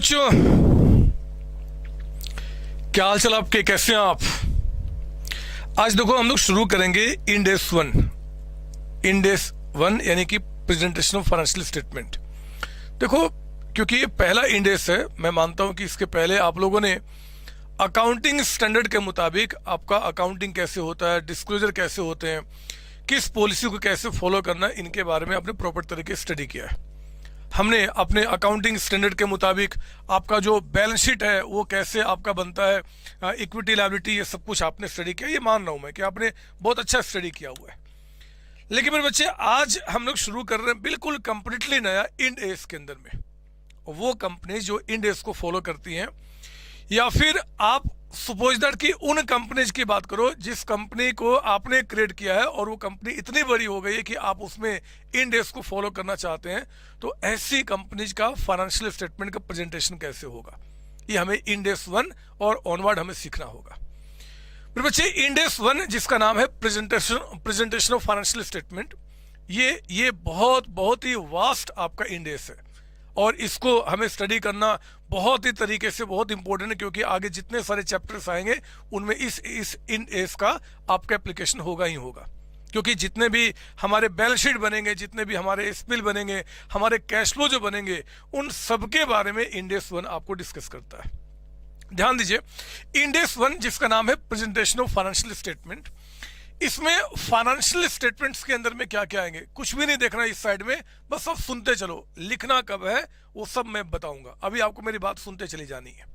बच्चों, क्या हाल चाल आपके, कैसे हैं आप? आज देखो हम लोग शुरू करेंगे इंडेस वन यानी कि प्रेजेंटेशन ऑफ फाइनेंशियल स्टेटमेंट। देखो, क्योंकि ये पहला इंडेस है, मैं मानता हूं कि इसके पहले आप लोगों ने अकाउंटिंग स्टैंडर्ड के मुताबिक आपका अकाउंटिंग कैसे होता है, डिस्क्लोजर कैसे होते हैं, किस पॉलिसी को कैसे फॉलो करना है, इनके बारे में आपने प्रॉपर तरीके से स्टडी किया है। हमने अपने अकाउंटिंग स्टैंडर्ड के मुताबिक आपका जो बैलेंस शीट है वो कैसे आपका बनता है, इक्विटी लायबिलिटी, ये सब कुछ आपने स्टडी किया। ये मान रहा हूं मैं कि आपने बहुत अच्छा स्टडी किया हुआ है। लेकिन मेरे बच्चे, आज हम लोग शुरू कर रहे हैं बिल्कुल कंप्लीटली नया इंड एस के अंदर में। वो कंपनी जो इंड एस को फॉलो करती हैं, या फिर आप सपोज दैट कि उन कंपनीज की बात करो जिस कंपनी को आपने क्रिएट किया है और वो कंपनी इतनी बड़ी हो गई है कि आप उसमें इंड एस को फॉलो करना चाहते हैं, तो ऐसी कंपनीज का फाइनेंशियल स्टेटमेंट का प्रेजेंटेशन कैसे होगा, ये हमें इंड एस वन और ऑनवर्ड हमें सीखना होगा। मेरे बच्चे, इंड एस वन जिसका नाम है प्रेजेंटेशन ऑफ फाइनेंशियल स्टेटमेंट, ये बहुत ही वास्ट आपका इंड एस है और इसको हमें स्टडी करना बहुत ही तरीके से बहुत इंपॉर्टेंट है, क्योंकि आगे जितने सारे चैप्टर्स आएंगे उनमें इस इंड एस का आपका एप्लीकेशन होगा ही होगा। क्योंकि जितने भी हमारे बैलेंस शीट बनेंगे, जितने भी हमारे एसपीएल बनेंगे, हमारे कैश फ्लो जो बनेंगे, उन सबके बारे में इंड एस वन आपको डिस्कस करता है। ध्यान दीजिए, इंड एस वन जिसका नाम है प्रेजेंटेशन ऑफ फाइनेंशियल स्टेटमेंट, इसमें फाइनेंशियल स्टेटमेंट्स के अंदर में क्या क्या आएंगे कुछ भी नहीं देखना इस साइड में, बस आप सुनते चलो। लिखना कब है वो सब मैं बताऊंगा, अभी आपको मेरी बात सुनते चली जानी है।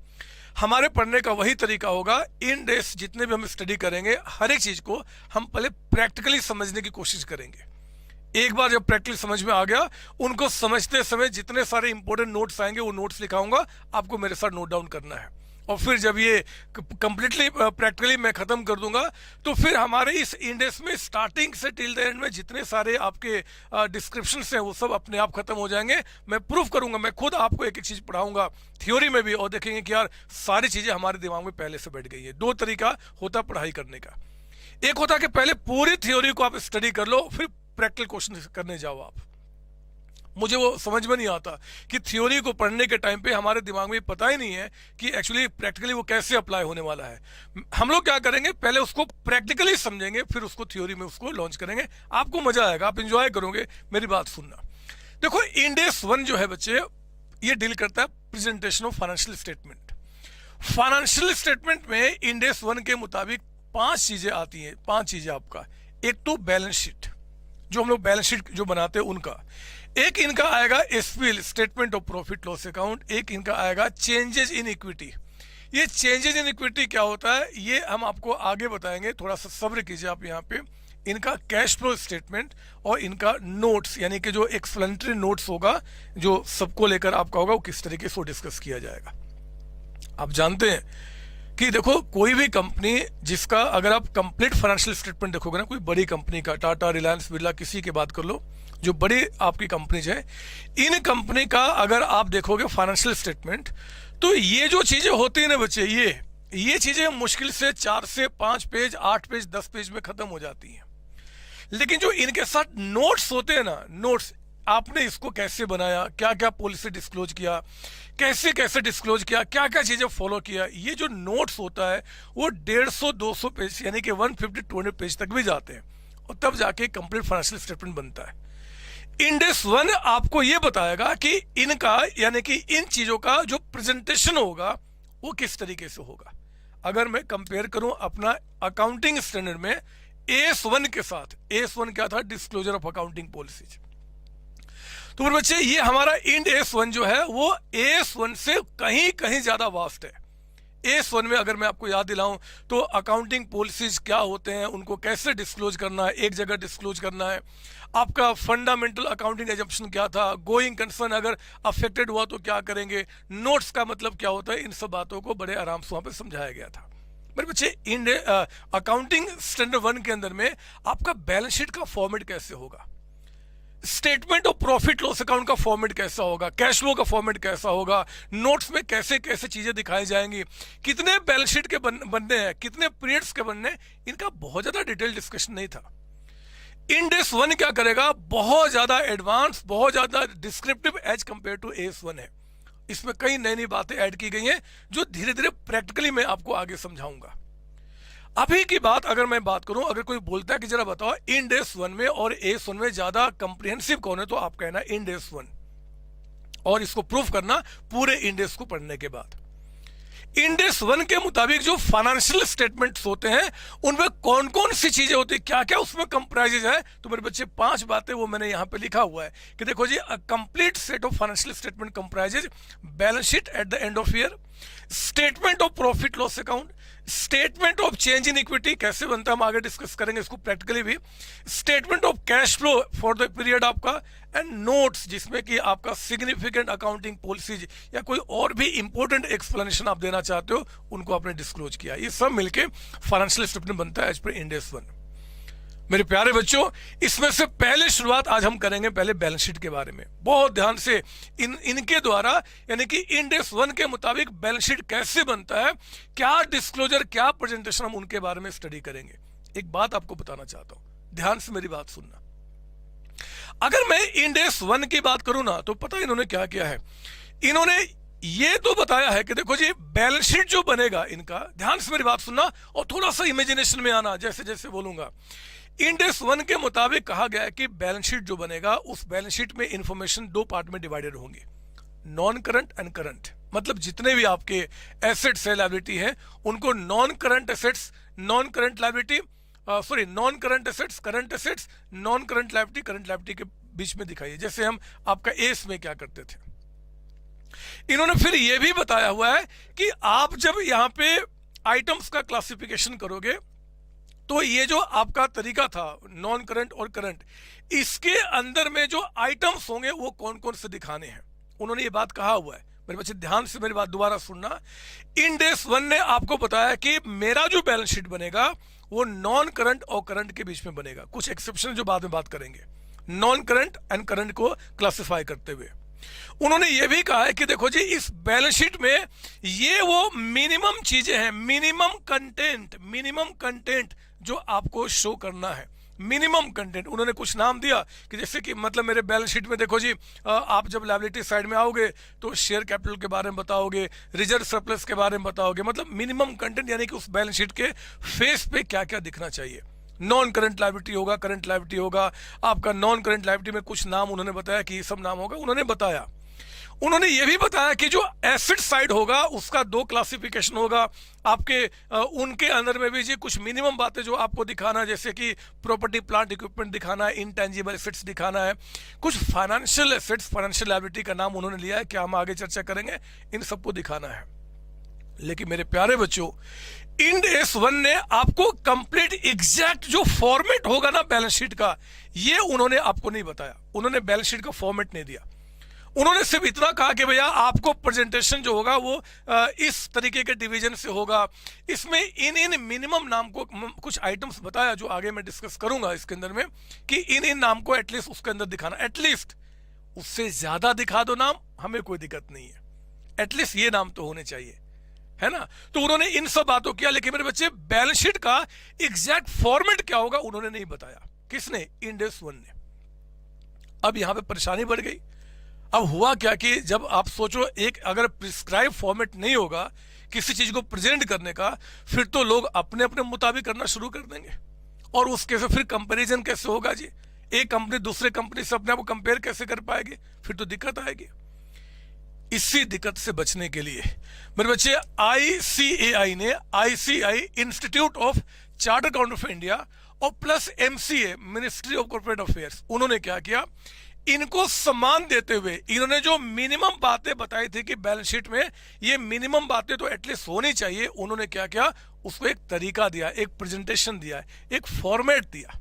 हमारे पढ़ने का वही तरीका होगा, इंड एस जितने भी हम स्टडी करेंगे हर एक चीज को हम पहले प्रैक्टिकली समझने की कोशिश करेंगे। एक बार जब प्रैक्टिकली समझ में आ गया, उनको समझते समय जितने सारे इंपॉर्टेंट नोट्स आएंगे वो नोट्स लिखाऊंगा, आपको मेरे साथ नोट डाउन करना है। और फिर जब ये कंप्लीटली प्रैक्टिकली मैं खत्म कर दूंगा, तो फिर हमारे इस इंडेक्स में स्टार्टिंग से टिल द एंड में जितने सारे आपके डिस्क्रिप्शन हैं वो सब अपने आप खत्म हो जाएंगे। मैं प्रूफ करूंगा, मैं खुद आपको एक एक चीज पढ़ाऊंगा थ्योरी में भी, और देखेंगे कि यार सारी चीजें हमारे दिमाग में पहले से बैठ गई है। दो तरीका होता पढ़ाई करने का, एक होता कि पहले पूरी थ्योरी को आप स्टडी कर लो, फिर प्रैक्टिकल क्वेश्चन करने जाओ आप। मुझे वो समझ में नहीं आता कि थ्योरी को पढ़ने के टाइम पे हमारे दिमाग में पता ही नहीं है कि एक्चुअली प्रैक्टिकली वो कैसे अप्लाई होने वाला है। हम लोग क्या करेंगे, पहले उसको प्रैक्टिकली समझेंगे, फिर उसको थ्योरी में उसको लॉन्च करेंगे। आपको मजा आएगा, आप इंजॉय करोगे, मेरी बात सुनना। देखो, इंड एस वन जो है बच्चे, ये डील करता है presentation of financial statement. Financial statement में इंड एस वन के मुताबिक 5 चीजें आती हैं। 5 चीजें आपका, एक तो बैलेंस शीट, जो हम लोग बैलेंस शीट जो बनाते हैं उनका, एक इनका आएगा SPL, statement of profit loss account, एक इनका आएगा चेंजेस इन इक्विटी। ये चेंजेस इन इक्विटी क्या होता है ये हम आपको आगे बताएंगे, थोड़ा सा सब्र कीजिए आप यहाँ पे। इनका कैश फ्लो स्टेटमेंट और इनका नोट्स, यानी कि जो एक्सप्लेनेटरी नोट्स होगा जो सबको लेकर आपका होगा, वो किस तरीके से डिस्कस किया जाएगा। आप जानते हैं कि देखो, कोई भी कंपनी जिसका अगर आप कंप्लीट फाइनेंशियल स्टेटमेंट देखोगे ना, कोई बड़ी कंपनी का, टाटा, रिलायंस, बिरला, किसी की बात कर लो, जो बड़ी आपकी कंपनीज है, इन कंपनी का अगर आप देखोगे फाइनेंशियल स्टेटमेंट, तो ये जो चीजें होती है ना बच्चे, ये चीजें मुश्किल से 4 से 5 पेज, 8 पेज, 10 पेज में खत्म हो जाती हैं। लेकिन जो इनके साथ नोट्स होते हैं ना, नोट्स, आपने इसको कैसे बनाया, क्या क्या पॉलिसी डिस्क्लोज किया, कैसे कैसे डिस्क्लोज किया, क्या क्या चीजें फॉलो किया, ये जो नोट्स होता है वो 150-200 पेज, यानी कि 150-200 पेज तक भी जाते हैं, और तब जाके कंप्लीट फाइनेंशियल स्टेटमेंट बनता है। इंड एस वन आपको ये बताएगा कि इनका, यानी कि इन चीजों का जो प्रेजेंटेशन होगा वो किस तरीके से होगा। अगर मैं कंपेयर करूं अपना अकाउंटिंग स्टैंडर्ड में एस वन के साथ, एस वन क्या था, डिस्क्लोजर ऑफ अकाउंटिंग पॉलिसीज, तो मेरे बच्चे ये हमारा इंड एस वन जो है वो एस वन से कहीं कहीं ज्यादा वास्ट है। एस वन में अगर मैं आपको याद दिलाऊं तो अकाउंटिंग पॉलिसीज क्या होते हैं, उनको कैसे डिस्क्लोज करना है, एक जगह डिस्क्लोज करना है, आपका फंडामेंटल अकाउंटिंग एजम्पशन क्या था, गोइंग कंसर्न अगर अफेक्टेड हुआ तो क्या करेंगे, नोट्स का मतलब क्या होता है, इन सब बातों को बड़े आराम से वहां पे समझाया गया था। मेरे बच्चे, इंड अकाउंटिंग स्टैंडर्ड वन के अंदर में आपका बैलेंस शीट का फॉर्मेट कैसे होगा, statement of profit loss account का फॉर्मेट कैसा होगा, कैश फ्लो का फॉर्मेट कैसा होगा, नोट्स में कैसे कैसे चीजें दिखाई जाएंगी, कितने बैलेंस शीट के बनने हैं, कितने पीरियड्स के बनने हैं, इनका बहुत ज्यादा डिटेल डिस्कशन नहीं था। इंड एस वन क्या करेगा, बहुत ज्यादा एडवांस, बहुत ज्यादा descriptive as compare to S one है। इसमें कई नई नई बातें ऐड की गई हैं जो धीरे धीरे प्रैक्टिकली मैं आपको आगे समझाऊंगा। अभी की बात अगर मैं बात करूं, अगर कोई बोलता है कि जरा बताओ इंड एस 1 में और एस 1 में ज्यादा कंप्रिहेंसिव कौन है, तो आप कहना इंड एस 1, और इसको प्रूफ करना पूरे इंड एस को पढ़ने के बाद। इंड एस 1 के मुताबिक जो फाइनेंशियल स्टेटमेंट्स होते हैं उनमें कौन कौन सी चीजें होती है, क्या क्या उसमें कंप्राइजेज है, तो मेरे बच्चे 5 बातें वो मैंने यहां पे लिखा हुआ है कि देखो जी, a complete set of financial statement comprises balance sheet at the end of year, statement of profit loss account, statement of change in equity कैसे बनता है हम आगे डिस्कस करेंगे इसको प्रैक्टिकली भी, statement of cash flow for the period आपका, and notes जिसमें कि आपका सिग्निफिकेंट अकाउंटिंग पॉलिसीज या कोई और भी इंपॉर्टेंट एक्सप्लेनेशन आप देना चाहते हो उनको आपने डिस्क्लोज किया। ये सब मिलके फाइनेंशियल स्टेटमेंट बनता है एज पर इंड एस 1। मेरे प्यारे बच्चों, इसमें से पहले शुरुआत आज हम करेंगे पहले बैलेंस शीट के बारे में। बहुत ध्यान से इनके द्वारा यानी कि इंड एस 1 के मुताबिक बैलेंस शीट कैसे बनता है, क्या डिस्क्लोजर, क्या प्रेजेंटेशन, हम उनके बारे में स्टडी करेंगे। एक बात आपको बताना चाहता हूं, ध्यान से मेरी बात सुनना। अगर मैं इंड एस 1 की बात करूं ना, तो पता है इन्होंने क्या किया है, इन्होंने ये तो बताया है कि देखो जी बैलेंस शीट जो बनेगा इनका, ध्यान से मेरी बात सुनना और थोड़ा सा इमेजिनेशन में आना जैसे जैसे बोलूंगा। इंड एस 1 के मुताबिक कहा गया है कि बैलेंस शीट जो बनेगा उस बैलेंस शीट में इंफॉर्मेशन 2 पार्ट में डिवाइडेड होंगे, नॉन करंट एंड करंट। मतलब जितने भी आपके एसेट्स है, लायबिलिटी है, उनको non current assets, non current liability, sorry non current assets, current assets, non current liability, current liability के बीच में दिखाइए, जैसे हम आपका एस में क्या करते थे। इन्होंने फिर यह भी बताया हुआ है कि आप जब यहां पे आइटम्स का क्लासिफिकेशन करोगे तो ये जो आपका तरीका था नॉन करंट और करंट, इसके अंदर में जो आइटम्स होंगे वो कौन कौन से दिखाने हैं, उन्होंने ये बात कहा हुआ है। मेरे बच्चे ध्यान से मेरी बात दोबारा सुनना। इंड एस 1 ने आपको बताया कि मेरा जो बैलेंस शीट बनेगा वो नॉन करंट और करंट के बीच में बनेगा, कुछ एक्सेप्शन जो बाद में बात करेंगे, नॉन करंट एंड करंट को क्लासिफाई करते हुए। उन्होंने ये भी कहा है कि देखो जी इस बैलेंस शीट में ये वो मिनिमम चीजें हैं, मिनिमम कंटेंट जो आपको शो करना है, मिनिमम कंटेंट। उन्होंने कुछ नाम दिया कि जैसे कि मतलब मेरे बैलेंस शीट में देखो जी, आप जब लायबिलिटी साइड में आओगे तो शेयर कैपिटल के बारे में बताओगे, रिजर्व सरप्लस के बारे में बताओगे, मतलब मिनिमम कंटेंट यानी कि उस बैलेंस शीट के फेस पे क्या क्या दिखना चाहिए। नॉन करंट लायबिलिटी होगा, करंट लायबिलिटी होगा, आपका नॉन करंट लायबिलिटी में कुछ नाम उन्होंने बताया कि ये सब नाम होगा, उन्होंने बताया। उन्होंने ये भी बताया कि जो एसेट साइड होगा उसका 2 क्लासिफिकेशन होगा आपके, उनके अंदर में भी जी कुछ मिनिमम बातें जो आपको दिखाना, जैसे कि प्रॉपर्टी प्लांट इक्विपमेंट दिखाना है, इनटेंजिबल एसेट्स दिखाना है, कुछ फाइनेंशियल एसेट्स, फाइनेंशियल लायबिलिटी का नाम उन्होंने लिया है, क्या हम आगे चर्चा करेंगे, इन सबको दिखाना है। लेकिन मेरे प्यारे बच्चों, इंड एस 1 ने आपको कंप्लीट एग्जैक्ट जो फॉर्मेट होगा ना बैलेंस शीट का, ये उन्होंने आपको नहीं बताया। उन्होंने बैलेंस शीट का फॉर्मेट नहीं दिया, उन्होंने सिर्फ इतना कहा कि भैया आपको प्रेजेंटेशन जो होगा वो इस तरीके के डिवीजन से होगा। इसमें इन मिनिमम नाम को कुछ आइटम्स बताया जो आगे मैं डिस्कस करूंगा इसके अंदर में, कि इन नाम को एटलीस्ट उसके अंदर दिखाना, एटलीस्ट उससे ज्यादा दिखा दो नाम, हमें कोई दिक्कत नहीं है, एटलीस्ट ये नाम तो होने चाहिए, है ना। तो उन्होंने इन सब बातों किया, लेकिन मेरे बच्चे बैलेंस शीट का एग्जैक्ट फॉर्मेट क्या होगा उन्होंने नहीं बताया। किसने? इंड एस 1 ने। अब यहां पे परेशानी बढ़ गई। अब हुआ क्या कि जब आप सोचो एक अगर प्रिस्क्राइब फॉर्मेट नहीं होगा किसी चीज को प्रेजेंट करने का, फिर तो लोग अपने अपने मुताबिक करना शुरू कर देंगे, और उसके से फिर कंपैरिजन कैसे होगा जी, एक कंपनी दूसरे कंपनी से अपने आप को कंपेयर कैसे कर पाएगी, फिर तो दिक्कत आएगी। इसी दिक्कत से बचने के लिए मेरे बच्चे ICAI ने, ICAI institute of chartered accountant of India और plus MCA ministry of corporate affairs, उन्होंने क्या किया, इनको सम्मान देते हुए इन्होंने जो मिनिमम बातें बताई थी कि बैलेंस शीट में ये मिनिमम बातें तो एटलीस्ट होनी चाहिए, उन्होंने क्या किया, उसको एक तरीका दिया, एक प्रेजेंटेशन दिया, एक फॉर्मेट दिया,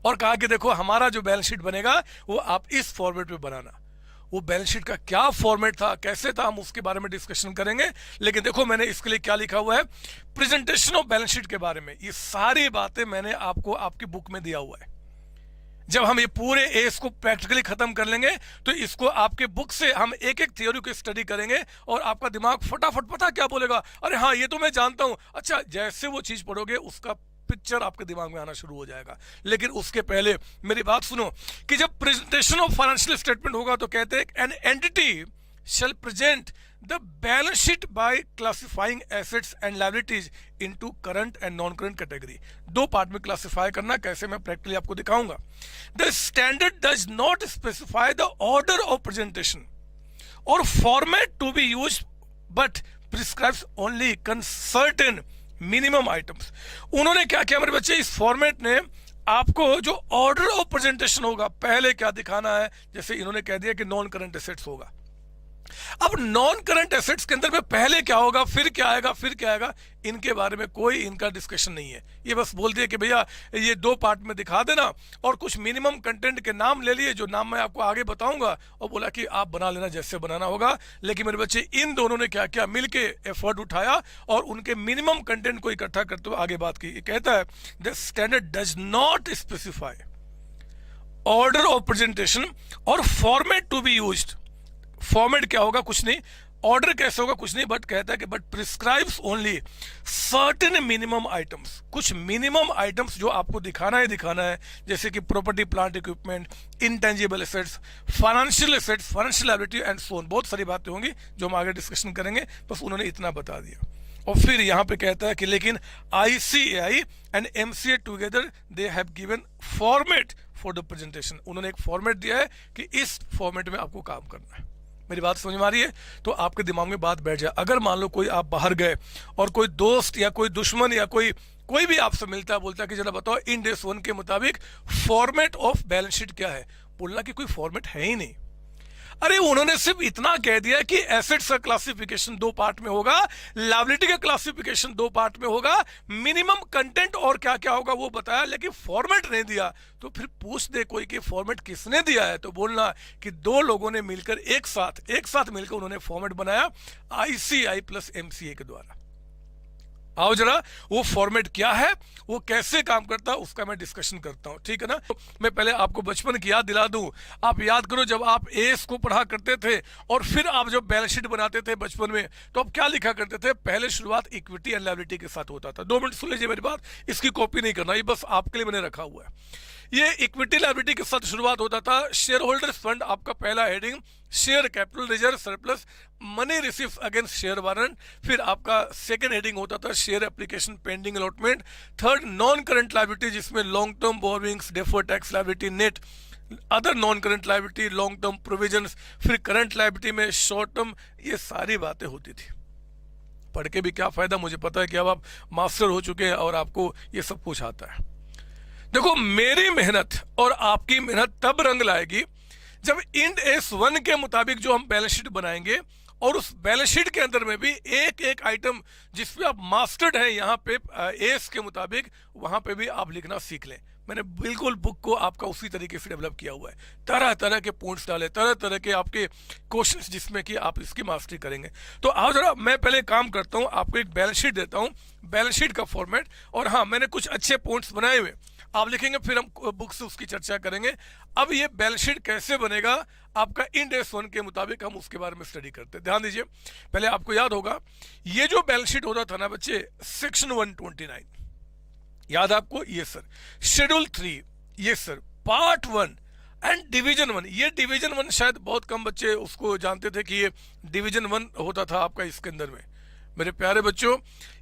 और कहा कि देखो हमारा जो बैलेंस शीट बनेगा वो आप इस फॉर्मेट में बनाना। वो बैलेंस शीट का क्या फॉर्मेट था, कैसे था, हम उसके बारे में डिस्कशन करेंगे। लेकिन देखो मैंने इसके लिए क्या लिखा हुआ है, प्रेजेंटेशन ऑफ बैलेंस शीट के बारे में ये सारी बातें मैंने आपको आपकी बुक में दिया हुआ है। जब हम ये पूरे एस को प्रैक्टिकली खत्म कर लेंगे तो इसको आपके बुक से हम एक एक थ्योरी को स्टडी करेंगे, और आपका दिमाग फटाफट पता क्या बोलेगा, अरे हाँ ये तो मैं जानता हूं। अच्छा, जैसे वो चीज पढ़ोगे उसका पिक्चर आपके दिमाग में आना शुरू हो जाएगा। लेकिन उसके पहले मेरी बात सुनो कि जब प्रेजेंटेशन ऑफ फाइनेंशियल स्टेटमेंट होगा तो कहते हैं an entity shall present the balance sheet by classifying assets and liabilities into current and non-current category. दो पार्ट में क्लासिफाई करना, कैसे मैं प्रैक्टिकली आपको दिखाऊंगा. The standard does not specify the order of presentation or format to be used but prescribes only certain minimum items. उन्होंने क्या किया मेरे बच्चे, इस फॉर्मेट ने आपको जो ऑर्डर ऑफ प्रेजेंटेशन होगा, पहले क्या दिखाना है, जैसे इन्होंने कह दिया कि नॉन करंट एसेट्स होगा. अब नॉन करंट एसेट्स के अंदर में पहले क्या होगा, फिर क्या आएगा, फिर क्या आएगा, इनके बारे में कोई इनका डिस्कशन नहीं है. ये बस बोल दिया कि भैया ये दो पार्ट में दिखा देना, और कुछ मिनिमम कंटेंट के नाम ले लिए, जो नाम मैं आपको आगे बताऊंगा, और बोला कि आप बना लेना जैसे बनाना होगा. लेकिन मेरे बच्चे इन दोनों ने क्या किया, मिलके एफर्ट उठाया और उनके मिनिमम कंटेंट को इकट्ठा करते हुए आगे बात की. ये कहता है the standard does not specify order of presentation और format to be used. Format क्या होगा, कुछ नहीं, ऑर्डर कैसे होगा, कुछ नहीं, बट कहता है कि but prescribes only certain minimum items. कुछ मिनिमम आइटम्स जो आपको दिखाना है, जैसे कि property, plant, equipment, intangible assets, financial assets, financial liability and so on. बहुत सारी बातें होंगी जो हम आगे डिस्कशन करेंगे, बस उन्होंने इतना बता दिया. और फिर यहाँ पे कहता है कि लेकिन ICAI and MCA together they have given format for the presentation. उन्होंने एक फॉर्मेट दिया है कि इस फॉर्मेट में आपको काम करना है. मेरी बात समझ में आ रही है? तो आपके दिमाग में बात बैठ जाए. अगर मान लो कोई आप बाहर गए और कोई दोस्त या कोई दुश्मन या कोई भी आपसे मिलता है, बोलता है कि जरा बताओ इंड AS 1 के मुताबिक फॉर्मेट ऑफ बैलेंस शीट क्या है, बोलना कि कोई फॉर्मेट है ही नहीं. अरे उन्होंने सिर्फ इतना कह दिया कि एसेट्स का क्लासिफिकेशन दो पार्ट में होगा, लायबिलिटी का क्लासिफिकेशन दो पार्ट में होगा, मिनिमम कंटेंट और क्या क्या होगा वो बताया, लेकिन फॉर्मेट नहीं दिया. तो फिर पूछ दे कोई कि फॉर्मेट किसने दिया है, तो बोलना कि दो लोगों ने मिलकर एक साथ मिलकर उन्होंने फॉर्मेट बनाया ICAI प्लस MCA के द्वारा. आओ जरा वो फॉर्मेट क्या है, वो कैसे काम करता है, उसका मैं डिस्कशन करता हूं, ठीक है ना. मैं पहले आपको बचपन की याद दिला दूं. आप याद करो जब आप AS को पढ़ा करते थे और फिर आप जब बैलेंस शीट बनाते थे बचपन में, तो आप क्या लिखा करते थे, पहले शुरुआत इक्विटी एंड लायबिलिटी के साथ होता था. 2 मिनट सुन लीजिए मेरी बात, इसकी कॉपी नहीं करना, ये बस आपके लिए मैंने रखा हुआ है. ये इक्विटी लायबिलिटी के साथ शुरुआत होता था. शेयर होल्डर्स फंड आपका पहला heading, share capital reserve surplus, money receives against share warrant. फिर आपका सेकंड हेडिंग होता था share application pending allotment. Third non current liability, जिसमें long term borrowings, deferred tax liability, net other non current liability, long term provisions. फिर current liability में short term. ये सारी बातें होती थी. पढ़ के भी क्या फायदा, मुझे पता है कि अब आप मास्टर हो चुके हैं और आपको ये सब कुछ आता है. देखो मेरी मेहनत और आपकी मेहनत तब रंग लाएगी जब इंड AS 1 के मुताबिक जो हम बैलेंस शीट बनाएंगे, और उस बैलेंस शीट के अंदर में भी एक एक आइटम जिसपे आप मास्टर्ड हैं यहाँ पे AS के मुताबिक, वहां पे भी आप लिखना सीख लें. मैंने बिल्कुल बुक को आपका उसी तरीके से डेवलप किया हुआ है. तरह तरह के पॉइंट्स डाले, तरह तरह के आपके क्वेश्चंस, जिसमें कि आप इसकी मास्टरी करेंगे. तो आओ जरा मैं पहले काम करता हूँ, आपको एक बैलेंस शीट देता हूँ, बैलेंस शीट का फॉर्मेट. और हाँ, मैंने कुछ अच्छे पॉइंट्स बनाए हुए, आप लिखेंगे, फिर हम बुक से उसकी चर्चा करेंगे. अब ये बैलेंस शीट कैसे बनेगा आपका इंड AS 1 के मुताबिक, हम उसके बारे में स्टडी करते हैं. ध्यान दीजिए, पहले आपको याद होगा ये जो बैलेंस शीट होता था ना बच्चे, सेक्शन 129 याद आपको, ये सर शेड्यूल 3, ये सर पार्ट 1 एंड डिवीजन 1. ये डिवीजन 1 शायद बहुत कम बच्चे उसको जानते थे कि ये डिवीजन 1 होता था आपका इसके अंदर में. मेरे प्यारे बच्चों,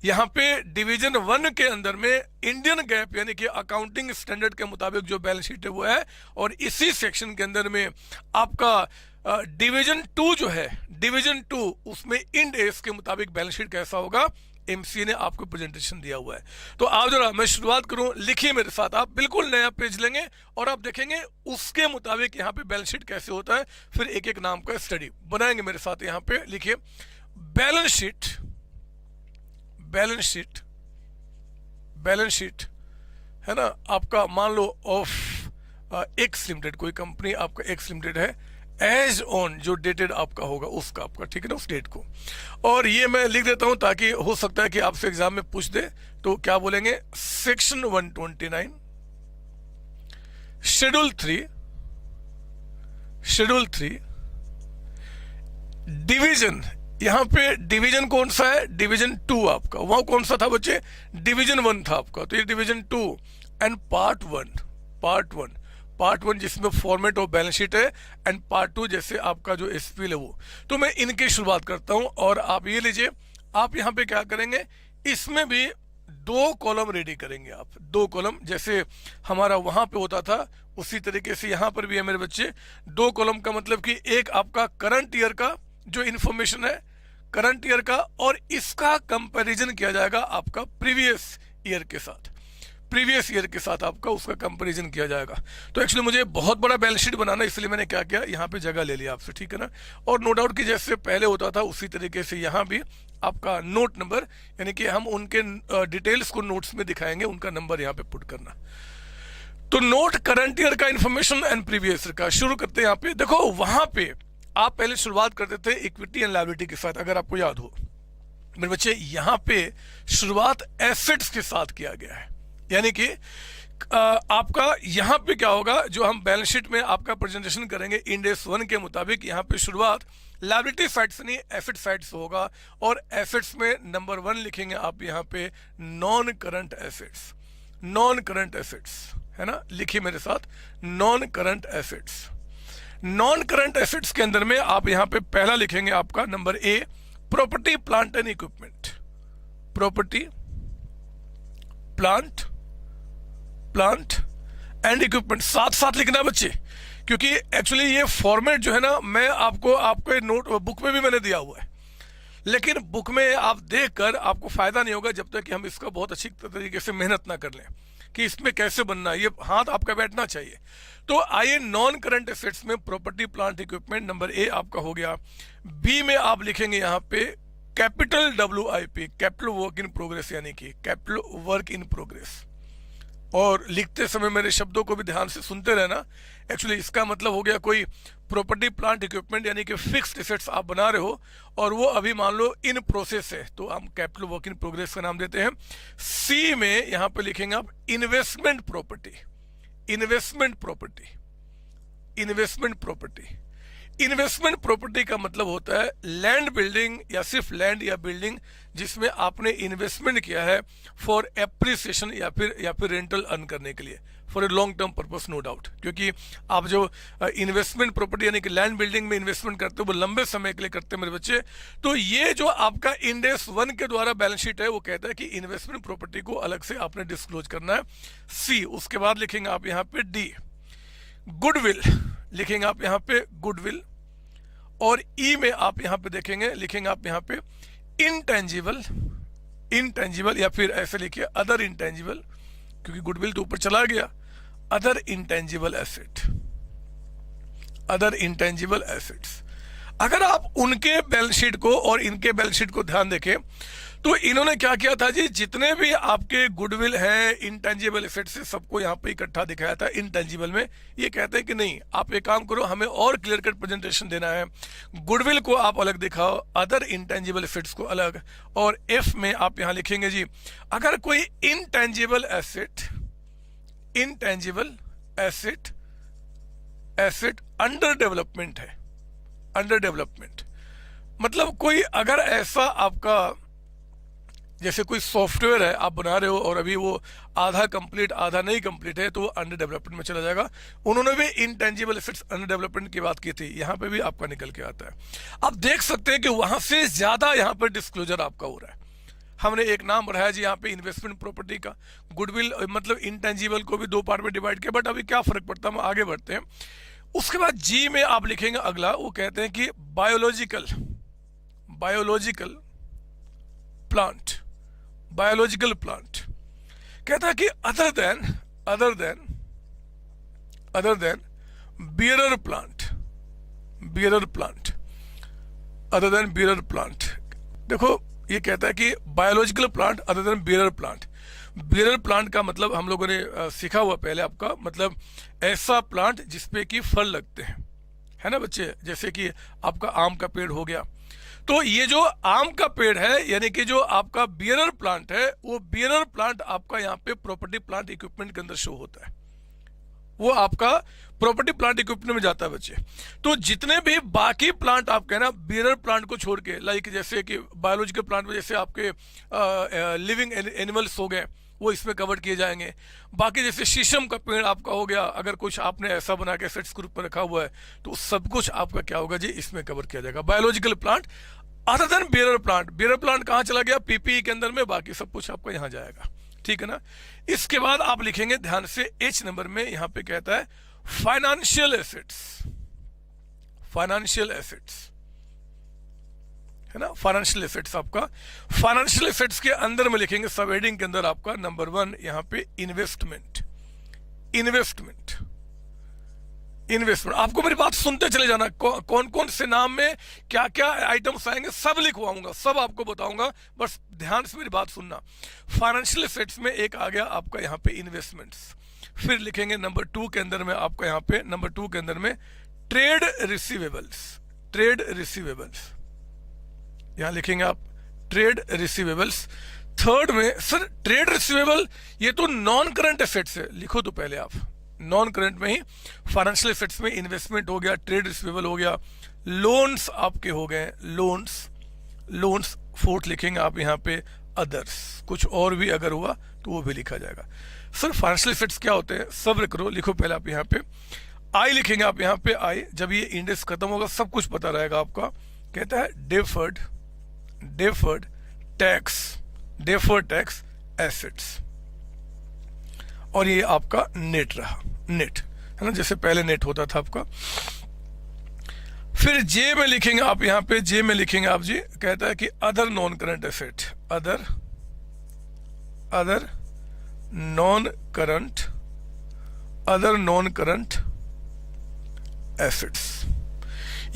यहाँ पे डिवीजन 1 के अंदर में इंडियन गैप यानी कि अकाउंटिंग स्टैंडर्ड के मुताबिक जो बैलेंस शीट है वो है, और इसी सेक्शन के अंदर में आपका डिवीजन 2 जो है, डिवीजन 2, उसमें इंड AS के मुताबिक बैलेंस शीट कैसा होगा, MCA ने आपको प्रेजेंटेशन दिया हुआ है. तो आप जरा मैं शुरुआत करूं, लिखिए मेरे साथ, आप बिल्कुल नया पेज लेंगे और आप देखेंगे उसके मुताबिक यहाँ पे बैलेंस शीट कैसे होता है. फिर एक एक नाम का स्टडी बनाएंगे मेरे साथ. यहाँ पे लिखिए balance sheet, balance sheet, balance sheet है ना आपका, मान लो ऑफ एक्स लिमिटेड, कोई कंपनी आपका एक्स लिमिटेड है, एज ऑन जो डेटेड आपका होगा उसका आपका, ठीक है ना, उस डेट को. और ये मैं लिख देता हूं ताकि हो सकता है कि आपसे एग्जाम में पूछ दे. तो क्या बोलेंगे, सेक्शन 129 शेड्यूल 3, शेड्यूल 3 डिवीजन. यहां पे डिवीजन कौन सा है, डिवीजन 2 आपका. वहां कौन सा था बच्चे, डिवीजन 1 था आपका, तो ये division 2 and part 1, part 1. Part 1 जिसमें फॉर्मेट ऑफ बैलेंस शीट है, एंड पार्ट 2 जैसे आपका जो एसपीएल है वो। तो मैं इनकी शुरुआत करता हूं, और आप ये लीजिए, आप यहाँ पे क्या करेंगे, इसमें भी 2 कॉलम रेडी करेंगे आप, 2 कॉलम जैसे हमारा वहां पे होता था उसी तरीके से यहाँ पर भी है मेरे बच्चे। 2 कॉलम का मतलब कि एक आपका करंट ईयर का जो इन्फॉर्मेशन है, करंट ईयर का, और इसका कंपैरिजन किया जाएगा आपका प्रीवियस ईयर के साथ, प्रीवियस ईयर के साथ आपका उसका कंपैरिजन किया जाएगा। तो एक्चुअली मुझे बहुत बड़ा बैलेंस शीट बनाना, इसलिए मैंने क्या किया, यहाँ पे जगह ले लिया आपसे, ठीक है ना। और नो डाउट कि जैसे पहले होता था उसी तरीके से यहाँ भी आपका नोट नंबर, यानी कि हम उनके डिटेल्स को नोट्स में दिखाएंगे, उनका नंबर यहाँ पे पुट करना। तो नोट करंट ईयर का इंफॉर्मेशन एंड प्रीवियस ईयर का। शुरू करते हैं यहाँ पे। देखो वहां पे आप पहले शुरुआत करते थे इक्विटी एंड लायबिलिटी के साथ, अगर आपको याद हो मेरे बच्चे। यहाँ पे शुरुआत एसेट्स के साथ किया गया है, यानी कि आपका यहाँ पे क्या होगा, जो हम बैलेंस शीट में आपका प्रेजेंटेशन करेंगे इंड एस 1 के मुताबिक, यहाँ पे शुरुआत लायबिलिटी साइड से नहीं एसेट साइड से होगा। और एसेट्स में नंबर 1 लिखेंगे आप यहाँ पे non current assets, non current assets, है ना, लिखिए मेरे साथ, non current assets. Non current assets के अंदर में आप यहाँ पे पहला लिखेंगे आपका number A, property plant and equipment, property plant and equipment साथ साथ लिखना बच्चे, क्योंकि एक्चुअली ये फॉर्मेट जो है ना, मैं आपको नोट बुक में भी मैंने दिया हुआ है, लेकिन बुक में आप देखकर आपको फायदा नहीं होगा जब तक कि हम इसका बहुत अच्छी तरीके से मेहनत ना कर लें कि इसमें कैसे बनना है, ये हाथ आपका बैठना चाहिए। तो आइए, नॉन करंट एसेट्स में property plant equipment number A आपका हो गया। बी में आप लिखेंगे यहाँ पे capital WIP, capital work in progress, यानी कि कैपिटल वर्क इन प्रोग्रेस। और लिखते समय मेरे शब्दों को भी ध्यान से सुनते रहना। एक्चुअली इसका मतलब हो गया कोई प्रॉपर्टी प्लांट इक्विपमेंट यानी कि फिक्स्ड एसेट्स आप बना रहे हो और वो अभी मान लो इन प्रोसेस है, तो हम कैपिटल वर्क इन प्रोग्रेस का नाम देते हैं। सी में यहाँ पे लिखेंगे आप investment property, investment property, investment property. Investment property का मतलब होता है लैंड बिल्डिंग, या सिर्फ लैंड या बिल्डिंग जिसमें आपने इन्वेस्टमेंट किया है फॉर एप्रिसिएशन या फिर रेंटल अर्न करने के लिए, for a long term purpose, no doubt. क्योंकि आप जो इन्वेस्टमेंट प्रॉपर्टी यानी कि लैंड बिल्डिंग में इन्वेस्टमेंट करते हो वो लंबे समय के लिए करते हैं मेरे बच्चे। तो ये जो आपका इंड एस 1 के द्वारा बैलेंस शीट है वो कहता है कि इन्वेस्टमेंट प्रॉपर्टी को अलग से आपने डिस्क्लोज करना है। सी, उसके बाद लिखेंगे आप यहाँ पे डी, गुडविल लिखेंगे आप यहाँ पे गुडविल। और ई में आप यहाँ पे देखेंगे, लिखेंगे आप यहाँ पे इंटेंजिबल, इंटेंजिबल, या फिर ऐसे लिखिए अदर इंटेंजिबल, क्योंकि गुडविल तो ऊपर चला गया, other intangible asset, other intangible assets. अगर आप उनके बैलेंस शीट को और इनके बैलेंस शीट को ध्यान देखें तो इन्होंने क्या किया था जी, जितने भी आपके गुडविल हैं इंटेंजिबल एसेट से सबको यहाँ पे इकट्ठा दिखाया था। इंटेंजिबल में ये कहते हैं कि नहीं, आप एक काम करो, हमें और क्लियर कट प्रेजेंटेशन देना है, गुडविल को आप अलग दिखाओ, अदर इंटेंजिबल एसेट्स को अलग। और एफ में आप यहाँ लिखेंगे जी, अगर कोई intangible asset, intangible asset, asset under development है, अंडर डेवलपमेंट मतलब कोई अगर ऐसा आपका जैसे कोई सॉफ्टवेयर है आप बना रहे हो और अभी वो आधा कंप्लीट आधा नहीं कंप्लीट है तो वो अंडर डेवलपमेंट में चला जाएगा। उन्होंने भी इंटेंजिबल एसेट्स अंडर डेवलपमेंट की बात की थी, यहाँ पे भी आपका निकल के आता है। आप देख सकते हैं कि वहां से ज्यादा यहाँ पर डिस्क्लोजर आपका हो रहा है। हमने एक नाम बढ़ाया जी यहाँ पे इन्वेस्टमेंट प्रॉपर्टी का, गुडविल मतलब इंटेंजिबल को भी 2 पार्ट में डिवाइड किया, बट अभी क्या फर्क पड़ता है, हम आगे बढ़ते हैं। उसके बाद जी में आप लिखेंगे अगला, वो कहते हैं कि biological, biological plant, biological plant कहता है कि other than bearer plant, bearer plant, other than bearer plant. देखो ये कहता है कि biological plant other than bearer plant. Bearer plant का मतलब हम लोगों ने सीखा हुआ पहले, आपका मतलब ऐसा प्लांट जिसपे कि फल लगते हैं, है ना बच्चे, जैसे कि आपका आम का पेड़ हो गया। तो ये जो आम का पेड़ है यानी कि जो आपका बियरर प्लांट है, वो बियरर प्लांट आपका यहाँ पे प्रॉपर्टी प्लांट इक्विपमेंट के अंदर शो होता है, वो आपका प्रॉपर्टी प्लांट इक्विपमेंट में जाता है बच्चे। तो जितने भी बाकी प्लांट आप कहना बियरर प्लांट को छोड़ के, लाइक जैसे कि बायोलॉजिकल प्लांट में जैसे आपके लिविंग एनिमल्स हो गए, वो इसमें कवर किए जाएंगे। बाकी जैसे शीशम का पेड़ आपका हो गया, अगर कुछ आपने ऐसा बना के एसेट्स ग्रुप में रखा हुआ है तो सब कुछ आपका क्या होगा जी, इसमें कवर किया जाएगा। Biological plant other than bearer plant, bearer plant कहाँ चला गया, पीपीई के अंदर में, बाकी सब कुछ आपका यहाँ जाएगा, ठीक है ना। इसके बाद आप लिखेंगे ध्यान से एच नंबर में, यहाँ पे कहता है फाइनेंशियल एसेट्स, फाइनेंशियल एसेट्स है ना, फाइनेंशियल एसेट्स आपका, फाइनेंशियल एसेट्स के अंदर में लिखेंगे सब हेडिंग के अंदर आपका नंबर 1 यहाँ पे इन्वेस्टमेंट, इन्वेस्टमेंट, इन्वेस्टमेंट। आपको मेरी बात सुनते चले जाना, कौन कौन से नाम में क्या क्या आइटम्स आएंगे सब लिखवाऊंगा, सब आपको बताऊंगा, बस ध्यान से मेरी बात सुनना। फाइनेंशियल एसेट्स में एक आ गया आपका यहाँ पे इन्वेस्टमेंट्स, फिर लिखेंगे नंबर 2 के अंदर में आपका यहाँ पे नंबर 2 के अंदर में ट्रेड रिसीवेबल्स, ट्रेड रिसीवेबल्स, यहां लिखेंगे आप ट्रेड रिसीवेबल्स। थर्ड में सर ट्रेड रिसीवेबल ये तो नॉन करंट एसेट्स है, लिखो तो पहले आप, नॉन करंट में ही फाइनेंशियल एसेट्स में इन्वेस्टमेंट हो गया, ट्रेड रिसीवेबल हो गया, लोन्स आपके हो गए, लोन्स, लोन्स। फोर्थ लिखेंगे आप यहाँ पे अदर्स, कुछ और भी अगर हुआ तो वो भी लिखा जाएगा। सर फाइनेंशियल एसेट्स क्या होते हैं, सब्र करो, लिखो पहले आप यहाँ पे आई लिखेंगे आप यहाँ पे आई, जब ये इंडेक्स खत्म होगा सब कुछ पता रहेगा आपका। कहता है deferred, deferred tax, deferred tax assets, और ये आपका नेट रहा, नेट है ना, जैसे पहले नेट होता था आपका। फिर जे में लिखेंगे आप यहाँ पे, जे में लिखेंगे आप जी, कहता है कि other non current asset, other, other non current, other non current assets.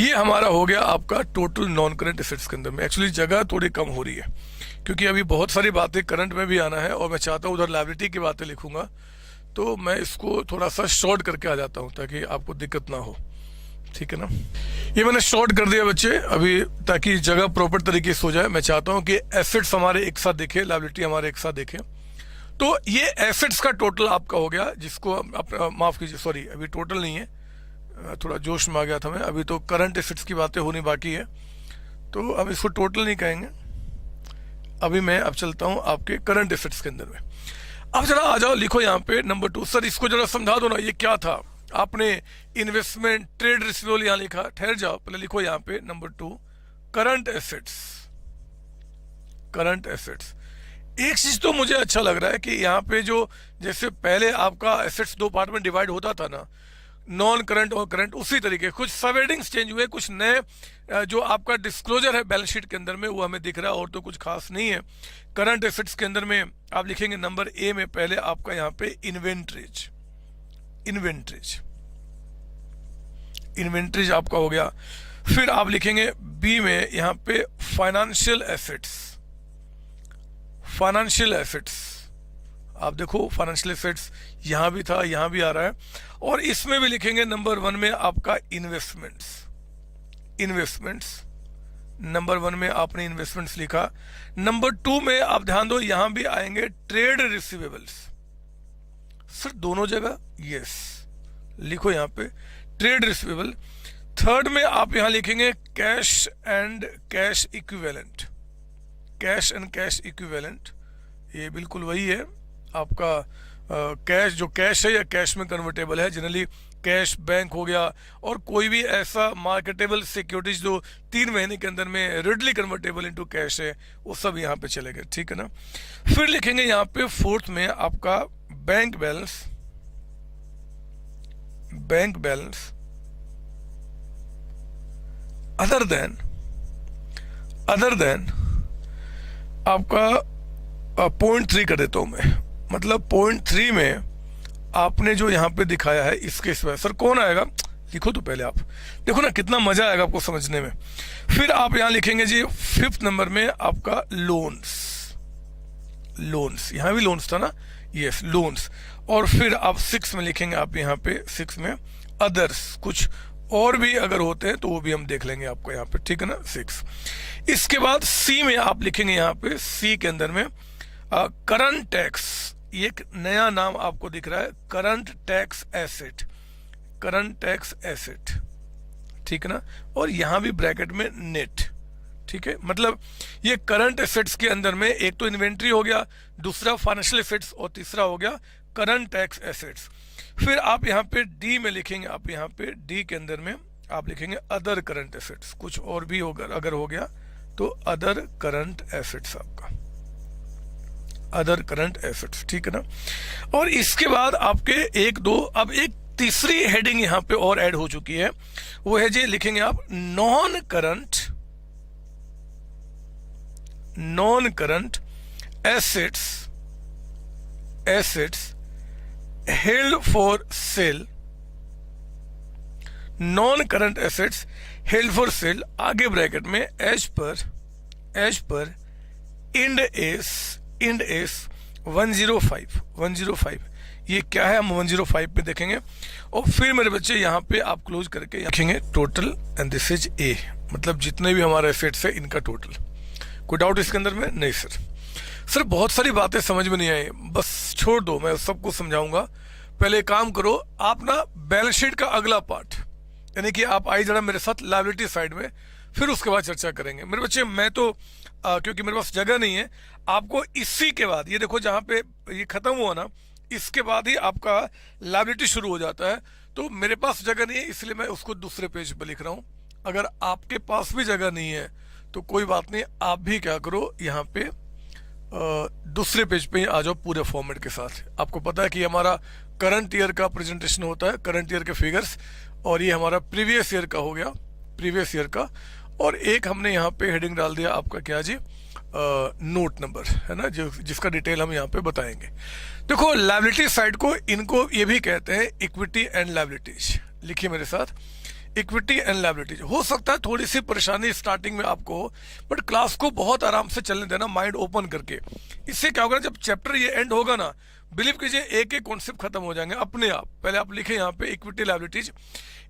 ये हमारा हो गया आपका टोटल नॉन करंट एसेट्स के अंदर में। एक्चुअली जगह थोड़ी कम हो रही है क्योंकि अभी बहुत सारी बातें करंट में भी आना है और मैं चाहता हूँ उधर लायबिलिटी की बातें लिखूंगा, तो मैं इसको थोड़ा सा शॉर्ट करके आ जाता हूँ ताकि आपको दिक्कत ना हो, ठीक है ना। ये मैंने शॉर्ट कर दिया बच्चे अभी, ताकि जगह प्रॉपर तरीके से हो जाए। मैं चाहता हूँ कि एसेट्स हमारे एक साथ देखें, लायबिलिटी हमारे एक साथ देखें। तो ये एसेट्स का टोटल आपका हो गया, जिसको माफ कीजिए, सॉरी अभी टोटल नहीं है, थोड़ा जोश में आ गया था मैं, अभी तो करंट एसेट्स की बातें होनी बाकी है, तो अब इसको टोटल नहीं कहेंगे। अभी मैं अब चलता हूं आपके करंट एसेट्स के अंदर में। अब जरा आ जाओ, लिखो यहाँ पे नंबर 2। सर इसको जरा समझा दो ना, ये क्या था, आपने इन्वेस्टमेंट ट्रेड रिसीवेबल यहाँ लिखा, ठहर जाओ पहले लिखो यहाँ पे number 2 current assets, current assets. एक चीज तो मुझे अच्छा लग रहा है कि यहाँ पे जो जैसे पहले आपका एसेट्स 2 पार्ट में डिवाइड होता था ना, नॉन करंट और करंट, उसी तरीके कुछ सब हेडिंग्स चेंज हुए, कुछ नए जो आपका डिस्क्लोजर है बैलेंस शीट के अंदर में वो हमें दिख रहा है, और तो कुछ खास नहीं है। करंट एसेट्स के अंदर में आप लिखेंगे नंबर ए में पहले आपका यहाँ पे इन्वेंट्रीज, इन्वेंट्रीज, इन्वेंट्रीज आपका हो गया। फिर आप लिखेंगे बी में यहाँ पे फाइनेंशियल एसेट्स, फाइनेंशियल एसेट्स। आप देखो फाइनेंशियल एसेट्स यहां भी था, यहां भी आ रहा है, और इसमें भी लिखेंगे नंबर 1 में आपका इन्वेस्टमेंट्स, इन्वेस्टमेंट्स। नंबर 1 में आपने इन्वेस्टमेंट्स लिखा। नंबर 2 में आप ध्यान दो, यहां भी आएंगे ट्रेड रिसीवेबल्स। सर दोनों जगह, यस लिखो यहाँ पे ट्रेड रिसीवेबल। थर्ड में आप यहां लिखेंगे cash and cash equivalent, cash and cash equivalent. ये बिल्कुल वही है आपका कैश, जो कैश है या कैश में कन्वर्टेबल है, जनरली कैश बैंक हो गया, और कोई भी ऐसा मार्केटेबल सिक्योरिटीज जो 3 महीने के अंदर में रेडली कन्वर्टेबल इनटू कैश है, वो सब यहाँ पे चलेगा, ठीक है ना। फिर लिखेंगे यहाँ पे फोर्थ में आपका bank balance, bank balance other than, other than आपका पॉइंट 3 कर देता हूं मैं, मतलब पॉइंट 3 में आपने जो यहाँ पे दिखाया है इसके सिवाय सर कौन आएगा, लिखो तो पहले आप, देखो ना कितना मजा आएगा आपको समझने में। फिर आप यहाँ लिखेंगे जी 5th नंबर में आपका लोन्स, लोन्स, यहाँ भी लोन्स था ना, यस लोन्स। और फिर आप 6 में लिखेंगे आप यहाँ पे 6 में अदर्स, कुछ और भी अगर होते हैं तो वो भी हम देख लेंगे आपको यहाँ पे, ठीक है ना 6। इसके बाद सी में आप लिखेंगे यहाँ पे, सी के अंदर में करंट टैक्स, ये एक नया नाम आपको दिख रहा है, current tax asset, current tax asset, ठीक है ना। और यहाँ भी ब्रैकेट में नेट, ठीक है, मतलब ये करंट एसेट्स के अंदर में एक तो इन्वेंट्री हो गया, दूसरा फाइनेंशियल एसेट्स और तीसरा हो गया करंट टैक्स एसेट्स। फिर आप यहाँ पे डी में लिखेंगे, आप यहाँ पे डी के अंदर में आप लिखेंगे अदर करंट एसेट्स, कुछ और भी होगा अगर हो गया तो अदर करंट एसेट्स, आपका अदर करंट एसेट्स, ठीक है ना। और इसके बाद आपके एक दो, अब एक तीसरी हेडिंग यहाँ पे और ऐड हो चुकी है, वो है जी लिखेंगे आप non current assets held for sale, non current assets held for sale, आगे ब्रैकेट में एज पर इंड एस 105, ये क्या है हम 105 पे देखेंगे। और फिर मेरे बच्चे यहाँ पे आप क्लोज करके लिखेंगे total and this is a, मतलब जितने भी हमारे एसेट्स है इनका टोटल। कोई डाउट इसके अंदर में? नहीं सर बहुत सारी बातें समझ में नहीं आई, बस छोड़ दो, मैं सबको समझाऊंगा। पहले काम करो आप ना, बैलेंस शीट का अगला पार्ट, यानी कि आप आई जरा मेरे साथ लायबिलिटी साइड में, फिर उसके बाद चर्चा करेंगे मेरे बच्चे। मैं तो क्योंकि मेरे पास जगह नहीं है, आपको इसी के बाद ये देखो जहाँ पे ये खत्म हुआ ना, इसके बाद ही आपका लायबिलिटी शुरू हो जाता है। तो मेरे पास जगह नहीं है, इसलिए मैं उसको दूसरे पेज पे लिख रहा हूँ। अगर आपके पास भी जगह नहीं है तो कोई बात नहीं, आप भी क्या करो यहाँ पे दूसरे पेज पे ही आ जाओ पूरे फॉर्मेट के साथ। आपको पता है कि हमारा करंट ईयर का प्रेजेंटेशन होता है, करंट ईयर के फिगर्स, और ये हमारा प्रीवियस ईयर का हो गया, प्रीवियस ईयर का। और एक हमने यहाँ पे हेडिंग डाल दिया आपका क्या जी, नोट नंबर, है ना, जिसका डिटेल हम यहाँ पे बताएंगे। देखो लायबिलिटी साइड को इनको ये भी कहते हैं इक्विटी एंड लायबिलिटीज। लिखिए मेरे साथ, इक्विटी एंड लायबिलिटीज। हो सकता है थोड़ी सी परेशानी स्टार्टिंग में आपको हो, बट क्लास को बहुत आराम से चलने देना, माइंड ओपन करके। इससे क्या होगा, जब चैप्टर ये एंड होगा ना, बिलीव कीजिए एक एक कॉन्सेप्ट खत्म हो जाएंगे अपने आप। पहले आप लिखें यहाँ पे इक्विटी लायबिलिटीज,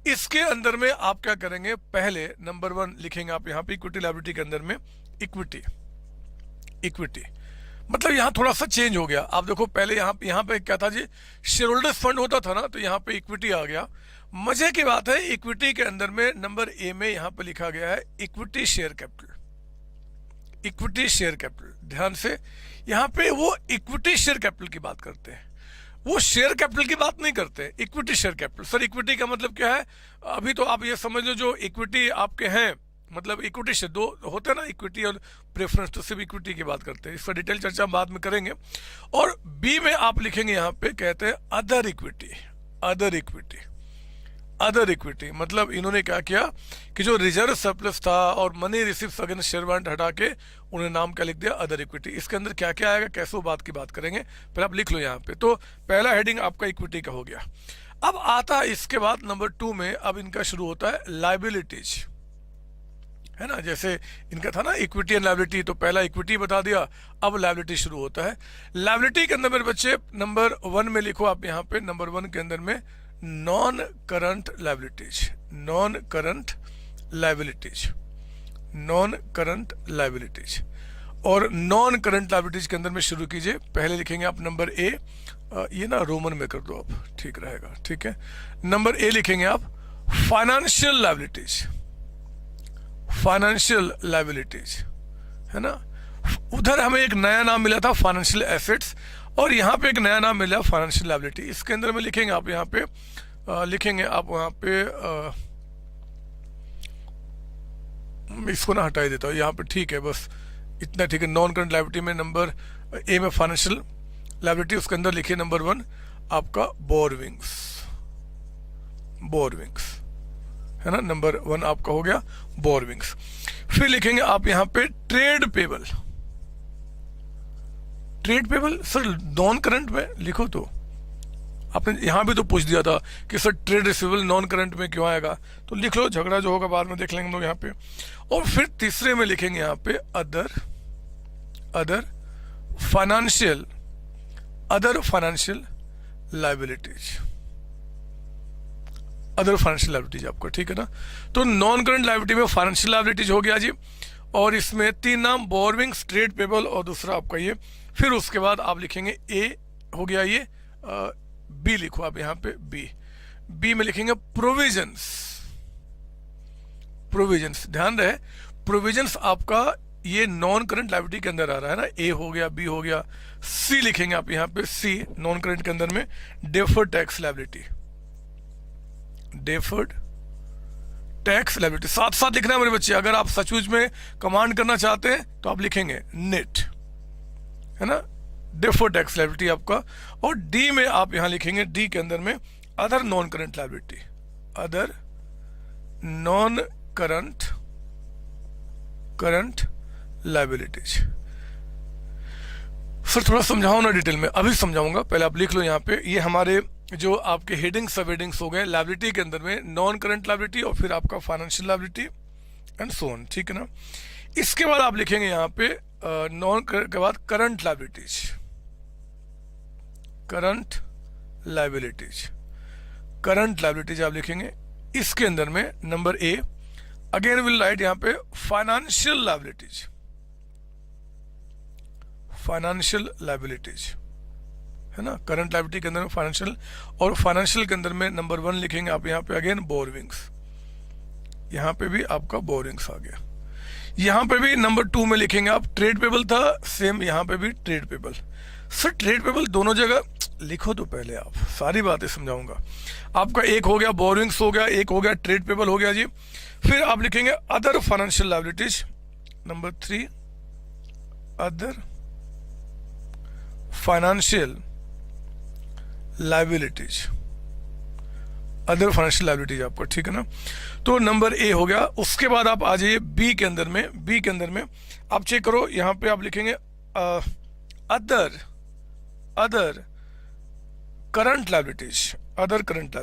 इसके अंदर में आप क्या करेंगे, पहले नंबर 1 लिखेंगे आप यहाँ पे इक्विटी लायबिलिटी के अंदर में इक्विटी मतलब यहाँ थोड़ा सा चेंज हो गया। आप देखो पहले यहाँ पे क्या था जी, शेयर होल्डर्स फंड होता था ना, तो यहाँ पे इक्विटी आ गया। मजे की बात है, इक्विटी के अंदर में नंबर ए में यहाँ पे लिखा गया है इक्विटी शेयर कैपिटल। ध्यान से, यहाँ पे वो इक्विटी शेयर कैपिटल की बात करते हैं, वो शेयर कैपिटल की बात नहीं करते, equity share capital. Sir equity का मतलब क्या है, अभी तो आप ये समझ लो, जो इक्विटी आपके हैं, मतलब इक्विटी शेयर दो होते हैं ना, इक्विटी और प्रेफरेंस, तो सिर्फ इक्विटी की बात करते हैं। इसका डिटेल चर्चा बाद में करेंगे। और बी में आप लिखेंगे यहाँ पे, कहते हैं अदर इक्विटी। मतलब इन्होंने क्या किया कि जो रिजर्व सरप्लस था और money receives against share warrant हटा के उन्होंने नाम क्या लिख दिया, अदर इक्विटी। इसके अंदर क्या क्या आएगा, कैसे वो बात की बात करेंगे, पहले आप लिख लो यहाँ पे। तो पहला हेडिंग आपका इक्विटी का हो गया। अब आता है इसके बाद नंबर 2 में, अब इनका शुरू होता है लायबिलिटीज, है ना। जैसे इनका था ना इक्विटी एंड लायबिलिटी, तो पहला इक्विटी बता दिया, अब लायबिलिटी शुरू होता है। लायबिलिटी के अंदर मेरे बच्चे नंबर 1 में लिखो आप यहाँ पे, नंबर 1 के अंदर में नॉन करंट लायबिलिटीज। और नॉन करंट लायबिलिटीज के अंदर में शुरू कीजिए, पहले लिखेंगे आप नंबर ए, ये ना रोमन में कर दो आप, ठीक रहेगा, ठीक है। नंबर ए लिखेंगे आप फाइनेंशियल लायबिलिटीज, है ना। उधर हमें एक नया नाम मिला था फाइनेंशियल एसेट्स, और यहाँ पे एक नया नाम मिला फाइनेंशियल लायबिलिटी। इसके अंदर में लिखेंगे आप यहाँ पे, इसको ना हटा ही देता हूँ यहाँ पे, ठीक है, बस इतना ठीक है। नॉन करंट लायबिलिटी में नंबर ए में फाइनेंशियल लायबिलिटी, उसके अंदर लिखिए नंबर 1 आपका बोरविंग्स, है ना। नंबर 1 आपका हो गया बोरविंग्स। फिर लिखेंगे आप यहाँ पे trade payable. Sir non current में लिखो, तो आपने यहाँ भी तो पूछ दिया था कि sir trade receivable non current में क्यों आएगा, तो लिख लो, झगड़ा जो होगा बाद में देख लेंगे हम लोग यहाँ पे। और फिर तीसरे में लिखेंगे यहाँ पे अदर फाइनेंशियल लायबिलिटीज आपको, ठीक है ना। तो नॉन करंट लायबिलिटी में फाइनेंशियल लायबिलिटीज हो गया जी, और इसमें 3 नाम, बोरविंग्स, ट्रेड पेबल और दूसरा आपका ये। फिर उसके बाद आप लिखेंगे ए हो गया ये, बी लिखो आप यहाँ पे, बी में लिखेंगे प्रोविजंस। ध्यान रहे, प्रोविजंस आपका ये नॉन करंट लायबिलिटी के अंदर आ रहा है ना, ए हो गया, बी हो गया, सी लिखेंगे आप यहाँ पे, सी नॉन करंट के अंदर में deferred tax liability, deferred tax liability साथ साथ लिखना है मेरे बच्चे। अगर आप सचमुच में कमांड करना चाहते हैं तो आप लिखेंगे नेट, है ना, डेफर्ड टैक्स लायबिलिटी आपका। और डी में आप यहां लिखेंगे, डी के अंदर में other non current liability, other non current liabilities. Sir थोड़ा समझाओ ना डिटेल में, अभी समझाऊंगा, पहले आप लिख लो यहाँ पे। ये हमारे जो आपके हेडिंग सब हेडिंग्स हो गए लायबिलिटी के अंदर में, नॉन करंट लायबिलिटी और फिर आपका financial liability and so on, ठीक है ना। इसके बाद आप लिखेंगे यहाँ पे नॉन के बाद करंट लायबिलिटीज, करंट लायबिलिटीज आप लिखेंगे। इसके अंदर में number A, again will write यहाँ पे फाइनेंशियल लायबिलिटीज, है ना। करंट लायबिलिटी के अंदर में फाइनेंशियल, और फाइनेंशियल के अंदर में नंबर 1 लिखेंगे आप यहाँ पे अगेन बोरोविंग्स, यहाँ पे भी आपका बोरोविंग्स आ गया। यहाँ पे भी नंबर 2 में लिखेंगे आप ट्रेड पेबल था, सेम यहाँ पे भी trade payable. Sir trade payable दोनों जगह लिखो तो पहले आप, सारी बातें समझाऊंगा। आपका एक हो गया बोरोविंग्स हो गया, एक हो गया ट्रेड पेबल हो गया जी। फिर आप लिखेंगे other financial liabilities, number 3 other financial liabilities, other financial liabilities आपको, ठीक है ना। तो नंबर ए हो गया। उसके बाद आप आ जाइए बी के अंदर में, बी के अंदर में आप चेक करो, यहां पे आप लिखेंगे other current liabilities, other current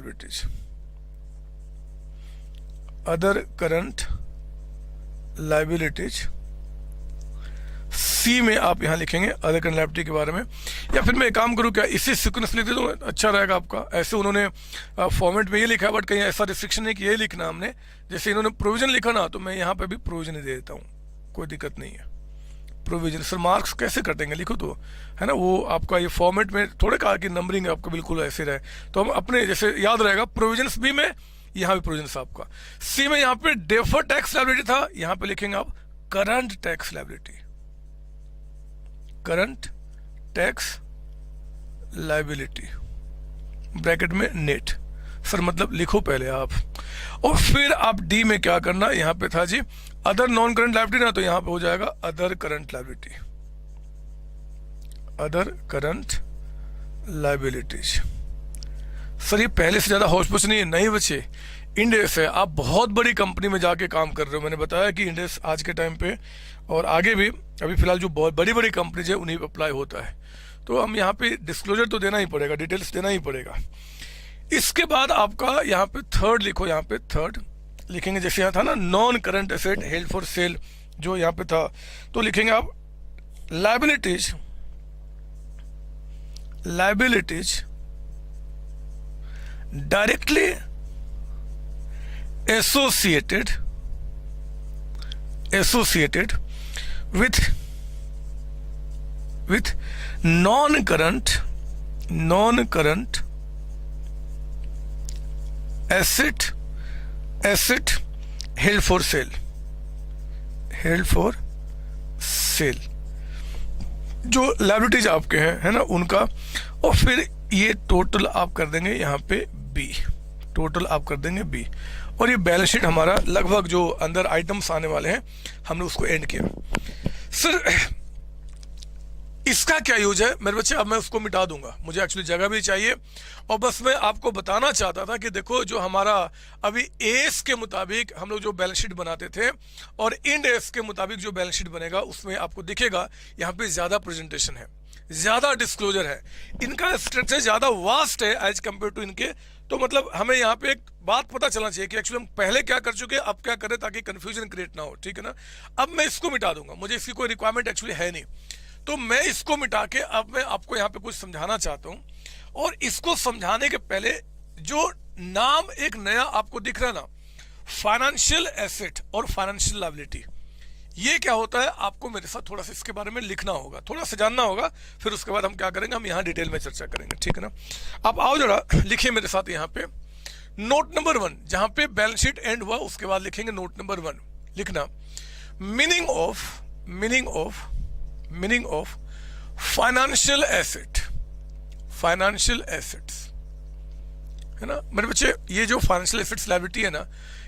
liabilities. C में आप यहां लिखेंगे अदर करंट लायबिलिटी के बारे में। या फिर मैं एक काम करूं क्या, इसी सीक्वेंस लिख दे दूं, अच्छा रहेगा आपका। ऐसे उन्होंने फॉर्मेट में ये लिखा है, बट कहीं ऐसा रिस्ट्रिक्शन नहीं कि ये लिखना हमने, जैसे इन्होंने प्रोविजन लिखा ना, तो मैं यहाँ पे भी प्रोविजन ही दे देता हूँ, कोई दिक्कत नहीं है। प्रोविजन सर मार्क्स कैसे कटेंगे, लिखो तो, है ना। वो आपका ये फॉर्मेट में थोड़े कहा कि नंबरिंग आपका बिल्कुल ऐसे रहे, तो हम अपने जैसे याद रहेगा। प्रोविजन बी में, यहाँ भी प्रोविजन आपका। सी में यहाँ पे डेफर्ड टैक्स लायबिलिटी था, यहाँ पे लिखेंगे आप current tax liability, current tax liability bracket में नेट। सर मतलब लिखो पहले आप। और फिर आप डी में क्या करना, यहां पे था जी अदर नॉन करंट लायबिलिटी ना, तो यहां पे हो जाएगा other current liability, other current liabilities. Sir ये पहले से ज्यादा होश पोश नहीं है, नहीं बच्चे, इंडेस है। आप बहुत बड़ी कंपनी में जाके काम कर रहे हो, मैंने बताया कि इंडेस आज के टाइम पे और आगे भी, अभी फिलहाल जो बहुत बड़ी बड़ी कंपनीज है उन्हीं पर अप्लाई होता है। तो हम यहाँ पे डिस्क्लोजर तो देना ही पड़ेगा, डिटेल्स देना ही पड़ेगा। इसके बाद आपका यहाँ पे थर्ड लिखो, यहाँ पे थर्ड लिखेंगे, जैसे यहाँ था ना non current asset held for sale, जो यहाँ पे था, तो लिखेंगे आप liabilities directly associated with non-current asset held for sale, जो लायबिलिटीज आपके हैं, है ना, उनका। और फिर ये टोटल आप कर देंगे यहाँ पे बी, टोटल आप कर देंगे बी। और ये बैलेंस शीट हमारा लगभग जो अंदर आइटम्स आने वाले हैं हमने उसको एंड किया। सर इसका क्या यूज है मेरे बच्चे, अब मैं उसको मिटा दूंगा, मुझे एक्चुअली जगह भी चाहिए। और बस मैं आपको बताना चाहता था कि देखो जो हमारा अभी एस के मुताबिक हम लोग जो बैलेंस शीट बनाते थे और इंड एस के मुताबिक जो बैलेंस शीट बनेगा, उसमें आपको दिखेगा यहाँ पे ज्यादा प्रेजेंटेशन है, ज्यादा डिस्क्लोजर है, इनका स्ट्रक्चर ज्यादा वास्ट है एज कम्पेयर टू इनके। तो मतलब हमें यहाँ पे एक बात पता चलना चाहिए कि एक्चुअली हम पहले क्या कर चुके हैं, अब क्या करें, ताकि कंफ्यूजन क्रिएट ना हो, ठीक है ना। अब मैं इसको मिटा दूंगा, मुझे इसकी कोई रिक्वायरमेंट एक्चुअली है नहीं, तो मैं इसको मिटा के अब मैं आपको यहाँ पे कुछ समझाना चाहता हूँ। और इसको समझाने के पहले जो नाम एक नया आपको दिख रहा है ना, फाइनेंशियल एसेट और फाइनेंशियल लायबिलिटी, ये क्या होता है आपको मेरे साथ थोड़ा सा इसके बारे में लिखना होगा, थोड़ा सा जानना होगा, फिर उसके बाद हम क्या करेंगे, हम यहाँ डिटेल में चर्चा करेंगे, ठीक है ना। आप आओ जरा लिखिए मेरे साथ यहाँ पे नोट नंबर 1, जहां पे बैलेंस शीट एंड हुआ उसके बाद लिखेंगे नोट नंबर 1 लिखना। मीनिंग ऑफ फाइनेंशियल एसेट्स है ना मेरे बच्चे। ये जो फाइनेंशियल एसेट्स लायबिलिटी है ना,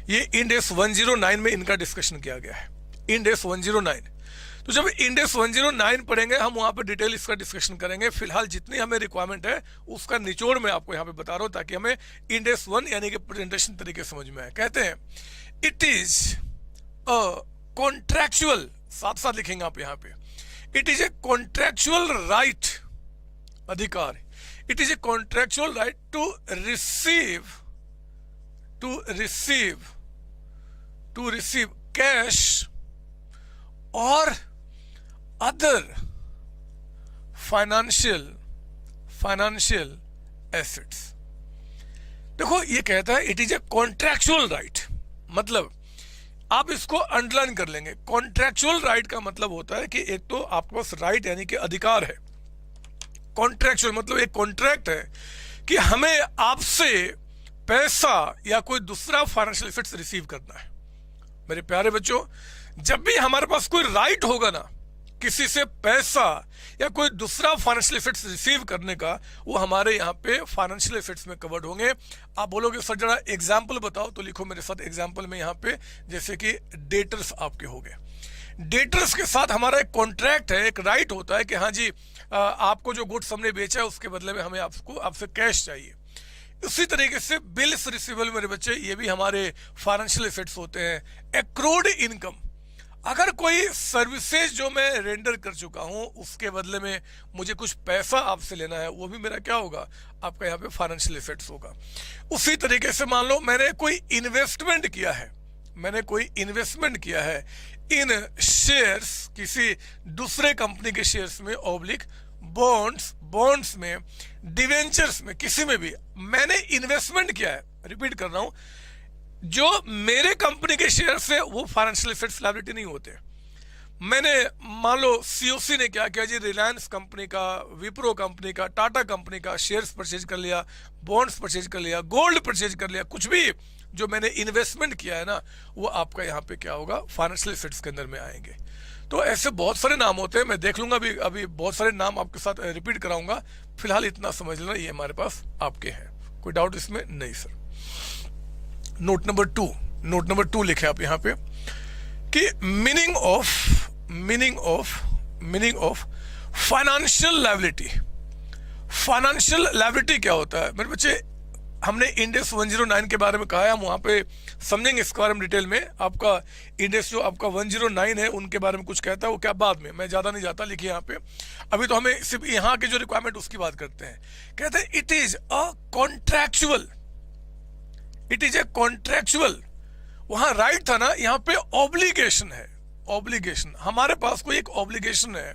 ये इंड एस 109 में इनका डिस्कशन किया गया है, इंड एस 109। तो जब इंड एस 109 पढ़ेंगे हम वहां पर डिटेल इसका डिस्कशन करेंगे। फिलहाल जितनी हमें रिक्वायरमेंट है उसका निचोड़ मैं आपको यहाँ पे बता रहा हूँ ताकि हमें इंड एस 1 यानी कि प्रेजेंटेशन तरीके समझ में आए। कहते हैं इट इज अ कॉन्ट्रैक्चुअल, साथ साथ लिखेंगे आप यहाँ पे, it is a contractual right, अधिकार, it is a contractual right to receive cash और अदर फाइनेंशियल एसेट्स। देखो ये कहता है it is a contractual right, मतलब आप इसको अंडरलाइन कर लेंगे। कॉन्ट्रैक्चुअल राइट का मतलब होता है कि एक तो आपके पास राइट यानी कि अधिकार है, कॉन्ट्रैक्चुअल मतलब एक कॉन्ट्रैक्ट है कि हमें आपसे पैसा या कोई दूसरा फाइनेंशियल एसेट्स रिसीव करना है। मेरे प्यारे बच्चों, जब भी हमारे पास कोई राइट होगा ना किसी से पैसा या कोई दूसरा फाइनेंशियल एसेट्स रिसीव करने का, वो हमारे यहाँ पे फाइनेंशियल एसेट्स में कवर्ड होंगे। आप बोलोगे सर जरा एग्जाम्पल बताओ, तो लिखो मेरे साथ एग्जाम्पल में यहाँ पे, जैसे कि डेटर्स आपके हो गए। डेटर्स के साथ हमारा एक कॉन्ट्रैक्ट है, एक राइट होता है कि हाँ जी आपको जो गुड्स हमने बेचा है उसके बदले में हमें आपसे कैश चाहिए। उसी तरीके से बिल्स रिसीवेबल मेरे बच्चे, ये भी हमारे फाइनेंशियल एसेट्स होते हैं। एक्रूड इनकम, अगर कोई सर्विसेज जो मैं रेंडर कर चुका हूं उसके बदले में मुझे कुछ पैसा आपसे लेना है, वो भी मेरा क्या होगा, आपका यहाँ पे फाइनेंशियल एसेट्स होगा। उसी तरीके से मान लो मैंने कोई इन्वेस्टमेंट किया है इन शेयर्स, किसी दूसरे कंपनी के शेयर्स में, ऑब्लिक बॉन्ड्स में, डिवेंचर्स में, किसी में भी मैंने इन्वेस्टमेंट किया है। रिपीट कर रहा हूं, जो मेरे कंपनी के शेयर से वो फाइनेंशियल एसेट्स लायबिलिटी नहीं होते। मैंने मान लो सीओसी ने क्या किया जी, रिलायंस कंपनी का, विप्रो कंपनी का, टाटा कंपनी का शेयर्स परचेज कर लिया, बॉन्ड्स परचेज कर लिया, गोल्ड परचेज कर लिया, कुछ भी जो मैंने इन्वेस्टमेंट किया है ना, वो आपका यहाँ पे क्या होगा, फाइनेंशियल एसेट्स के अंदर में आएंगे। तो ऐसे बहुत सारे नाम होते हैं, मैं देख लूंगा अभी बहुत सारे नाम आपके साथ रिपीट कराऊंगा। फिलहाल इतना समझ लेना, ये हमारे पास आपके हैं, कोई डाउट इसमें नहीं सर। नोट नंबर टू लिखे आप यहाँ पे कि मीनिंग ऑफ फाइनेंशियल लायबिलिटी क्या होता है मेरे बच्चे। हमने इंडेक्स 109 के बारे में कहा है, हम वहां पे समझेंगे इसके बारे में डिटेल में। आपका इंडेक्स जो आपका 109 है उनके बारे में कुछ कहता है, वो क्या बाद में, मैं ज्यादा नहीं जाता, लिखिए यहाँ पे। अभी तो हमें सिर्फ यहाँ के जो रिक्वायरमेंट उसकी बात करते हैं। कहते हैं इट इज ए कॉन्ट्रैक्चुअल, वहां राइट था ना, यहाँ पे ऑब्लिगेशन है। ऑब्लिगेशन, हमारे पास कोई एक ऑब्लिगेशन है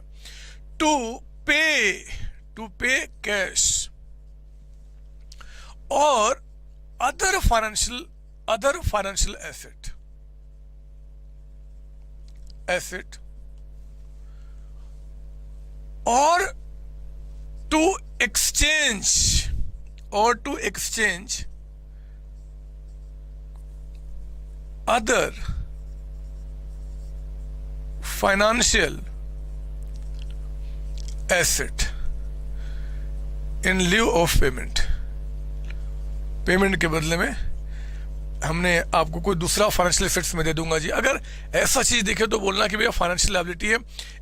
टू पे कैश और अदर फाइनेंशियल एसेट और to exchange other financial asset in lieu of payment के बदले में हमने आपको कोई दूसरा फाइनेंशियल एसेट्स में दे दूंगा जी। अगर ऐसा चीज दिखे तो बोलना कि भैया फाइनेंशियल लायबिलिटी है।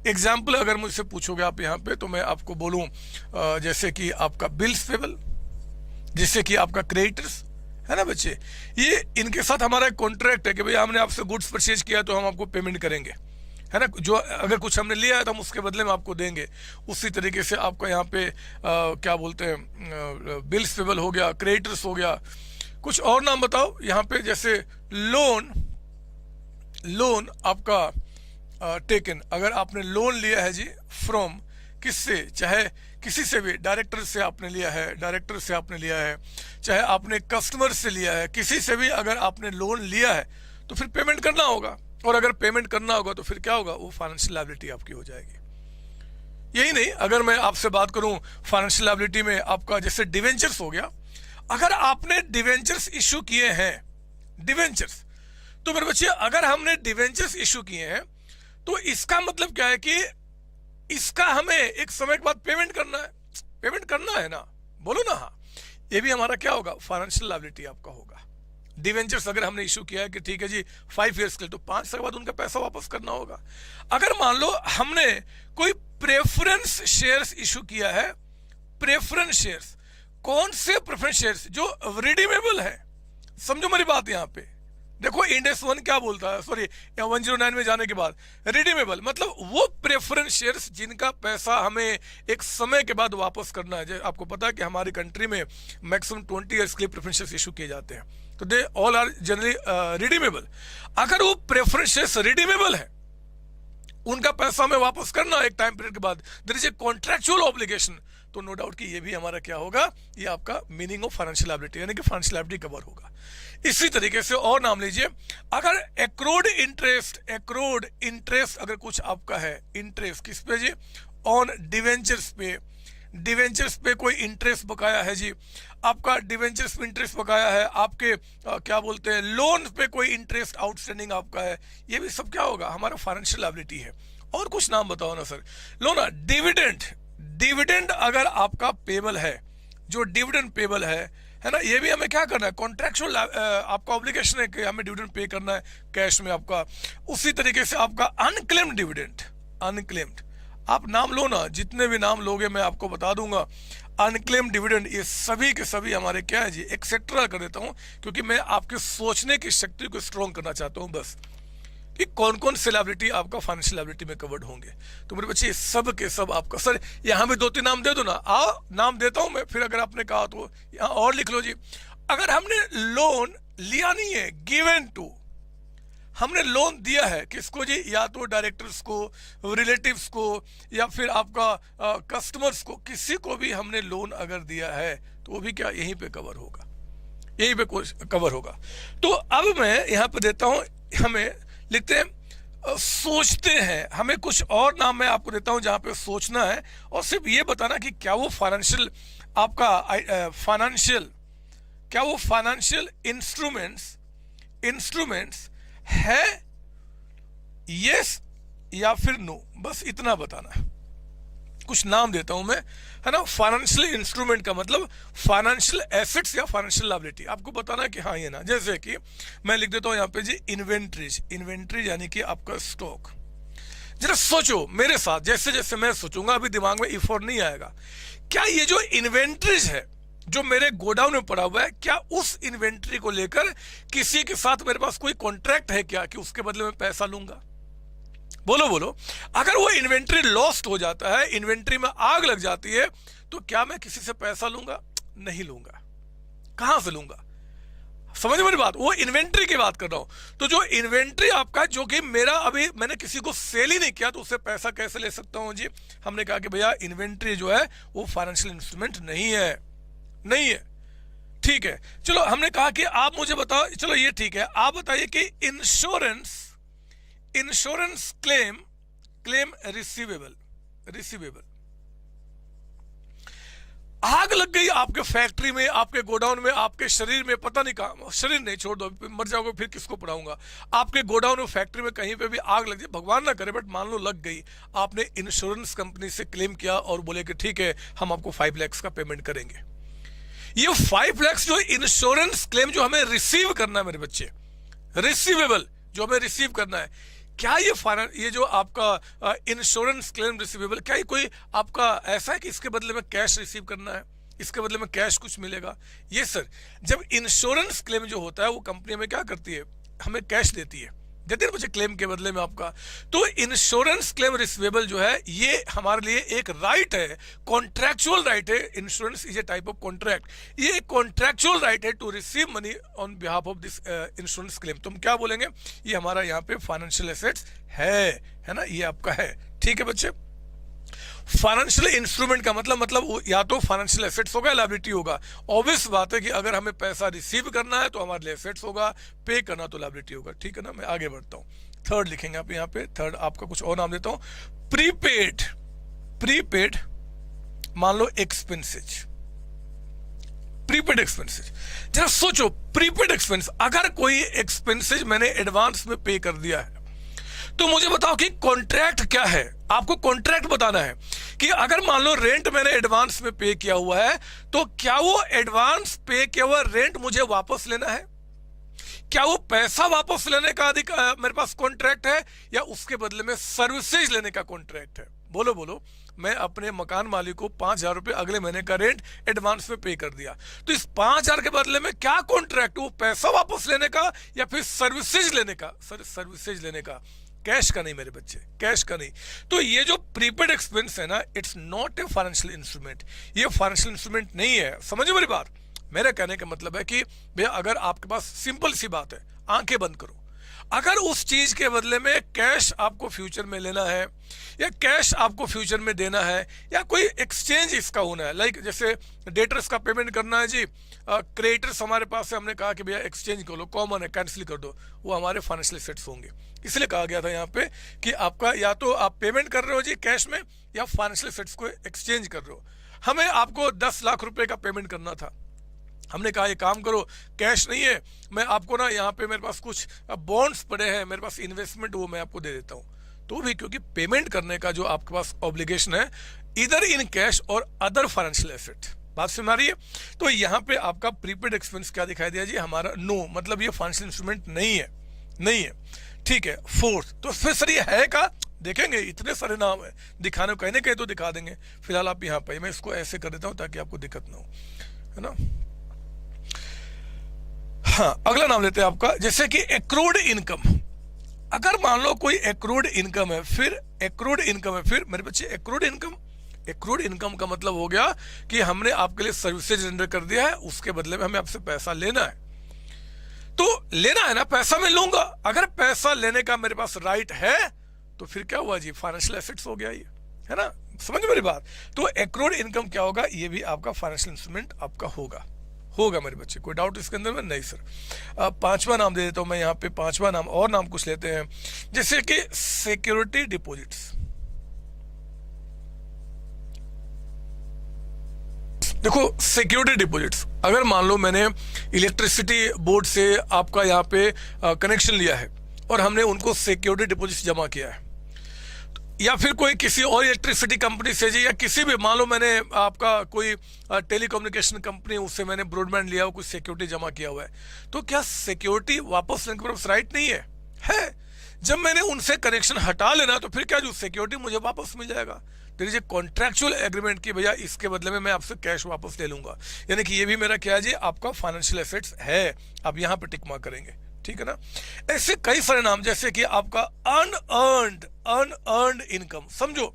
एग्जाम्पल अगर मुझसे पूछोगे आप यहाँ पे, तो मैं आपको बोलूं जैसे कि आपका बिल्स पेबल, जैसे कि आपका क्रेडिटर्स, है ना बच्चे। ये इनके साथ हमारा एक कॉन्ट्रैक्ट है कि भैया हमने आपसे गुड्स परचेज किया तो हम आपको पेमेंट करेंगे, है ना। जो अगर कुछ हमने लिया है तो हम उसके बदले में आपको देंगे। उसी तरीके से आपका यहाँ पे क्या बोलते हैं, बिल्स पेबल हो गया, क्रेडिटर्स हो गया। कुछ और नाम बताओ यहाँ पे, जैसे लोन आपका टेकन, अगर आपने लोन लिया है जी फ्रॉम किससे, चाहे किसी से भी, डायरेक्टर से आपने लिया है, चाहे आपने कस्टमर से लिया है, किसी से भी अगर आपने लोन लिया है तो फिर पेमेंट करना होगा। और अगर पेमेंट करना होगा तो फिर क्या होगा, वो फाइनेंशियल लायबिलिटी आपकी हो जाएगी। यही नहीं, अगर मैं आपसे बात करूं फाइनेंशियल लायबिलिटी में, आपका जैसे डिवेंचर्स हो गया। अगर आपने डिवेंचर्स इश्यू किए हैं, डिवेंचर्स, तो मेरे बच्चे अगर हमने डिवेंचर्स इश्यू किए हैं तो इसका मतलब क्या है कि इसका हमें एक समय के बाद पेमेंट करना है ना, बोलो ना। हाँ, ये भी हमारा क्या होगा, फाइनेंशियल लायबिलिटी आपका होगा। डिवेंचर्स अगर हमने इशू किया है कि ठीक है जी 5 ईयर्स के लिए, तो 5 साल के बाद उनका पैसा वापस करना होगा। अगर मान लो हमने कोई प्रेफरेंस शेयर्स इशू किया है, प्रेफरेंस शेयर्स, कौन से प्रेफरेंस शेयर्स, जो रिडीमेबल है। समझो मेरी बात यहां पे, देखो इंडेक्स 1 क्या बोलता है, सॉरी 109 में जाने के बाद, रिडीमेबल मतलब वो प्रेफरेंस शेयर्स जिनका पैसा हमें एक समय के बाद वापस करना है। आपको पता है कि हमारी कंट्री में मैक्सिमम 20 ईयर्स के लिए प्रेफरेंस शेयर्स इशू किए जाते हैं, तो they all are generally redeemable. अगर वो प्रेफरेंस शेयर्स रिडीमेबल है, उनका पैसा हमें वापस करना एक टाइम पीरियड के बाद, there is a contractual obligation, तो नो डाउट कि ये भी हमारा क्या होगा, ये आपका मीनिंग ऑफ फाइनेंशियल लायबिलिटी, यानी कि फाइनेंशियल लायबिलिटी कवर होगा। इसी तरीके से और नाम लीजिए, अगर एक्रोड इंटरेस्ट अगर कुछ आपका है, इंटरेस्ट किस पे जी, ऑन डिवेंचर्स पे कोई इंटरेस्ट बकाया है जी, आपका डिवेंचर्स पे इंटरेस्ट बकाया है, आपके क्या बोलते हैं लोन पे कोई इंटरेस्ट आउटस्टैंडिंग आपका है, ये भी सब क्या होगा, हमारा फाइनेंशियल लायबिलिटी है। और कुछ नाम बताओ ना सर। लो ना, डिविडेंड अगर आपका पेबल है, जो डिविडेंड पेबल है ना, ये भी हमें क्या करना है, कॉन्ट्रैक्चुअल आपका ऑब्लिगेशन है कि हमें डिविडेंड पे करना है कैश में आपका। उसी तरीके से आपका अनक्लेम्ड डिविडेंड, अनक्लेम्ड आप नाम लो ना, जितने भी नाम लोगे मैं आपको बता दूंगा। अनक्लेम्ड डिविडेंड, ये सभी के सभी हमारे क्या है जी, एक्सेट्रा कर देता हूं, क्योंकि मैं आपके सोचने की शक्ति को स्ट्रॉन्ग करना चाहता हूं बस, कि कौन कौन से लायबिलिटी आपका फाइनेंशियल लायबिलिटी में कवर्ड होंगे। तो मेरे बच्चे सब के सब आपका, सर यहाँ भी 2-3 नाम दे दो ना, नाम देता हूं मैं, फिर अगर आपने कहा तो यहाँ और लिख लो जी। अगर हमने लोन लिया नहीं है, गिवन टू, हमने लोन दिया है किसको जी, या तो डायरेक्टर्स को, रिलेटिव्स को, या फिर आपका कस्टमर्स को, किसी को भी हमने लोन अगर दिया है तो वो भी क्या यहीं पे कवर होगा, यहीं पे कवर होगा। तो अब मैं यहाँ पे देता हूँ, हमें लिखते हैं सोचते हैं, हमें कुछ और नाम मैं आपको देता हूं जहां पे सोचना है, और सिर्फ ये बताना कि क्या वो फाइनेंशियल आपका फाइनेंशियल इंस्ट्रूमेंट्स है, यस या फिर नो, बस इतना बताना है। कुछ नाम देता हूं मैं, है ना। फाइनेंशियल इंस्ट्रूमेंट का मतलब फाइनेंशियल एसेट्स या फाइनेंशियल लायबिलिटी, आपको बताना है कि हाँ ये ना। जैसे कि मैं लिख देता हूं यहाँ पे जी इन्वेंट्रीज यानी कि आपका स्टॉक। जरा सोचो मेरे साथ, जैसे जैसे मैं सोचूंगा, अभी दिमाग में इफ और नहीं आएगा। क्या ये जो इन्वेंट्रीज है जो मेरे गोडाउन में पड़ा हुआ है, क्या उस इन्वेंट्री को लेकर किसी के साथ मेरे पास कोई कॉन्ट्रैक्ट है क्या, कि उसके बदले में पैसा लूंगा? बोलो। अगर वो इन्वेंट्री लॉस्ट हो जाता है, इन्वेंट्री में आग लग जाती है, तो क्या मैं किसी से पैसा लूंगा? नहीं लूंगा। कहां से लूंगा? समझ मेरी बात, वो इन्वेंट्री की बात कर रहा हूं। तो जो इन्वेंट्री आपका, जो कि मेरा अभी मैंने किसी को सेल ही नहीं किया, तो उससे पैसा कैसे ले सकता हूं जी? हमने कहा कि भैया इन्वेंट्री जो है वो फाइनेंशियल इंस्ट्रूमेंट नहीं है। ठीक है, चलो हमने कहा कि आप मुझे बताओ, चलो ये ठीक है, आप बताइए कि इंश्योरेंस क्लेम रिसीवेबल। आग लग गई आपके फैक्ट्री में, आपके गोडाउन में, आपके शरीर में, पता नहीं कहां, शरीर नहीं, छोड़ दो, मर जाओगे फिर किसको पढ़ाऊंगा। आपके गोडाउन में, फैक्ट्री में कहीं पे भी आग लग जाए, भगवान ना करे, बट मान लो लग गई, आपने इंश्योरेंस कंपनी से क्लेम किया और बोले कि ठीक है हम आपको 5 लाख का पेमेंट करेंगे। ये 5 लाख जो इंश्योरेंस क्लेम जो हमें रिसीव करना है मेरे बच्चे, रिसीवेबल जो हमें रिसीव करना है, क्या ये जो आपका इंश्योरेंस क्लेम रिसीवेबल, क्या ये कोई आपका ऐसा है कि इसके बदले में कैश रिसीव करना है, इसके बदले में कैश कुछ मिलेगा? ये सर, जब इंश्योरेंस क्लेम जो होता है वो कंपनी हमें क्या करती है, हमें कैश देती है बच्चे क्लेम के बदले में आपका। तो इंश्योरेंस क्लेम रिसीवेबल जो है ये हमारे लिए एक राइट है, कॉन्ट्रैक्चुअल राइट है। Insurance is a type of contract, ये कॉन्ट्रैक्चुअल राइट है to receive money on behalf of this insurance claim. तो हम क्या बोलेंगे, ये हमारा यहाँ पे फाइनेंशियल एसेट्स है ना, ये आपका है। ठीक है बच्चे, फाइनेंशियल इंस्ट्रूमेंट का मतलब या तो फाइनेंशियल एसेट्स होगा, लायबिलिटी होगा। ऑब्वियस बात है कि अगर हमें पैसा रिसीव करना है तो हमारे लिए एसेट्स होगा, पे करना तो लायबिलिटी होगा। ठीक है ना, मैं आगे बढ़ता हूं। थर्ड लिखेंगे आप यहाँ पे, थर्ड आपका कुछ और नाम देता हूं, प्रीपेड मान लो एक्सपेंसेज, प्रीपेड एक्सपेंसेज। जरा सोचो, प्रीपेड एक्सपेंस, अगर कोई एक्सपेंसेज मैंने एडवांस में पे कर दिया है तो मुझे बताओ कि कॉन्ट्रैक्ट क्या है। आपको कॉन्ट्रैक्ट बताना है कि अगर मान लो रेंट मैंने एडवांस में पे किया हुआ है, तो क्या वो एडवांस पे किया हुआ रेंट मुझे वापस लेना है? क्या वो पैसा वापस लेने का अधिकार मेरे पास कॉन्ट्रैक्ट है, या उसके बदले में सर्विसेज लेने का कॉन्ट्रैक्ट है? बोलो बोलो। मैं अपने मकान मालिक को 5,000 रुपए अगले महीने का रेंट एडवांस में पे कर दिया, तो इस 5,000 के बदले में क्या कॉन्ट्रैक्ट, वो पैसा वापस लेने का या फिर सर्विसेज लेने का? सर्विसेज लेने का, कैश का नहीं मेरे बच्चे, कैश का नहीं। तो ये जो प्रीपेड एक्सपेंस है ना, it's not a financial instrument, ये फाइनेंशियल इंस्ट्रूमेंट नहीं है। समझो मेरी बात। मेरा कहने का मतलब है कि भैया अगर आपके पास सिंपल सी बात है, आंखें बंद करो, अगर उस चीज के बदले में कैश आपको फ्यूचर में लेना है, या कैश आपको फ्यूचर में देना है, या कोई एक्सचेंज इसका होना है, लाइक जैसे डेटर्स का पेमेंट करना है जी, क्रेडिटर्स हमारे पास है, हमने कहा कि भैया एक्सचेंज कर लो, कॉमन है, कैंसिल कर दो, वो हमारे फाइनेंशियल एसेट्स होंगे। इसलिए कहा गया था यहाँ पे कि आपका या तो आप पेमेंट कर रहे हो जी कैश में, या फाइनेंशियल एसेट्स को एक्सचेंज कर रहे हो। हमें आपको 10 लाख रुपए का पेमेंट करना था, हमने कहा ये काम करो, कैश नहीं है, मैं आपको ना यहाँ पे मेरे पास कुछ बॉन्ड्स पड़े हैं, मेरे पास इन्वेस्टमेंट, वो मैं आपको दे देता हूँ। तो भी क्योंकि पेमेंट करने का जो आपके पास ऑब्लिगेशन है, इधर इन कैश और अदर फाइनेंशियल एसेट, बात समझ आ रही है? तो यहाँ पे आपका प्रीपेड एक्सपेंस क्या दिखाई दिया जी, हमारा नो, मतलब ये फाइनेंशियल इंस्ट्रूमेंट नहीं है, नहीं है। ठीक है। फोर्थ, तो फिर सर ये है का, देखेंगे, इतने सारे नाम है दिखाने को, कहीं ना कहीं तो दिखा देंगे। फिलहाल आप यहाँ पे, मैं इसको ऐसे कर देता हूँ ताकि आपको दिक्कत ना हो, है ना। हाँ, अगला नाम लेते हैं आपका, जैसे कि एक्रूड इनकम। अगर मान लो कोई एक्रूड इनकम है, फिर एक्रूड इनकम है, फिर मेरे बच्चे एक्रूड इनकम, एक्रूड इनकम का मतलब हो गया कि हमने आपके लिए सर्विसेज रेंडर कर दिया है, उसके बदले में हमें आपसे पैसा लेना है। तो लेना है ना, पैसा मैं लूंगा। अगर पैसा लेने का मेरे पास राइट है, तो फिर क्या हुआ जी, फाइनेंशियल एसेट्स हो गया ये, है ना। समझ मेरी बात। तो एक्रूड इनकम क्या होगा, ये भी आपका फाइनेंशियल इंस्ट्रूमेंट आपका होगा, होगा मेरे बच्चे, कोई डाउट इसके अंदर में नहीं सर। पांचवा नाम दे देता हूं मैं यहाँ पे, पांचवा नाम, और नाम कुछ लेते हैं, जैसे कि सिक्योरिटी डिपॉजिट्स। देखो सिक्योरिटी डिपॉजिट्स, अगर मान लो मैंने इलेक्ट्रिसिटी बोर्ड से आपका यहाँ पे कनेक्शन लिया है और हमने उनको सिक्योरिटी डिपॉजिट्स जमा किया है, या फिर कोई किसी और इलेक्ट्रिसिटी कंपनी से जी, या किसी भी, मान लो मैंने आपका कोई टेलीकम्युनिकेशन कंपनी, उससे मैंने ब्रॉडबैंड लिया हो, कुछ सिक्योरिटी जमा किया हुआ है, तो क्या सिक्योरिटी वापस लेने के राइट नहीं है? है। जब मैंने उनसे कनेक्शन हटा लेना, तो फिर क्या, जो सिक्योरिटी मुझे वापस मिल जाएगा। There is a contractual agreement कि भैया इसके बदले में मैं आपसे कैश वापस ले लूंगा, यानी कि ये भी मेरा क्या है जी, आपका फाइनेंशियल एसेट्स है। आप यहाँ पे टिक मार्क करेंगे, ठीक है ना। ऐसे कई सारे नाम, जैसे कि आपका अनअर्न्ड इनकम। समझो,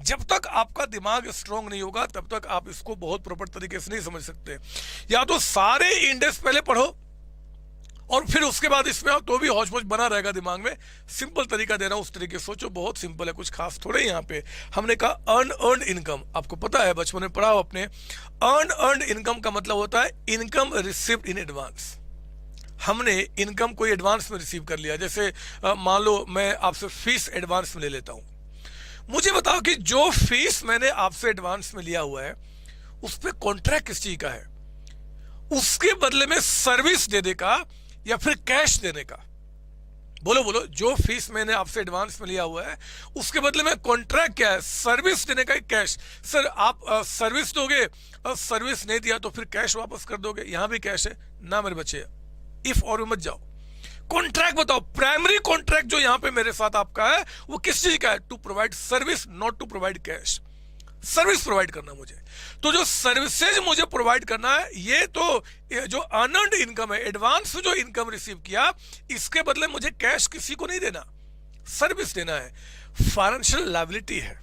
जब तक आपका दिमाग स्ट्रांग नहीं होगा, तब तक आप इसको बहुत प्रॉपर तरीके से नहीं समझ सकते। या तो सारे इंडेक्स पहले पढ़ो और फिर उसके बाद इसमें आओ, तो भी हौच पौच बना रहेगा दिमाग में। सिंपल तरीका दे रहा हूं, उस तरीके सोचो, बहुत सिंपल है, कुछ खास थोड़े। यहाँ पे हमने कहा अनअर्न्ड इनकम, आपको पता है, बचपन में पढ़ा हो अपने। अनअर्न्ड इनकम का मतलब होता है इनकम रिसीव्ड इन एडवांस। हमने इनकम कोई एडवांस में रिसीव कर लिया, जैसे मान लो मैं आपसे फीस एडवांस में ले लेता हूं। मुझे बताओ कि जो फीस मैंने आपसे एडवांस में लिया हुआ है, उस पर कॉन्ट्रैक्ट किस चीज का है? उसके बदले में सर्विस देने का या फिर कैश देने का? बोलो बोलो। जो फीस मैंने आपसे एडवांस में लिया हुआ है, उसके बदले में कॉन्ट्रैक्ट क्या है? सर्विस देने का, कैश। सर आप सर्विस दोगे और सर्विस नहीं दिया तो फिर कैश वापस कर दोगे? यहां भी कैश है ना मेरे बच्चे, इफ और मत जाओ। कॉन्ट्रैक्ट बताओ, प्राइमरी कॉन्ट्रैक्ट जो यहां पे मेरे साथ आपका है, वो किस चीज का है? To provide service, not to provide cash. Service provide करना मुझे, तो जो सर्विसेज मुझे प्रोवाइड करना है, ये तो जो अर्नड इनकम है, एडवांस जो इनकम रिसीव किया, इसके बदले मुझे कैश किसी को नहीं देना, सर्विस देना है। फाइनेंशियल लायबिलिटी है,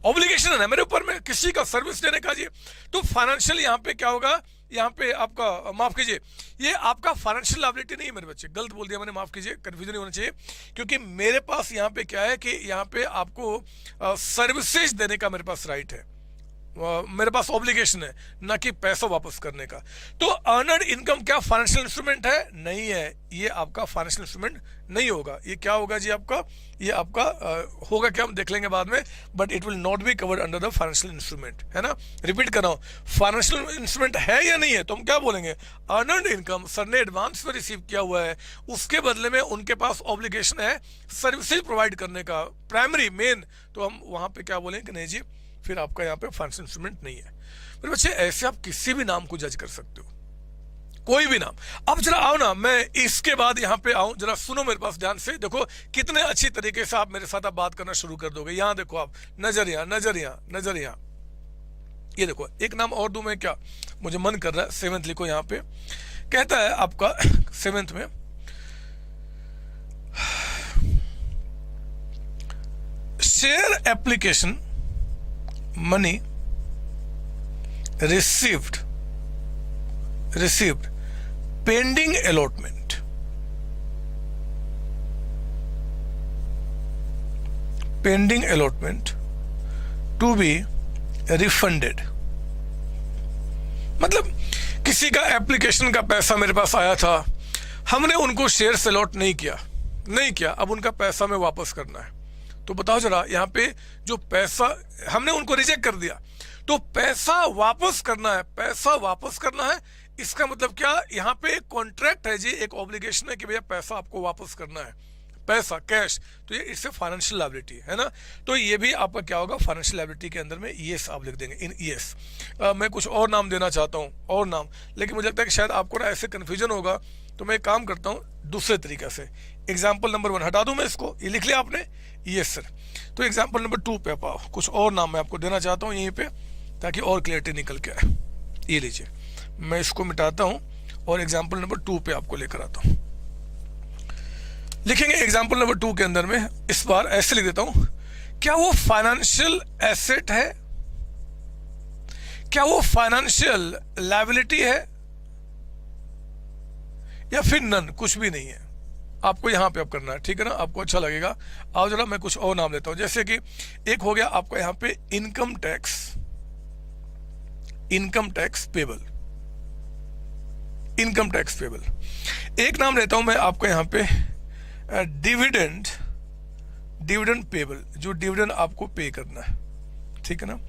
ऑब्लिगेशन है ना मेरे ऊपर में किसी का सर्विस देने का जी। तो फाइनेंशियल यहाँ पे क्या होगा, यहाँ पे आपका, माफ कीजिए, ये आपका फाइनेंशियल लायबिलिटी नहीं है मेरे बच्चे, गलत बोल दिया मैंने, माफ कीजिए, कंफ्यूजन नहीं होना चाहिए। क्योंकि मेरे पास यहाँ पे क्या है कि यहाँ पे आपको सर्विसेज देने का मेरे पास राइट है। मेरे पास ऑब्लिगेशन है, ना कि पैसा वापस करने का। तो अर्नड इनकम क्या फाइनेंशियल इंस्ट्रूमेंट है? नहीं है, ये आपका फाइनेंशियल इंस्ट्रूमेंट नहीं होगा। ये क्या होगा जी आपका? ये आपका होगा क्या, हम देख लेंगे बाद में, but it will not be covered under the financial instrument, है ना। रिपीट कर रहा हूँ, फाइनेंशियल इंस्ट्रूमेंट है या नहीं है, तो हम क्या बोलेंगे? अर्नड इनकम सर ने एडवांस में रिसीव किया हुआ है, उसके बदले में उनके पास ऑब्लिगेशन है सर्विसेज प्रोवाइड करने का, प्राइमरी मेन, तो हम वहां पे क्या बोलेंगे? नहीं जी, फिर आपका यहाँ पे फाइनेंशियल इंस्ट्रूमेंट नहीं है। मेरे बच्चे ऐसे आप किसी भी नाम को जज कर सकते हो, कोई भी नाम। अब जरा आओ ना, मैं इसके बाद यहाँ पे आऊं, जरा सुनो मेरे पास ध्यान से, देखो कितने अच्छी तरीके से आप मेरे साथ आप बात करना शुरू कर दोगे। यहाँ देखो आप, नजरिया नजरिया नजरिया, ये देखो एक नाम और दूं मैं, क्या मुझे मन कर रहा है, 7th लिखो यहाँ पे। कहता है आपका 7th में, share application money received pending allotment, to be refunded। मतलब किसी का एप्लीकेशन का पैसा मेरे पास आया था, हमने उनको शेयर से अलॉट नहीं किया, अब उनका पैसा में वापस करना है। तो बताओ जरा, यहाँ पे जो पैसा हमने उनको रिजेक्ट कर दिया, तो पैसा वापस करना है, इसका मतलब क्या? यहाँ पे एक कॉन्ट्रैक्ट है जी, एक ऑब्लिगेशन है कि भैया पैसा आपको वापस करना है, पैसा कैश, तो ये इससे फाइनेंशियल लायबिलिटी है ना। तो ये भी आपका क्या होगा? फाइनेंशियल लायबिलिटी के अंदर में यस आप लिख देंगे, इन यस। मैं कुछ और नाम देना चाहता हूँ, और नाम, लेकिन मुझे लगता है कि शायद आपको ना ऐसे कन्फ्यूजन होगा, तो मैं एक काम करता हूँ दूसरे तरीके से। एग्जाम्पल नंबर 1 हटा दूं मैं इसको, ये लिख लिया आपने? Yes sir. तो एग्जाम्पल नंबर 2 पे आप आओ, कुछ और नाम मैं आपको देना चाहता हूँ यहीं पे, ताकि और क्लियरिटी निकल के आए। ये लीजिए, मैं इसको मिटाता हूं और एग्जाम्पल नंबर 2 पे आपको लेकर आता हूं। लिखेंगे एग्जाम्पल नंबर 2 के अंदर में, इस बार ऐसे लिख देता हूं, क्या वो फाइनेंशियल एसेट है, क्या वो फाइनेंशियल लायबिलिटी है, या फिर नन, कुछ भी नहीं है। आपको यहां पे अब करना है, ठीक है ना, आपको अच्छा लगेगा। आओ जरा मैं कुछ और नाम लेता हूं, जैसे कि एक हो गया आपका यहां पे इनकम टैक्स पेबल, एक नाम लेता हूं मैं आपको यहां पे डिविडेंड पेबल, जो डिविडेंड आपको पे करना है, ठीक है ना।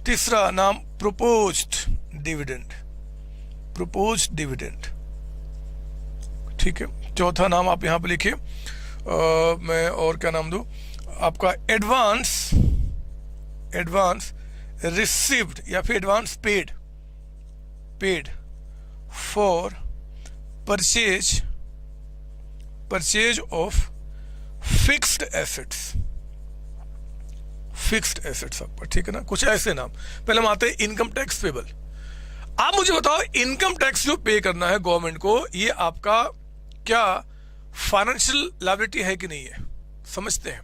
तीसरा नाम प्रोपोज्ड डिविडेंड, ठीक है। चौथा नाम आप यहां पे लिखिए, मैं और क्या नाम दूं आपका? एडवांस रिसीव्ड या फिर advance paid for purchase of fixed assets आपका, ठीक है ना। कुछ ऐसे नाम। पहले हम आते हैं इनकम टैक्स पेबल। आप मुझे बताओ, इनकम टैक्स जो पे करना है गवर्नमेंट को, ये आपका क्या फाइनेंशियल लायबिलिटी है कि नहीं है? समझते हैं।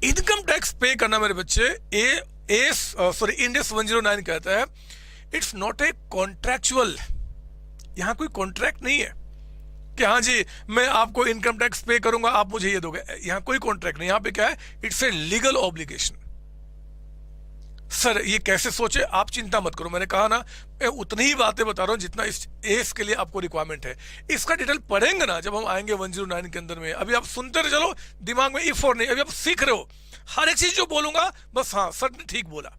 इनकम टैक्स पे करना मेरे बच्चे, इंड एस 109 कहता है, इट्स नॉट ए कॉन्ट्रैक्चुअल। यहां कोई कॉन्ट्रैक्ट नहीं है कि हाँ जी मैं आपको इनकम टैक्स पे करूंगा, आप मुझे ये दोगे। यहां कोई कॉन्ट्रैक्ट नहीं, यहां पे क्या है? It's a legal obligation. Sir ये कैसे सोचे? आप चिंता मत करो, मैंने कहा ना, मैं उतनी ही बातें बता रहा हूं जितना इस एस के लिए आपको रिक्वायरमेंट है। इसका डिटेल पढ़ेंगे ना जब हम आएंगे 109 के अंदर में। अभी आप सुनते रहे, चलो दिमाग में इफ और नहीं, अभी आप सीख रहे हो। हर एक चीज जो बोलूंगा बस हाँ सर ने ठीक बोला।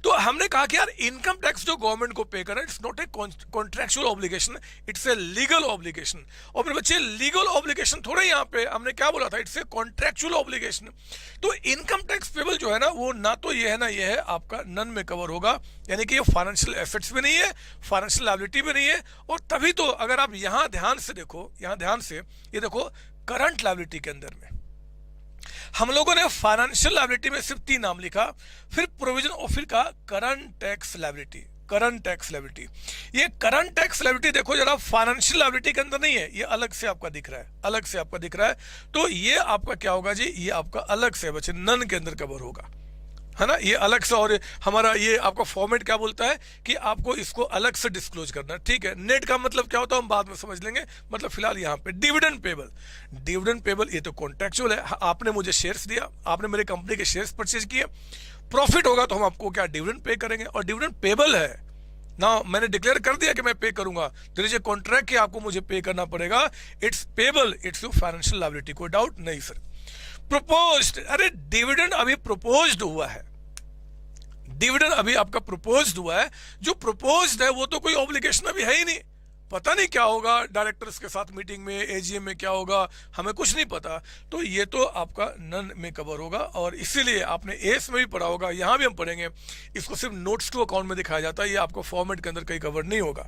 तो हमने कहा कि यार इनकम टैक्स जो गवर्नमेंट को पे करना, it's not a contractual obligation, it's a legal obligation. और मेरे बच्चे लीगल ऑब्लिगेशन थोड़े, यहाँ पे हमने क्या बोला था? It's a contractual obligation. तो इनकम टैक्स पेबल जो है ना, वो ना तो ये है ना ये है, आपका नन में कवर होगा, यानी कि ये फाइनेंशियल एसेट्स भी नहीं है, फाइनेंशियल लायबिलिटी भी नहीं है। और तभी तो अगर आप यहां ध्यान से देखो, ये देखो करंट लायबिलिटी के अंदर में हम लोगों ने फाइनेंशियल लायबिलिटी में सिर्फ 3 नाम लिखा, फिर प्रोविजन और फिर का करंट टैक्स लायबिलिटी। ये करंट टैक्स लायबिलिटी देखो जरा, फाइनेंशियल लायबिलिटी के अंदर नहीं है, ये अलग से आपका दिख रहा है, तो ये आपका क्या होगा जी? ये आपका अलग से बच्चे नन के अंदर कवर होगा, है ना, ये अलग से। और हमारा ये आपका फॉर्मेट क्या बोलता है कि आपको इसको अलग से डिस्क्लोज करना, ठीक है। नेट का मतलब क्या होता है हम बाद में समझ लेंगे। मतलब फिलहाल यहाँ पे डिविडेंड पेबल, ये तो कॉन्ट्रैक्चुअल है। आपने मुझे शेयर्स दिया, आपने मेरे कंपनी के शेयर्स परचेज किए, प्रॉफिट होगा तो हम आपको क्या डिविडेंड पे करेंगे, और डिविडेंड पेबल है ना, मैंने डिक्लेयर कर दिया कि मैं पे करूंगा, देयर इज ए कॉन्ट्रैक्ट कि आपको मुझे पे करना पड़ेगा, it's payable, it's your financial liability, कोई डाउट नहीं सर। प्रपोज्ड, अरे डिविडेंड अभी प्रपोज्ड हुआ है, डिविडेंड अभी आपका प्रपोज्ड हुआ है, जो प्रपोज्ड है वो तो कोई ऑब्लिगेशन अभी है ही नहीं, पता नहीं क्या होगा डायरेक्टर्स के साथ मीटिंग में, एजीएम में क्या होगा, हमें कुछ नहीं पता, तो ये तो आपका नन में कवर होगा, और इसीलिए आपने एस में भी पढ़ा होगा, यहाँ भी हम पढ़ेंगे, इसको सिर्फ नोट्स टू अकाउंट में दिखाया जाता है, ये आपको फॉर्मेट के अंदर कहीं कवर नहीं होगा।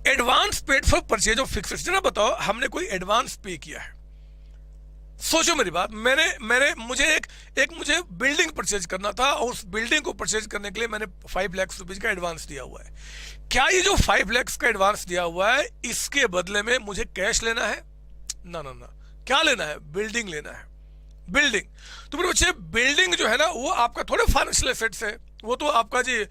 Advance paid for purchase of fixed, जरा बताओ हमने कोई एडवांस पे किया है, सोचो मेरी बात, मुझे बिल्डिंग परचेज करना था, और उस बिल्डिंग को परचेज करने के लिए मैंने 5 लाख रुपीज का एडवांस दिया हुआ है, क्या ये जो 5 लाख का एडवांस दिया हुआ है इसके बदले में मुझे कैश लेना है? ना ना ना, क्या लेना है? बिल्डिंग लेना है, बिल्डिंग। तो मेरे बच्चे बिल्डिंग जो है ना वो आपका थोड़े फाइनेंशियल एसेट्स है, वो तो आपका जी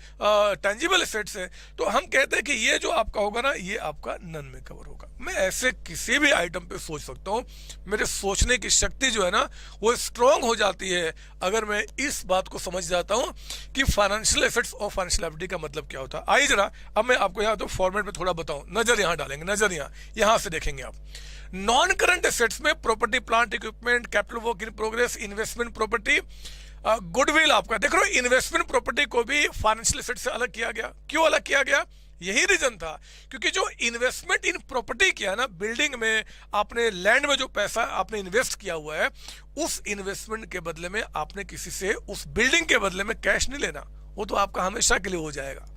टेंजिबल एसेट्स है, तो हम कहते हैं कि ये जो आपका होगा ना ये आपका नन में कवर होगा। मैं ऐसे किसी भी आइटम पे सोच सकता हूँ, मेरे सोचने की शक्ति जो है ना वो स्ट्रांग हो जाती है अगर मैं इस बात को समझ जाता हूँ कि फाइनेंशियल एसेट्स और फाइनेंशियल लायबिलिटी का मतलब क्या होता है। आइए जरा अब मैं आपको यहाँ तो फॉर्मेट में थोड़ा बताऊँ, नजर यहाँ डालेंगे, नजर यहाँ से देखेंगे आप। नॉन करंट एसेट्स में property, plant, equipment, capital work in progress, investment property, goodwill आपका, देख रहे हो इन्वेस्टमेंट प्रॉपर्टी को भी फाइनेंशियल एसेट से अलग किया गया। क्यों अलग किया गया? यही रीजन था क्योंकि जो इन्वेस्टमेंट इन प्रॉपर्टी किया ना, बिल्डिंग में आपने, लैंड में जो पैसा आपने इन्वेस्ट किया हुआ है, उस इन्वेस्टमेंट के बदले में आपने किसी से उस बिल्डिंग के बदले में कैश नहीं लेना, वो तो आपका हमेशा के लिए हो जाएगा।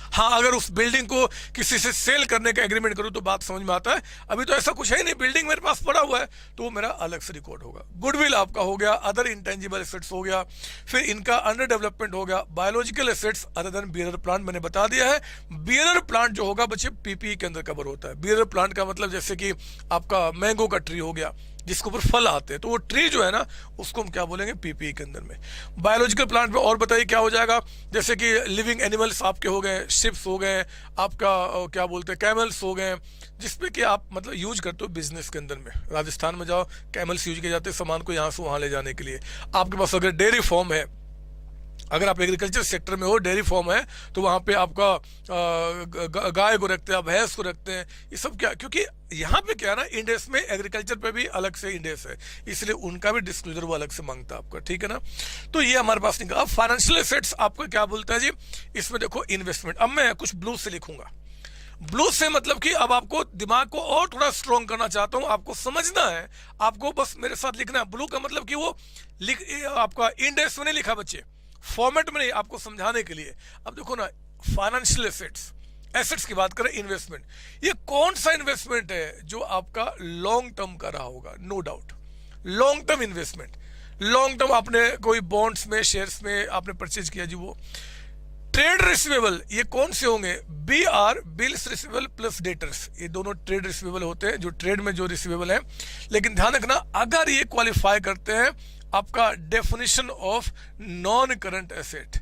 हाँ, अगर उस बिल्डिंग को किसी से सेल करने का एग्रीमेंट करूं तो बात समझ में आता है, अभी तो ऐसा कुछ है ही नहीं, बिल्डिंग मेरे पास पड़ा हुआ है, तो वो मेरा अलग से रिकॉर्ड होगा। गुडविल आपका हो गया, अदर इंटेंजिबल एसेट्स हो गया, फिर इनका अंडर डेवलपमेंट हो गया, biological assets other than bearer plant मैंने बता दिया है। बियरर प्लांट जो होगा बच्चे पीपीई के अंदर कवर होता है। बियरर प्लांट का मतलब जैसे कि आपका मैंगो का ट्री हो गया जिसके ऊपर फल आते हैं, तो वो ट्री जो है ना उसको हम क्या बोलेंगे? पीपीई के अंदर में। बायोलॉजिकल प्लांट में और बताइए क्या हो जाएगा? जैसे कि लिविंग एनिमल्स आपके हो गए, शिप्स हो गए, आपका क्या बोलते हैं कैमल्स हो गए, जिसपे कि आप मतलब यूज करते हो बिजनेस के अंदर में। राजस्थान में जाओ, कैमल्स यूज किए जाते हैं सामान को यहाँ से वहाँ ले जाने के लिए। आपके पास अगर डेयरी फॉर्म है, अगर आप एग्रीकल्चर सेक्टर में हो, डेयरी फॉर्म है, तो वहाँ पे आपका गाय को रखते हैं, भैंस को रखते हैं, ये सब क्या, क्योंकि यहाँ पे क्या है ना, इंडेस में एग्रीकल्चर पे भी अलग से इंडेस है, इसलिए उनका भी डिस्क्लोजर वो अलग से मांगता है आपका, ठीक है ना। तो ये हमारे पास नहीं। अब फाइनेंशियल एसेट्स आपको क्या बोलता है जी? इसमें देखो इन्वेस्टमेंट। अब मैं कुछ ब्लू से लिखूंगा, ब्लू से मतलब कि अब आपको दिमाग को और थोड़ा स्ट्रॉन्ग करना चाहता हूं, आपको समझना है, आपको बस मेरे साथ लिखना है। ब्लू का मतलब कि वो आपका इंडेक्स में नहीं लिखा बच्चे, फॉर्मेट में नहीं, आपको समझाने के लिए। अब देखो ना, फाइनेंशियल एसेट्स, एसेट्स की बात करें, इन्वेस्टमेंट, ये कौन सा इन्वेस्टमेंट है जो आपका लॉन्ग टर्म का रहा होगा? No doubt long term investment. Long term आपने कोई बॉन्ड्स में, शेयर्स में आपने परचेज किया जी, वो। ट्रेड रिसीवेबल, ये कौन से होंगे? BR, bills receivable plus debtors, ये दोनों ट्रेड रिसीवेबल होते हैं, जो ट्रेड में जो रिसीवेबल है। लेकिन ध्यान रखना, अगर ये क्वालिफाई करते हैं आपका definition of non current asset.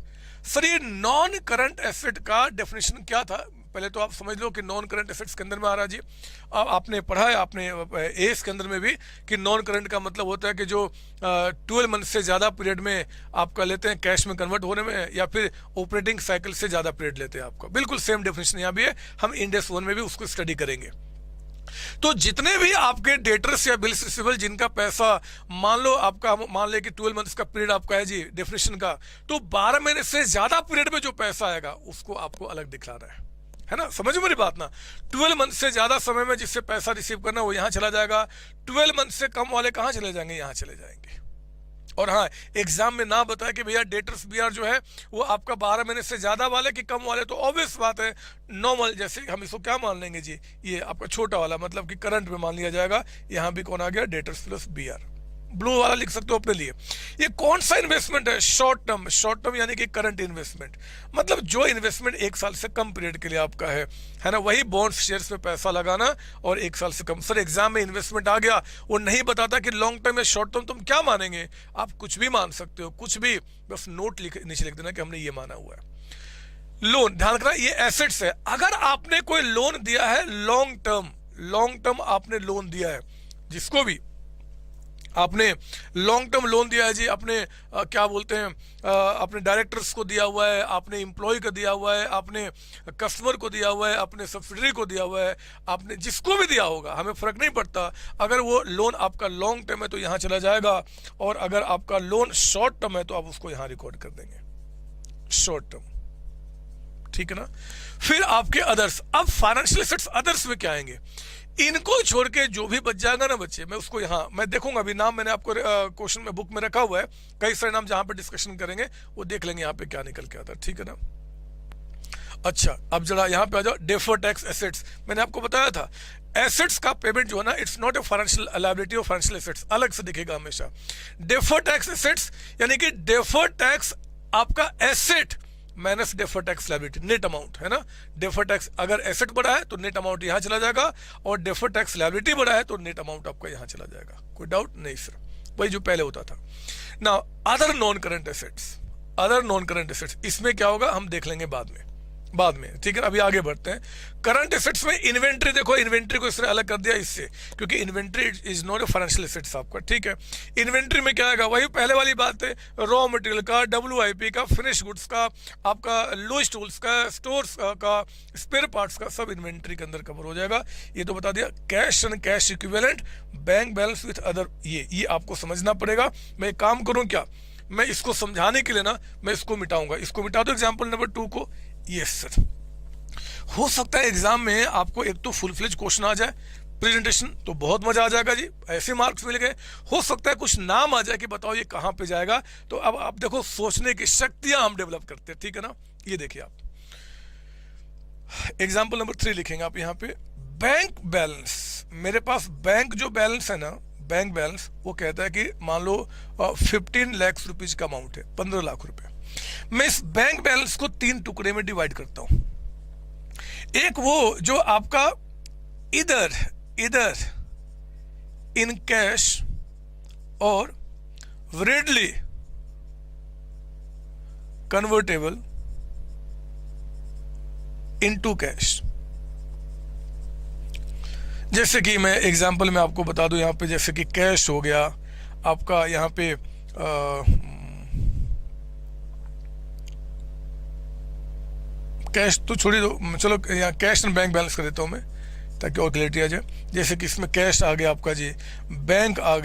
Sir ये नॉन करंट एसेट का डेफिनेशन क्या था? पहले तो आप समझ लो कि नॉन करंट एसेट्स के अंदर में आ रहा जी। अब आपने पढ़ा है, आपने एस के अंदर में भी, कि नॉन करंट का मतलब होता है कि जो 12 मंथ से ज़्यादा पीरियड में आपका लेते हैं कैश में कन्वर्ट होने में, या फिर ऑपरेटिंग साइकिल से ज़्यादा पीरियड लेते हैं आपका। बिल्कुल सेम डेफिनेशन यहाँ भी है, हम इंडेक्स 1 में भी उसको स्टडी करेंगे। तो जितने भी आपके डेटर्स या बिल्स रिसीवेबल जिनका पैसा, मान लो आपका, मान ले कि 12 मंथ्स का पीरियड आपका है जी डेफिनेशन का, तो 12 महीने से ज्यादा पीरियड में जो पैसा आएगा उसको आपको अलग दिखलाना है ना। समझो मेरी बात ना, 12 मंथ से ज्यादा समय में जिससे पैसा रिसीव करना वो यहाँ चला जाएगा, 12 मंथ से कम वाले कहाँ चले जाएंगे? यहाँ चले जाएंगे। और हाँ, एग्जाम में ना बताया कि भैया डेटर्स BR जो है वो आपका 12 महीने से ज्यादा वाले कि कम वाले, तो ऑब्वियस बात है नॉर्मल, जैसे हम इसको क्या मान लेंगे जी, ये आपका छोटा वाला, मतलब कि करंट में मान लिया जाएगा। यहाँ भी कौन आ गया? Debtors plus BR। ब्लू वाला लिख सकते हो अपने लिए। ये कौन सा इन्वेस्टमेंट है? Short term. शॉर्ट टर्म यानी कि करंट इन्वेस्टमेंट, मतलब जो इन्वेस्टमेंट 1 साल से कम पीरियड के लिए आपका है ना, वही बॉन्ड्स, शेयर्स में पैसा लगाना, और 1 साल से कम। सर एग्जाम में इन्वेस्टमेंट आ गया, वो नहीं बताता कि लॉन्ग टर्म या शॉर्ट टर्म, तुम क्या मानेंगे? आप कुछ भी मान सकते हो, कुछ भी, बस नोट नीचे लिख देना कि हमने ये माना हुआ है। लोन, ध्यान रखना ये एसेट्स है। अगर आपने कोई लोन दिया है लॉन्ग टर्म, लॉन्ग टर्म आपने लोन दिया है, जिसको भी आपने लॉन्ग टर्म लोन दिया है जी, आपने क्या बोलते हैं अपने डायरेक्टर्स को दिया हुआ है, आपने एम्प्लॉय को दिया हुआ है, आपने कस्टमर को दिया हुआ है, आपने सब्सिडरी को दिया हुआ है, आपने जिसको भी दिया होगा, हमें फ़र्क नहीं पड़ता। अगर वो लोन आपका लॉन्ग टर्म है तो यहाँ चला जाएगा, और अगर आपका लोन शॉर्ट टर्म है तो आप उसको यहाँ रिकॉर्ड कर देंगे, शॉर्ट टर्म, ठीक है ना। फिर आपके अदर्स, अब फाइनेंशियल एसेट्स अदर्स में क्या आएंगे, इनको छोड़ के जो भी बच जाएगा ना बच्चे, मैं उसको यहाँ मैं देखूंगा, अभी नाम मैंने आपको क्वेश्चन में बुक में रखा हुआ है, कई सारे नाम जहां पे डिस्कशन करेंगे वो देख लेंगे यहाँ पे क्या निकल के आता है, ठीक है ना। अच्छा, अब जरा यहाँ पे आ जाओ, डेफर्ड टैक्स एसेट्स। मैंने आपको बताया था एसेट्स का पेमेंट जो है ना, it's not a financial liability और फाइनेंशियल एसेट्स, अलग से दिखेगा हमेशा। डेफर्ड टैक्स एसेट्स यानी कि डेफर्ड टैक्स आपका asset minus deferred tax liability, net amount है ना। डेफर्ड टैक्स अगर एसेट बढ़ा है तो नेट अमाउंट यहाँ चला जाएगा, और डेफर्ड टैक्स लायबिलिटी बढ़ा है तो नेट अमाउंट आपका यहाँ चला जाएगा, कोई डाउट नहीं सर, वही जो पहले होता था ना। Other non current assets, other non current assets, इसमें क्या होगा हम देख लेंगे बाद में, ठीक है। अभी आगे बढ़ते हैं। करंट एसेट्स में इन्वेंट्री, देखो इन्वेंट्री को इसने अलग कर दिया इससे, क्योंकि inventory is not a financial assets आपका, ठीक है। इन्वेंट्री में क्या आएगा, वही पहले वाली बात है, रॉ मटेरियल का, WIP का, फिनिश गुड्स का, आपका लूज टूल्स का, स्टोर्स का, स्पेयर पार्ट्स का, सब इन्वेंट्री के अंदर कवर हो जाएगा। ये तो बता दिया। Cash and cash equivalent, bank balance with other, ये आपको समझना पड़ेगा। मैं एक काम करूँ क्या, मैं इसको समझाने के लिए ना मैं इसको मिटाऊंगा, इसको मिटा दो एग्जाम्पल नंबर 2 को। यस सर, हो सकता है एग्जाम में आपको एक तो फुल फ्लेज क्वेश्चन आ जाए, प्रेजेंटेशन तो बहुत मजा आ जाएगा जी, ऐसे मार्क्स मिल गए। हो सकता है कुछ नाम आ जाए कि बताओ ये कहां पे जाएगा, तो अब आप देखो सोचने की शक्तियां हम डेवलप करते हैं, ठीक है ना। ये देखिए आप एग्जाम्पल नंबर 3 लिखेंगे आप यहाँ पे, बैंक बैलेंस। मेरे पास बैंक जो बैलेंस है ना, बैंक बैलेंस वो कहता है कि मान लो 15 लाख रुपीज का अमाउंट है, 15 लाख रुपए। मैं इस बैंक बैलेंस को 3 टुकड़े में डिवाइड करता हूं। एक वो जो आपका इधर इन कैश और रेडली कन्वर्टेबल इनटू कैश। जैसे कि मैं एग्जांपल में आपको बता दूं, यहां पे जैसे कि कैश हो गया आपका, यहां पे कैश तो छोड़ दो, चलो यहाँ कैश एंड बैंक बैलेंस कर देता हूँ मैं ताकि और क्लियरिटी आ जाए। जैसे कि इसमें कैश आ गया आपका जी, बैंक आ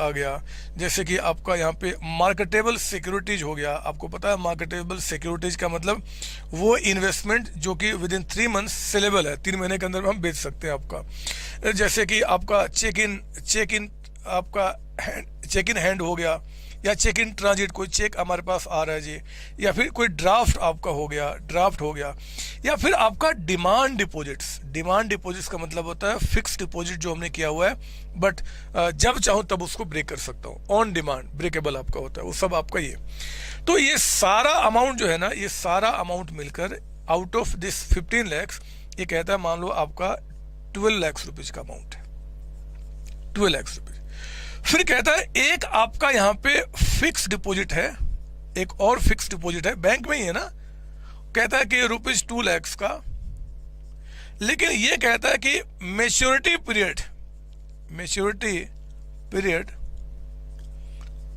गया, जैसे कि आपका यहाँ पे मार्केटेबल सिक्योरिटीज हो गया। आपको पता है मार्केटेबल सिक्योरिटीज का मतलब वो इन्वेस्टमेंट जो कि विद इन 3 मंथ्स सेलेबल है, 3 महीने के अंदर हम बेच सकते हैं आपका। जैसे कि आपका चेक इन हैंड हो गया, या चेक इन ट्रांजिट, कोई चेक हमारे पास आ रहा है जी, या फिर कोई ड्राफ्ट आपका हो गया, या फिर आपका डिमांड डिपॉजिट्स का मतलब होता है फिक्स डिपॉजिट जो हमने किया हुआ है, बट जब चाहूँ तब उसको ब्रेक कर सकता हूँ, ऑन डिमांड ब्रेकेबल आपका होता है, वो सब आपका ये। तो ये सारा अमाउंट जो है ना, ये सारा अमाउंट मिलकर आउट ऑफ दिस 15 लाख, ये कहता है मान लो आपका 12 लाख रुपीज का अमाउंट है, 12 लाख रुपीज। फिर कहता है एक आपका यहाँ पे फिक्स डिपॉजिट है, एक और फिक्स डिपॉजिट है, बैंक में ही है ना, कहता है कि ₹2 लाख का, लेकिन ये कहता है कि मैच्योरिटी पीरियड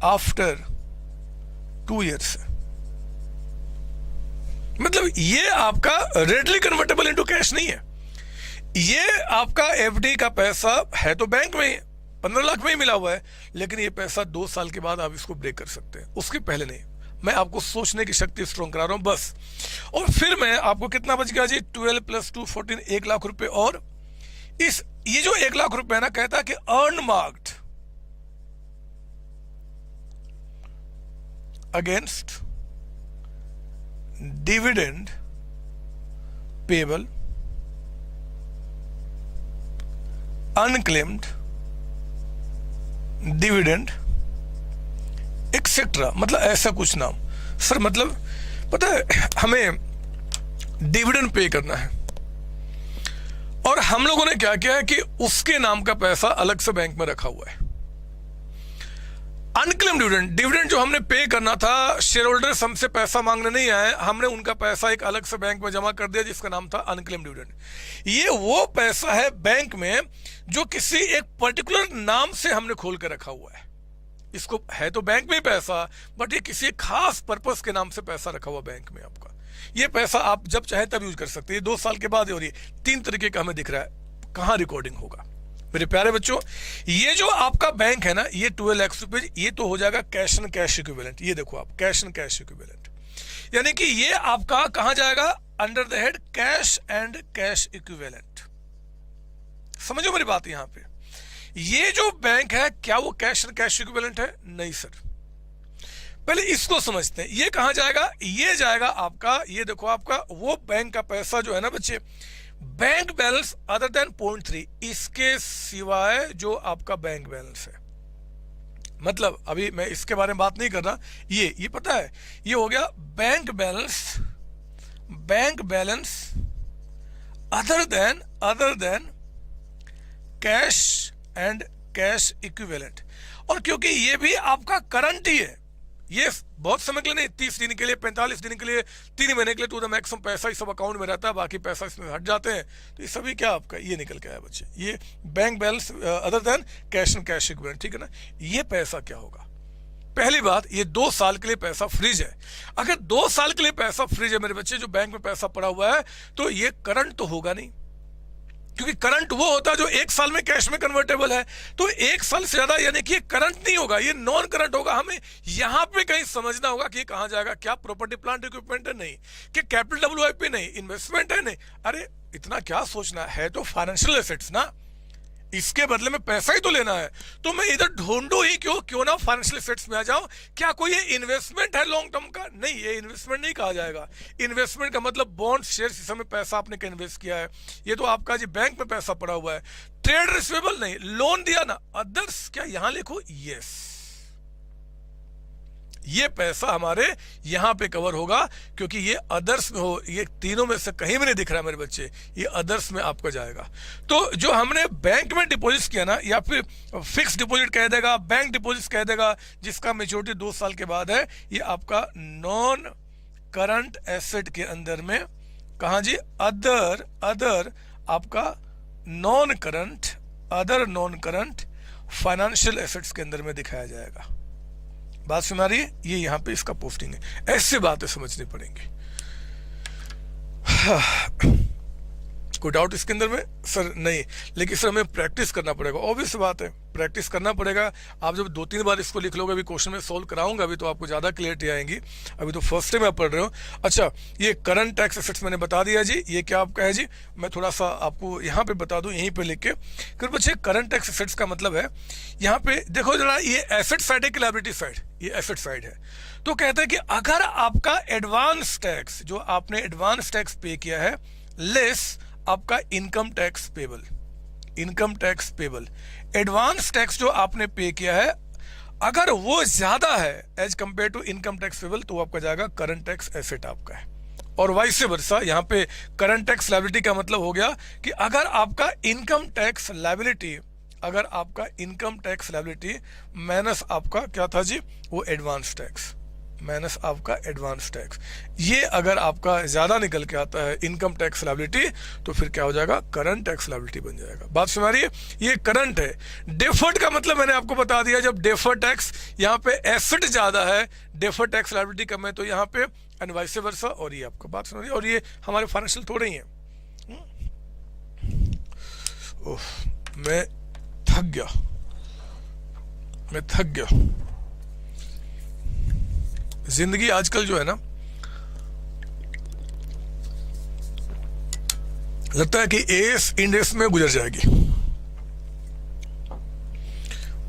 आफ्टर 2 ईयर्स। मतलब ये आपका रेडली कन्वर्टेबल इनटू कैश नहीं है, ये आपका एफडी का पैसा है तो बैंक में ही 15 लाख में ही मिला हुआ है, लेकिन ये पैसा 2 साल के बाद आप इसको ब्रेक कर सकते हैं, उसके पहले नहीं। मैं आपको सोचने की शक्ति स्ट्रॉन्ग करा रहा हूं बस। और फिर मैं आपको कितना बच गया जी, 12 + 2 14, 1 लाख रुपए। और ये जो 1 लाख रुपए है ना, कहता है कि earn marked against dividend payable unclaimed dividend etcetera, मतलब ऐसा कुछ नाम सर। मतलब पता है हमें डिविडेंड पे करना है, और हम लोगों ने क्या किया है कि उसके नाम का पैसा अलग से बैंक में रखा हुआ है। अनक्लेम डिविडेंड, डिविडेंड जो हमने पे करना था, शेयर होल्डर्स हमसे पैसा मांगने नहीं आए, हमने उनका पैसा एक अलग से बैंक में जमा कर दिया जिसका नाम था अनक्लेम डिविडेंड। ये वो पैसा है बैंक में जो किसी एक पर्टिकुलर नाम से हमने खोल के रखा हुआ है। इसको है तो बैंक में पैसा, बट ये किसी खास पर्पस के नाम से पैसा रखा हुआ बैंक में आपका। ये पैसा आप जब चाहे तब यूज कर सकते हैं। 2 साल के बाद और ये 3 तरीके का हमें दिख रहा है। कहाँ रिकॉर्डिंग होगा मेरे प्यारे बच्चों? ये जो आपका बैंक है ना, ये 12 लाख रुपए, ये तो हो जाएगा कैश एंड कैश इक्विवेलेंट। ये देखो आप, कैश एंड कैश इक्विवेलेंट, यानी कि ये आपका कहां जाएगा? Under the head cash and cash equivalent. समझो मेरी बात यहां पे। ये जो बैंक है, क्या वो कैश एंड कैश इक्विवेलेंट है? नहीं सर। पहले इसको समझते हैं। ये कहां जाएगा? ये जाएगा आपका, ये देखो आपका वो बैंक का पैसा जो है ना बच्चे, बैंक बैलेंस अदर देन 0.3, इसके सिवाय जो आपका बैंक बैलेंस है। मतलब अभी मैं इसके बारे में बात नहीं कर रहा, ये पता है, ये हो गया bank balance other than cash and cash equivalent. और क्योंकि ये भी आपका करंट ही है, ये बहुत समय के लिए नहीं, 30 दिन के लिए, 45 दिन के लिए, 3 महीने के लिए टू द मैक्सिमम पैसा इस सब अकाउंट में रहता है, बाकी पैसा इसमें हट जाते हैं। तो ये सभी क्या आपका ये निकल के आया बच्चे, ये bank balance other than cash and cash equivalent, ठीक है ना। ये पैसा क्या होगा? पहली बात, ये 2 साल के लिए पैसा फ्रीज है। अगर 2 साल के लिए पैसा फ्रीज है मेरे बच्चे, जो बैंक में पैसा पड़ा हुआ है, तो ये करंट तो होगा नहीं, क्योंकि करंट वो होता है जो 1 साल में कैश में कन्वर्टेबल है। तो 1 साल से ज्यादा यानी कि ये करंट नहीं होगा, ये नॉन करंट होगा। हमें यहां पे कहीं समझना होगा कि कहां जाएगा। क्या प्रॉपर्टी प्लांट इक्विपमेंट है? नहीं। कि कैपिटल WIP? नहीं। इन्वेस्टमेंट है? नहीं। अरे इतना क्या सोचना है, तो फाइनेंशियल एसेट्स ना, इसके बदले में पैसा ही तो लेना है। तो मैं इधर ढूंढू ही क्यों ना फाइनेंशियल एसेट्स में आ जाऊं। क्या कोई ये इन्वेस्टमेंट है लॉन्ग टर्म का? नहीं, ये इन्वेस्टमेंट नहीं कहा जाएगा। इन्वेस्टमेंट का मतलब बॉन्ड, शेयर, इस समय पैसा आपने क्या इन्वेस्ट किया है। ये तो आपका जी बैंक में पैसा पड़ा हुआ है। ट्रेड रिसीवेबल नहीं, लोन दिया ना। अदर्स क्या यहां लिखो? यस, ये पैसा हमारे यहां पे कवर होगा, क्योंकि ये अदर्स में हो। ये तीनों में से कहीं भी नहीं दिख रहा मेरे बच्चे, ये अदर्स में आपका जाएगा। तो जो हमने बैंक में डिपॉजिट किया ना, या फिर फिक्स डिपॉजिट कह देगा, बैंक डिपॉजिट कह देगा, जिसका मेच्योरिटी 2 साल के बाद है, ये आपका नॉन करंट एसेट के अंदर में, कहां जी? अदर आपका नॉन करंट फाइनेंशियल एसेट्स के अंदर में दिखाया जाएगा। बात सुना रही है? ये यहां पे इसका पोस्टिंग है। ऐसे बातें समझनी पड़ेंगी। कोई डाउट इसके अंदर में? सर नहीं, लेकिन सर हमें प्रैक्टिस करना पड़ेगा। ऑब्वियस बात है, प्रैक्टिस करना पड़ेगा। आप जब 2-3 बार इसको लिख लोगे, अभी क्वेश्चन में सोल्व कराऊंगा, अभी तो आपको ज्यादा क्लियरिटी आएंगी। अभी तो फर्स्ट टाइम आप पढ़ रहे हो। अच्छा, ये करंट टैक्स एसेट्स मैंने बता दिया जी। ये क्या आपका है जी? मैं थोड़ा सा आपको यहाँ पे बता दूं, यहीं पे लिख के। फिर बच्चे करंट टैक्स एसेट्स का मतलब है, यहाँ पे देखो जरा, ये एसेट साइड है कि लायबिलिटी साइड? ये एसेट साइड है। तो कहते हैं कि अगर आपका एडवांस टैक्स, जो आपने एडवांस टैक्स पे किया है, लेस आपका income tax payable, advance tax जो आपने पे किया है, अगर वो ज्यादा है as compare to income tax payable, तो आपका जाएगा करंट टैक्स एसेट आपका है। और वाइस वर्सा, यहाँ पे करंट टैक्स लायबिलिटी का मतलब हो गया कि अगर आपका इनकम टैक्स लायबिलिटी माइनस आपका क्या था जी? वो एडवांस टैक्स, माइनस आपका एडवांस टैक्स, ये अगर आपका ज्यादा निकल के आता है इनकम टैक्स लायबिलिटी, तो फिर क्या हो जाएगा? करंट टैक्स लायबिलिटी बन जाएगा। बात सुना रही है? ये करंट है। डेफर्ड का मतलब मैंने आपको बता दिया, जब डेफर्ड टैक्स, यहाँ पे एसेट ज्यादा है, डेफर्ड टैक्स लायबिलिटी कम है, तो यहाँ पे एंड वाइस वर्सा। और ये आपका बात सुना रही है, और ये हमारे फाइनेंशियल थोड़े ही है। मैं थक गया। जिंदगी आजकल जो है ना, लगता है कि एस इंडेस में गुजर जाएगी।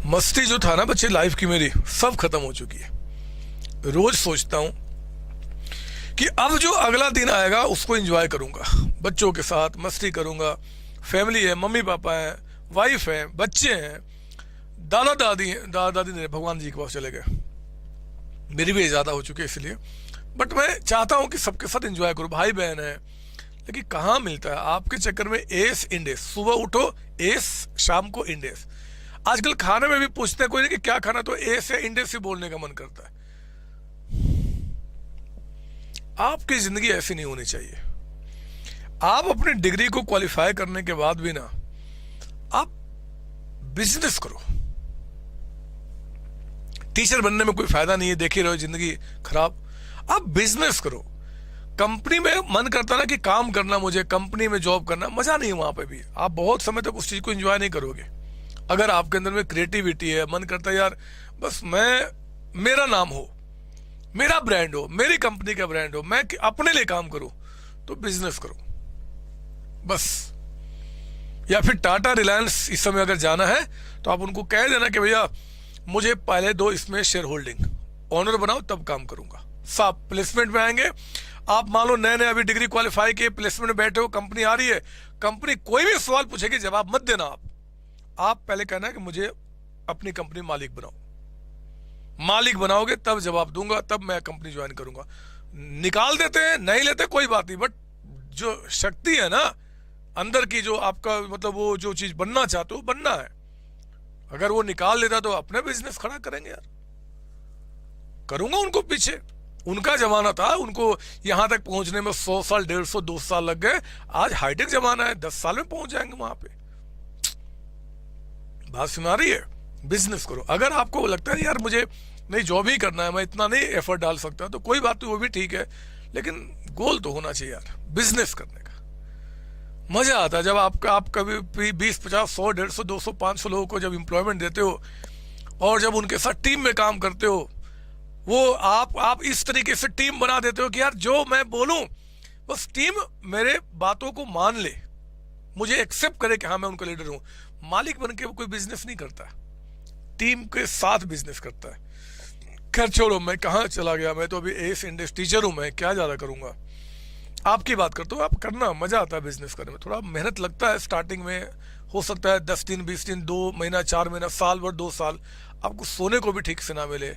मस्ती जो था ना बच्चे लाइफ की मेरी, सब खत्म हो चुकी है। रोज सोचता हूं कि अब जो अगला दिन आएगा उसको एंजॉय करूंगा, बच्चों के साथ मस्ती करूंगा, फैमिली है, मम्मी पापा है, वाइफ है, बच्चे हैं, दादा दादी ने भगवान जी के पास चले गए, मेरी भी ज़्यादा हो चुकी है इसलिए। बट मैं चाहता हूं कि सबके साथ एंजॉय करूं, भाई बहन है, लेकिन कहाँ मिलता है। आपके चक्कर में एस इंडेस, सुबह उठो एस, शाम को इंडेस। आजकल खाने में भी पूछते हैं कोई नहीं कि क्या खाना, तो ए से इंडेस ही बोलने का मन करता है। आपकी जिंदगी ऐसी नहीं होनी चाहिए। आप अपनी डिग्री को क्वालिफाई करने के बाद भी ना आप बिजनेस करो। टीचर बनने में कोई फायदा नहीं है, देख ही रहो जिंदगी खराब। आप बिजनेस करो। कंपनी में मन करता ना कि काम करना, मुझे कंपनी में जॉब करना, मजा नहीं है वहां पे भी। आप बहुत समय तक उस चीज को एंजॉय नहीं करोगे। अगर आपके अंदर में क्रिएटिविटी है, मन करता है यार बस मेरा नाम हो, मेरा ब्रांड हो, मेरी कंपनी का ब्रांड हो, मैं अपने लिए काम करूं, तो बिजनेस करो बस। या फिर टाटा रिलायंस इस समय अगर जाना है तो आप उनको कह देना कि भैया मुझे पहले दो इसमें शेयर होल्डिंग, ऑनर बनाओ तब काम करूंगा। साहब प्लेसमेंट में आएंगे। आप मान लो नए नए अभी डिग्री क्वालिफाई किए, प्लेसमेंट में बैठे हो, कंपनी आ रही है, कंपनी कोई भी सवाल पूछेगी जवाब मत देना। आप पहले कहना है कि मुझे अपनी कंपनी मालिक बनाओ। मालिक बनाओगे तब जवाब दूंगा, तब मैं कंपनी ज्वाइन करूंगा। निकाल देते हैं, नहीं लेते कोई बात नहीं, बट जो शक्ति है ना अंदर की, जो आपका मतलब वो जो चीज बनना चाहते हो बनना है, अगर वो निकाल लेता तो अपने बिजनेस खड़ा करेंगे यार। करूंगा उनको पीछे, उनका जमाना था, उनको यहां तक पहुंचने में 100 साल 150 200 साल लग गए। आज हाईटेक जमाना है, 10 साल में पहुंच जाएंगे वहां पे। बात सुना रही है? बिजनेस करो। अगर आपको लगता है यार मुझे नहीं जॉब ही करना है, मैं इतना नहीं एफर्ट डाल सकता, तो कोई बात नहीं, वो भी ठीक है, लेकिन गोल तो होना चाहिए यार बिजनेस करने का। मजा आता है जब आप कभी 20 50 100 150 200 500 लोगों को जब एम्प्लॉयमेंट देते हो और जब उनके साथ टीम में काम करते हो, वो आप इस तरीके से टीम बना देते हो कि यार जो मैं बोलूं बस टीम मेरे बातों को मान ले, मुझे एक्सेप्ट करे कि हाँ मैं उनका लीडर हूं। मालिक बन के वो कोई बिजनेस नहीं करता, टीम के साथ बिजनेस करता है। खैर छोड़ो, मैं कहाँ चला गया, मैं तो अभी एस इंडस्ट्री टीचर हूं, मैं क्या ज्यादा करूंगा। आपकी बात करता हूँ, आप करना, मजा आता है बिजनेस करने में। थोड़ा मेहनत लगता है स्टार्टिंग में, हो सकता है 10 दिन 20 दिन 2 महीना 4 महीना साल भर 2 साल आपको सोने को भी ठीक से ना मिले,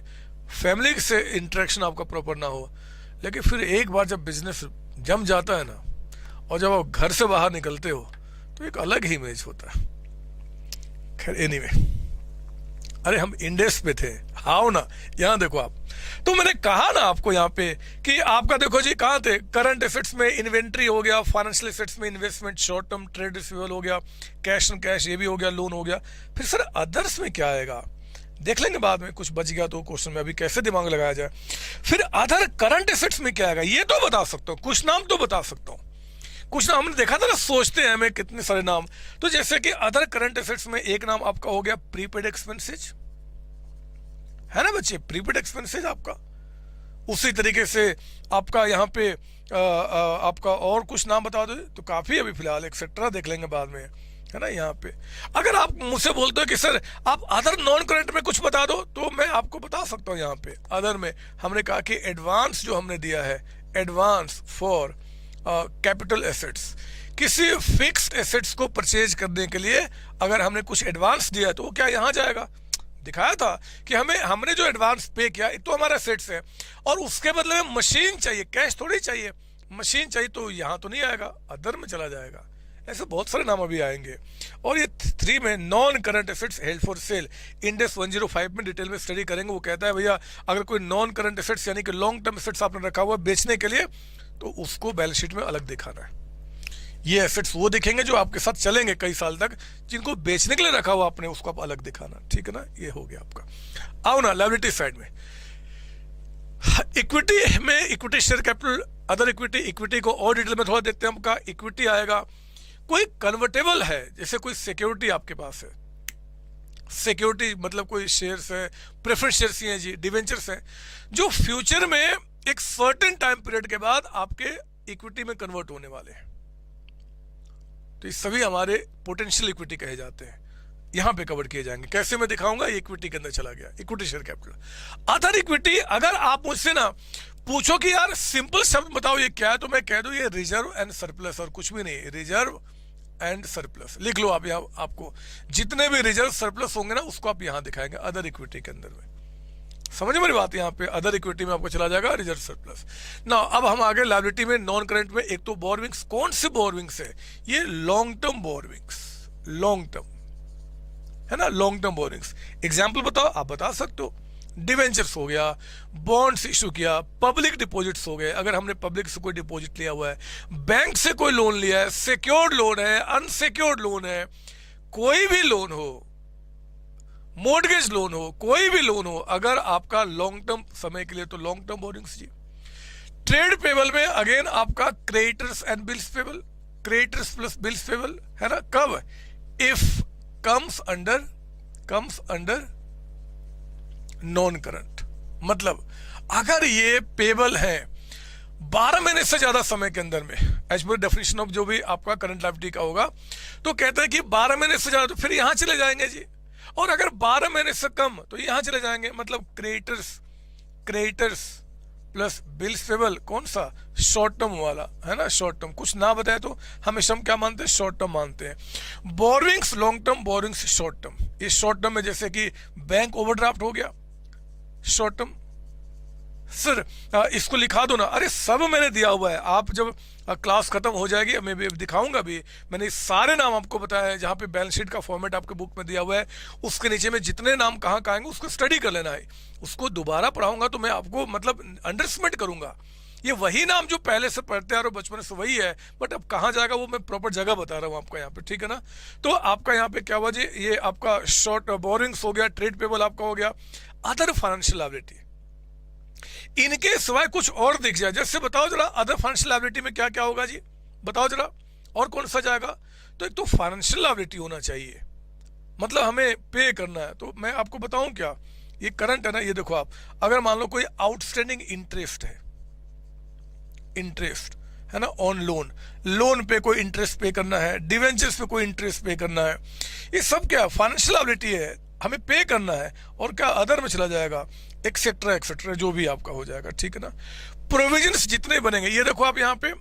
फैमिली से इंटरेक्शन आपका प्रॉपर ना हो, लेकिन फिर एक बार जब बिजनेस जम जाता है ना और जब आप घर से बाहर निकलते हो तो एक अलग ही इमेज होता है। खैर एनीवे, अरे हम इंडेक्स पे थे, आओ ना यहाँ देखो आप। तो मैंने कहा ना आपको यहाँ पे कि आपका देखो जी कहाँ थे, करंट एसेट्स में इन्वेंट्री हो गया, फाइनेंशियल एसेट्स में investment, short term trade receivable हो गया, कैश एंड कैश ये भी हो गया, लोन हो गया। फिर सर अदर्स में क्या आएगा, देख लेंगे बाद में, कुछ बच गया तो क्वेश्चन में, अभी कैसे दिमाग लगाया जाए। फिर अदर करंट एसेट्स में क्या आएगा ये तो बता सकता हूँ, कुछ नाम तो बता सकता हूँ। कुछ नाम हमने देखा था ना, सोचते हैं हमें कितने सारे नाम। तो जैसे कि अदर करंट एसेट्स में एक नाम आपका हो गया प्रीपेड एक्सपेंसेज, है ना बच्चे, प्रीपेड एक्सपेंसेज आपका। उसी तरीके से आपका यहाँ पे आपका और कुछ नाम बता दो तो काफी, अभी फिलहाल एक्सेट्रा देख लेंगे बाद में, है ना। यहाँ पे अगर आप मुझसे बोलते हो कि सर आप अदर नॉन करंट में कुछ बता दो, तो मैं आपको बता सकता हूँ। यहाँ पे अदर में हमने कहा कि एडवांस जो हमने दिया है, एडवांस फॉर कैपिटल एसेट्स, किसी फिक्स्ड एसेट्स को परचेज करने के लिए अगर हमने कुछ एडवांस दिया तो वो क्या यहाँ जाएगा। दिखाया था कि हमने जो एडवांस पे किया तो हमारा एसेट्स है, और उसके बदले में मशीन चाहिए, कैश थोड़ी चाहिए, मशीन चाहिए, तो यहाँ तो नहीं आएगा, अदर में चला जाएगा। ऐसे बहुत सारे नाम अभी आएंगे। और ये 3 में non current assets held for sale, index 105 में डिटेल में स्टडी करेंगे। वो कहता है भैया अगर कोई नॉन करंट एसेट्स यानी कि लॉन्ग टर्म एसेट्स आपने रखा हुआ बेचने के लिए, तो उसको बैलेंस शीट में अलग दिखाना है। ये एसेट्स वो दिखेंगे जो आपके साथ चलेंगे कई साल तक, जिनको बेचने के लिए रखा हुआ आपने उसको आप अलग दिखाना, ठीक है ना। ये हो गया आपका। आओ ना लायबिलिटी साइड में, इक्विटी में equity share capital, other equity, equity को और डिटेल में थोड़ा देखते हैं। आपका इक्विटी आएगा, कोई कन्वर्टेबल है, जैसे कोई सिक्योरिटी आपके पास है, सिक्योरिटी मतलब कोई शेयर्स है, प्रेफरेंस शेयर्स हैं जी, डिवेंचर्स हैं, जो फ्यूचर में एक सर्टेन टाइम पीरियड के बाद आपके इक्विटी में कन्वर्ट होने वाले हैं। तो ये सभी हमारे पोटेंशियल इक्विटी कहे जाते हैं, यहां पे कवर किए जाएंगे। कैसे मैं दिखाऊंगा, ये इक्विटी के अंदर चला गया, equity share capital. Other equity, अगर आप मुझसे ना पूछो कि यार सिंपल शब्द बताओ ये क्या है, तो मैं कह दूं ये रिजर्व एंड सरप्लस, और कुछ भी नहीं, रिजर्व एंड सरप्लस लिख लो आप। यहाँ आपको जितने भी रिजर्व सरप्लस होंगे ना उसको आप यहां दिखाएंगे अदर इक्विटी के अंदर में। समझ मेरी बात, यहाँ पे अदर इक्विटी में आपको चला जाएगा रिजर्व सरप्लस ना। अब हम आगे लायबिलिटी में नॉन करंट में, एक तो बोरविंग्स, कौन से बोरविंग्स है, ये लॉन्ग टर्म बोरविंग्स, लॉन्ग टर्म, है ना, लॉन्ग टर्म बोरिंग्स। एग्जाम्पल बताओ, आप बता सकते हो। डिवेंचर्स हो गया, बॉन्ड्स इशू किया, पब्लिक डिपॉजिट्स हो गए, अगर हमने पब्लिक से कोई डिपॉजिट लिया हुआ है, बैंक से कोई लोन लिया है, सिक्योर्ड लोन है, अनसिक्योर्ड लोन है, कोई भी लोन हो, मॉर्गेज लोन हो, कोई भी लोन हो, अगर आपका लॉन्ग टर्म समय के लिए, तो लॉन्ग टर्म बोरिंग्स जी। ट्रेड पेबल में अगेन आपका creditors and bills payable, creditors plus bills payable, है ना, कब? If comes under non current, मतलब अगर ये पेबल है 12 महीने से ज्यादा समय के अंदर में, एज पर डेफिनेशन ऑफ जो भी आपका करंट लायबिलिटी का होगा, तो कहता है कि 12 महीने से ज्यादा, तो फिर यहां चले जाएंगे जी। और अगर 12 महीने से कम, तो यहां चले जाएंगे, मतलब क्रेडिटर्स प्लस बिल्स पेबल, कौन सा? शॉर्ट टर्म वाला, है ना, शॉर्ट टर्म। कुछ ना बताए तो हमेशा हम क्या मानते हैं? शॉर्ट टर्म मानते हैं। Borings long term, borings short term. इस शॉर्ट टर्म में जैसे कि बैंक ओवरड्राफ्ट हो गया, शॉर्ट टर्म। सर इसको लिखा दो ना, अरे सब मैंने दिया हुआ है, आप जब क्लास खत्म हो जाएगी मैं भी दिखाऊंगा भी, मैंने सारे नाम आपको बताया है, जहाँ पे बैलेंस शीट का फॉर्मेट आपके बुक में दिया हुआ है, उसके नीचे में जितने नाम कहाँ आएंगे उसको स्टडी कर लेना है। उसको दोबारा पढ़ाऊंगा तो मैं आपको मतलब अंडरस्टैंड करूंगा। ये वही नाम जो पहले से पढ़ते आ रहे हो बचपन से वही है, बट अब कहाँ जाएगा वो मैं प्रॉपर जगह बता रहा हूँ आपका यहाँ पे, ठीक है ना। तो आपका यहाँ पे क्या हुआ जी, ये आपका शॉर्ट बोरिंग्स हो गया, ट्रेड पेबल आपका हो गया, अदर फाइनेंशियल लायबिलिटी। इनके सिवाय कुछ और दिख जाए, जैसे बताओ जरा अदर फाइनेंशियल लायबिलिटी में क्या क्या होगा जी, बताओ जरा, और कौन सा जाएगा? तो एक तो फाइनेंशियल लायबिलिटी होना चाहिए, मतलब हमें पे करना है। तो मैं आपको बताऊं क्या, ये करंट है ना, ये देखो आप, अगर मान लो कोई आउटस्टैंडिंग इंटरेस्ट है, इंटरेस्ट है ना, ऑन लोन पे कोई इंटरेस्ट पे करना है, डिवेंचर्स पे कोई इंटरेस्ट पे करना है, ये सब क्या फाइनेंशियल लायबिलिटी है, हमें पे करना है। और क्या अदर में चला जाएगा, एक्सेट्रा एक्सेट्रा जो भी आपका हो जाएगा, ठीक है ना। प्रोविजंस जितने बनेंगे, ये देखो आप यहाँ पे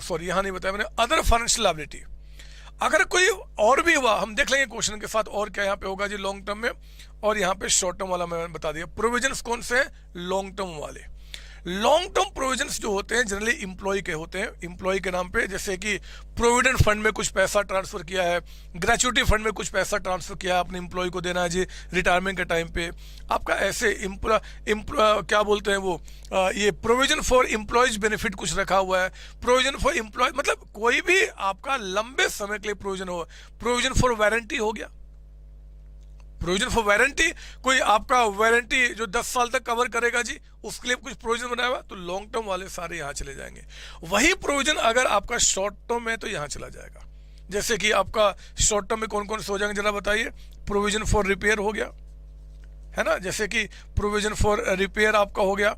सॉरी यहाँ नहीं बताया मैंने, अदर फाइनेंशियल लायबिलिटी। अगर कोई और भी हुआ हम देख लेंगे क्वेश्चन के साथ, और क्या यहाँ पे होगा जी लॉन्ग टर्म में, और यहाँ पे शॉर्ट टर्म वाला मैंने बता दिया। प्रोविजंस कौन से हैं? लॉन्ग टर्म वाले। लॉन्ग टर्म प्रोविजंस जो होते हैं जनरली एम्प्लॉय के होते हैं, एम्प्लॉय के नाम पे, जैसे कि प्रोविडेंट फंड में कुछ पैसा ट्रांसफर किया है, ग्रेचुइटी फंड में कुछ पैसा ट्रांसफर किया है, अपने एम्प्लॉय को देना है जी रिटायरमेंट के टाइम पे, आपका ऐसे क्या बोलते हैं वो, ये प्रोविजन फॉर एम्प्लॉयज बेनिफिट कुछ रखा हुआ है, प्रोविजन फॉर एम्प्लॉय, मतलब कोई भी आपका लंबे समय के लिए प्रोविजन हो, प्रोविजन फॉर वारंटी हो गया, प्रोविजन फॉर वारंटी, कोई आपका वारंटी जो 10 साल तक कवर करेगा जी, उसके लिए कुछ प्रोविजन बनाया हुआ, तो लॉन्ग टर्म वाले सारे यहां चले जाएंगे। वही प्रोविजन अगर आपका शॉर्ट टर्म है तो यहां चला जाएगा। जैसे कि आपका शॉर्ट टर्म में कौन कौन से हो जाएंगे जरा बताइए। प्रोविजन फॉर रिपेयर हो गया, है ना, जैसे कि प्रोविजन फॉर रिपेयर आपका हो गया,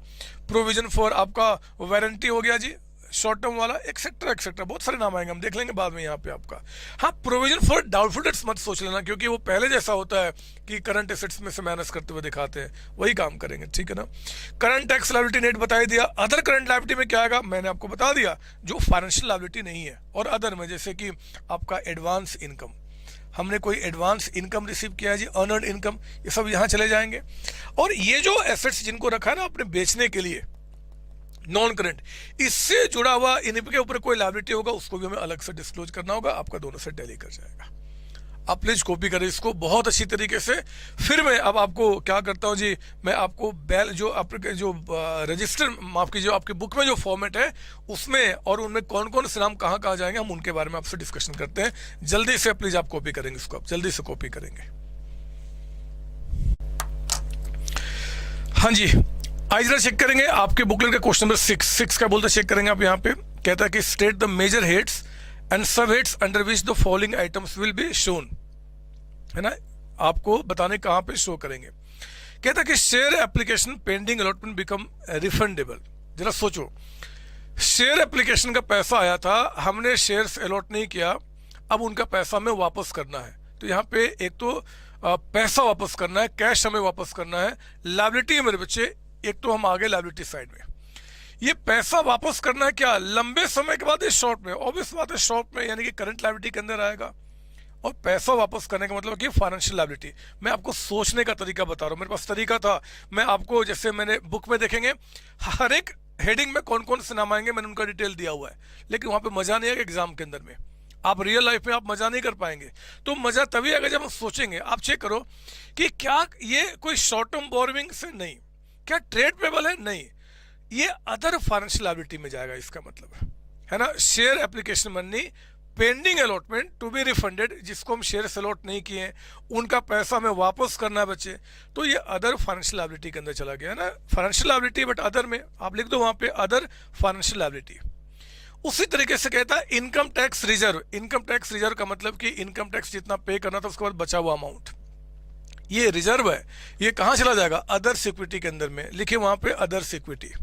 प्रोविजन फॉर आपका वारंटी हो गया जी शॉर्ट टर्म वाला, एक्सेट्रा एक्सेट्रा, बहुत सारे नाम आएंगे, हम देख लेंगे बाद में यहाँ पे आपका। हाँ, प्रोविजन फॉर डाउटफुल डेट्स मत सोच लेना, क्योंकि वो पहले जैसा होता है कि करंट एसेट्स में से माइनस करते हुए दिखाते हैं, वही काम करेंगे, ठीक है ना। करंट टैक्स लायबिलिटी नेट बता दिया। अदर करंट लायबिलिटी में क्या आएगा मैंने आपको बता दिया, जो फाइनेंशियल लायबिलिटी नहीं है। और अदर में जैसे कि आपका एडवांस इनकम, हमने कोई एडवांस इनकम रिसीव किया है जी, अर्नड इनकम, ये सब यहाँ चले जाएंगे। और ये जो एसेट्स जिनको रखा है ना आपने बेचने के लिए, नॉन करंट, इससे जुड़ा हुआ इनके ऊपर कोई लायबिलिटी होगा, उसको भी हमें अलग से डिस्क्लोज करना होगा, आपका दोनों से टैली कर जाएगा। आप प्लीज कॉपी करें इसको बहुत अच्छी तरीके से। फिर मैं अब आपको क्या करता हूं जी, मैं आपको जो आपके जो रजिस्टर, माफ कीजिए, आपकी बुक में जो फॉर्मेट है उसमें, और उनमें कौन कौन से नाम कहाँ कहाँ जाएंगे, हम उनके बारे में आपसे डिस्कशन करते हैं। जल्दी से प्लीज आप कॉपी करेंगे इसको, आप जल्दी से कॉपी करेंगे। हाँ जी, आज जरा चेक करेंगे आपके बुकलेट का क्वेश्चन नंबर 6 का बोलते चेक करेंगे आप। यहाँ पे कहता है कि state the major heads and sub heads under which the following items will be shown, है ना, आपको बताने कहाँ पे शो करेंगे। कहता है कि share application pending allotment become refundable. जरा सोचो, शेयर एप्लीकेशन का पैसा आया था, हमने शेयर्स अलॉट नहीं किया, अब उनका पैसा हमें वापस करना है। तो यहाँ पे एक तो पैसा वापस करना है, कैश हमें वापस करना है। लायबिलिटी है मेरे बच्चे, एक तो हम आगे लायबिलिटी साइड में, ये पैसा वापस करना है क्या लंबे समय के बाद, ये शॉर्ट में, ऑब्वियस बात है शॉर्ट में, यानी कि करंट लायबिलिटी के अंदर आएगा। और पैसा वापस करने का मतलब कि फाइनेंशियल लायबिलिटी। मैं आपको सोचने का तरीका बता रहा हूँ, मेरे पास तरीका था, मैं आपको जैसे मैंने बुक में देखेंगे हर एक हेडिंग में कौन कौन से नाम आएंगे, मैंने उनका डिटेल दिया हुआ है, लेकिन वहां पे मजा नहीं आएगा एग्जाम के अंदर में। आप रियल लाइफ में आप मजा नहीं कर पाएंगे। तो मजा तभी आएगा जब हम सोचेंगे। आप चेक करो कि क्या ये कोई शॉर्ट टर्म बोरोइंग से नहीं, क्या ट्रेड पेबल है, नहीं, ये अदर फाइनेंशियल लायबिलिटी में जाएगा। इसका मतलब है ना, share application money pending allotment to be refunded, जिसको हम शेयर अलॉट नहीं किए उनका पैसा हमें वापस करना बचे, तो ये अदर फाइनेंशियल लायबिलिटी के अंदर चला गया है ना। फाइनेंशियल लायबिलिटी बट अदर में आप लिख दो वहां पे अदर फाइनेंशियल लायबिलिटी। उसी तरीके से कहता है income tax reserve. Income tax reserve का मतलब कि इनकम टैक्स जितना पे करना था उसके बाद बचा हुआ अमाउंट, ये रिजर्व है, ये कहां चला जाएगा, अदर सिक्योरिटी के अंदर में, लिखे वहां पे अदर सिक्योरिटी।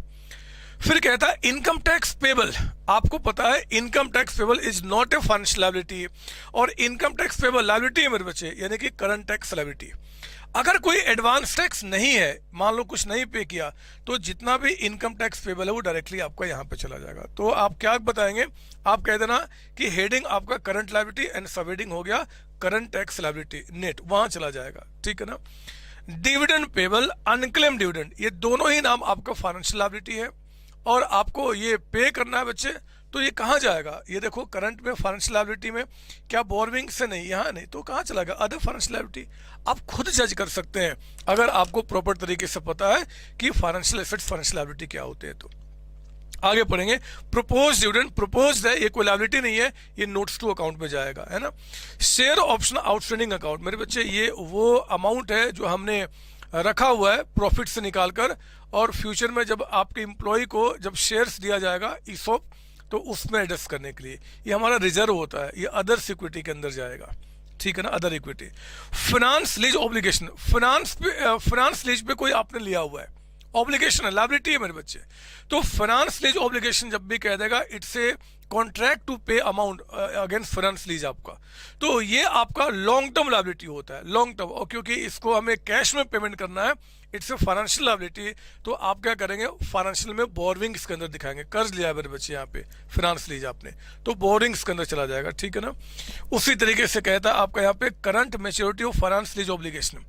फिर कहता है इनकम टैक्स पेबल। आपको पता है income tax payable is not a financial liability, और इनकम टैक्स पेबल लायबिलिटी है मेरे बच्चे, यानी कि करंट टैक्स लायबिलिटी। अगर कोई एडवांस टैक्स नहीं है, मान लो कुछ नहीं पे किया, तो जितना भी इनकम टैक्स पेबल है वो डायरेक्टली आपका यहाँ पे चला जाएगा। तो आप क्या बताएंगे, आप कह देना कि हेडिंग आपका करंट लायबिलिटी एंड सब हेडिंग हो गया करंट टैक्स लायबिलिटी, नेट वहां चला जाएगा, ठीक है ना। डिविडेंड पेबल, अनक्लेम डिविडेंड, ये दोनों ही नाम आपका फाइनेंशियल लायबिलिटी है, और आपको ये पे करना है बच्चे, तो ये कहाँ जाएगा, ये देखो करंट में फाइनेंशियल लायबिलिटी में, क्या बोरोइंग से नहीं, यहाँ नहीं, तो कहाँ चला गया, अदर फाइनेंशियल लायबिलिटी। आप खुद जज कर सकते हैं अगर आपको प्रॉपर तरीके से पता है कि फाइनेंशियल एसेट्स फाइनेंशियल लायबिलिटी क्या होते हैं। तो आगे पढ़ेंगे प्रपोज डिविडेंड। प्रपोज है, ये कोई लायबिलिटी नहीं है, ये नोट्स टू अकाउंट में जाएगा, है ना। शेयर ऑप्शन आउटस्टैंडिंग अकाउंट, मेरे बच्चे ये वो अमाउंट है जो हमने रखा हुआ है प्रॉफिट से निकालकर, और फ्यूचर में जब आपके एम्प्लॉय को जब शेयर्स दिया जाएगा ईसॉप, तो उसमें एडजस्ट करने के लिए ये हमारा रिजर्व होता है, ये अदर सिक्योरिटी के अंदर जाएगा, ठीक है ना, other equity. Finance lease obligation, finance lease पे कोई आपने लिया हुआ है, ऑब्लिगेशन है, लायबिलिटी है मेरे बच्चे। तो फाइनेंस लीज ऑब्लिगेशन जब भी कह देगा इट्स ए कॉन्ट्रैक्ट टू पे अमाउंट अगेंस्ट फाइनेंस लीज आपका, तो ये आपका लॉन्ग टर्म लायबिलिटी होता है, लॉन्ग टर्म, और क्योंकि इसको हमें कैश में पेमेंट करना है, इट्स ए फाइनेंशियल लायबिलिटी, तो आप क्या करेंगे, फाइनेंशियल में बोरोइंग इसके अंदर दिखाएंगे, कर्ज लिया है मेरे बच्चे यहाँ पे फाइनेंस लीज आपने, तो बोरोइंग इसके अंदर चला जाएगा, ठीक है ना। उसी तरीके से कहता है आपका यहाँ पे current maturity of finance lease obligation.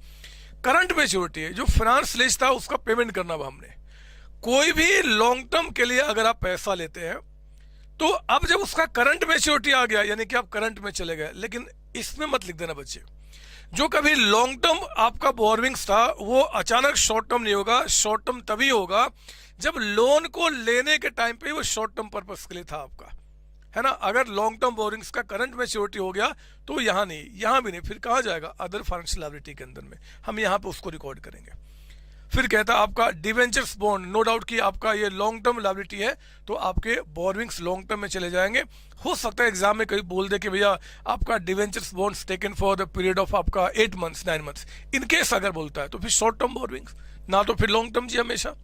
Current maturity है, जो फाइनेंस लीज था उसका पेमेंट करना अब हमने, कोई भी लॉन्ग टर्म के लिए अगर आप पैसा लेते हैं, तो अब जब उसका करंट मैच्योरिटी आ गया, यानी कि आप करंट में चले गए, लेकिन इसमें मत लिख देना बच्चे, जो कभी लॉन्ग टर्म आपका बोरोइंग्स था वो अचानक शॉर्ट टर्म नहीं होगा, शॉर्ट टर्म तभी होगा जब लोन को लेने के टाइम पे वो शॉर्ट टर्म पर्पस के लिए था आपका, है ना। अगर लॉन्ग टर्म बोरोइंग्स का करंट मैच्योरिटी हो गया तो यहाँ नहीं, यहाँ भी नहीं, फिर कहाँ जाएगा, अदर फाइनेंशियल लायबिलिटी के अंदर में, हम यहाँ पे उसको रिकॉर्ड करेंगे। फिर कहता है आपका डिवेंचर्स बॉन्ड, नो डाउट कि आपका ये लॉन्ग टर्म लायबिलिटी है, तो आपके बोरोइंग्स लॉन्ग टर्म में चले जाएंगे। हो सकता है एग्जाम में कहीं बोल दे कि भैया आपका debentures bonds taken for the period of आपका 8 मंथ्स 9 मंथ्स, इन केस अगर बोलता है तो फिर शॉर्ट टर्म बोरोइंग्स, ना तो फिर लॉन्ग टर्म जी हमेशा।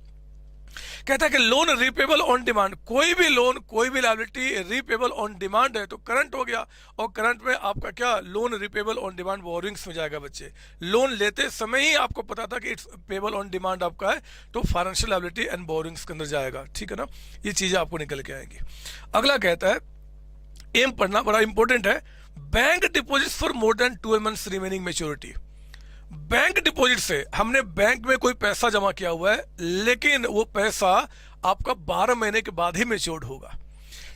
कहता है कि लोन रिपेबल ऑन डिमांड, कोई भी लोन कोई भी लायबिलिटी रिपेबल ऑन डिमांड है तो करंट हो गया, और करंट में आपका क्या, loan repayable on demand borrowings में जाएगा बच्चे। लोन लेते समय ही आपको पता था कि इट्स पेबल ऑन डिमांड आपका है, तो फाइनेंशियल लायबिलिटी एंड बोरोइंग्स के अंदर जाएगा, ठीक है ना। ये चीजें आपको निकल के आएंगी। अगला कहता है, एम पढ़ना बड़ा इंपॉर्टेंट है, bank deposit for more than 12 months remaining maturity. Bank deposit से, हमने बैंक में कोई पैसा जमा किया हुआ है, लेकिन वो पैसा आपका 12 महीने के बाद ही मैच्योर्ड होगा।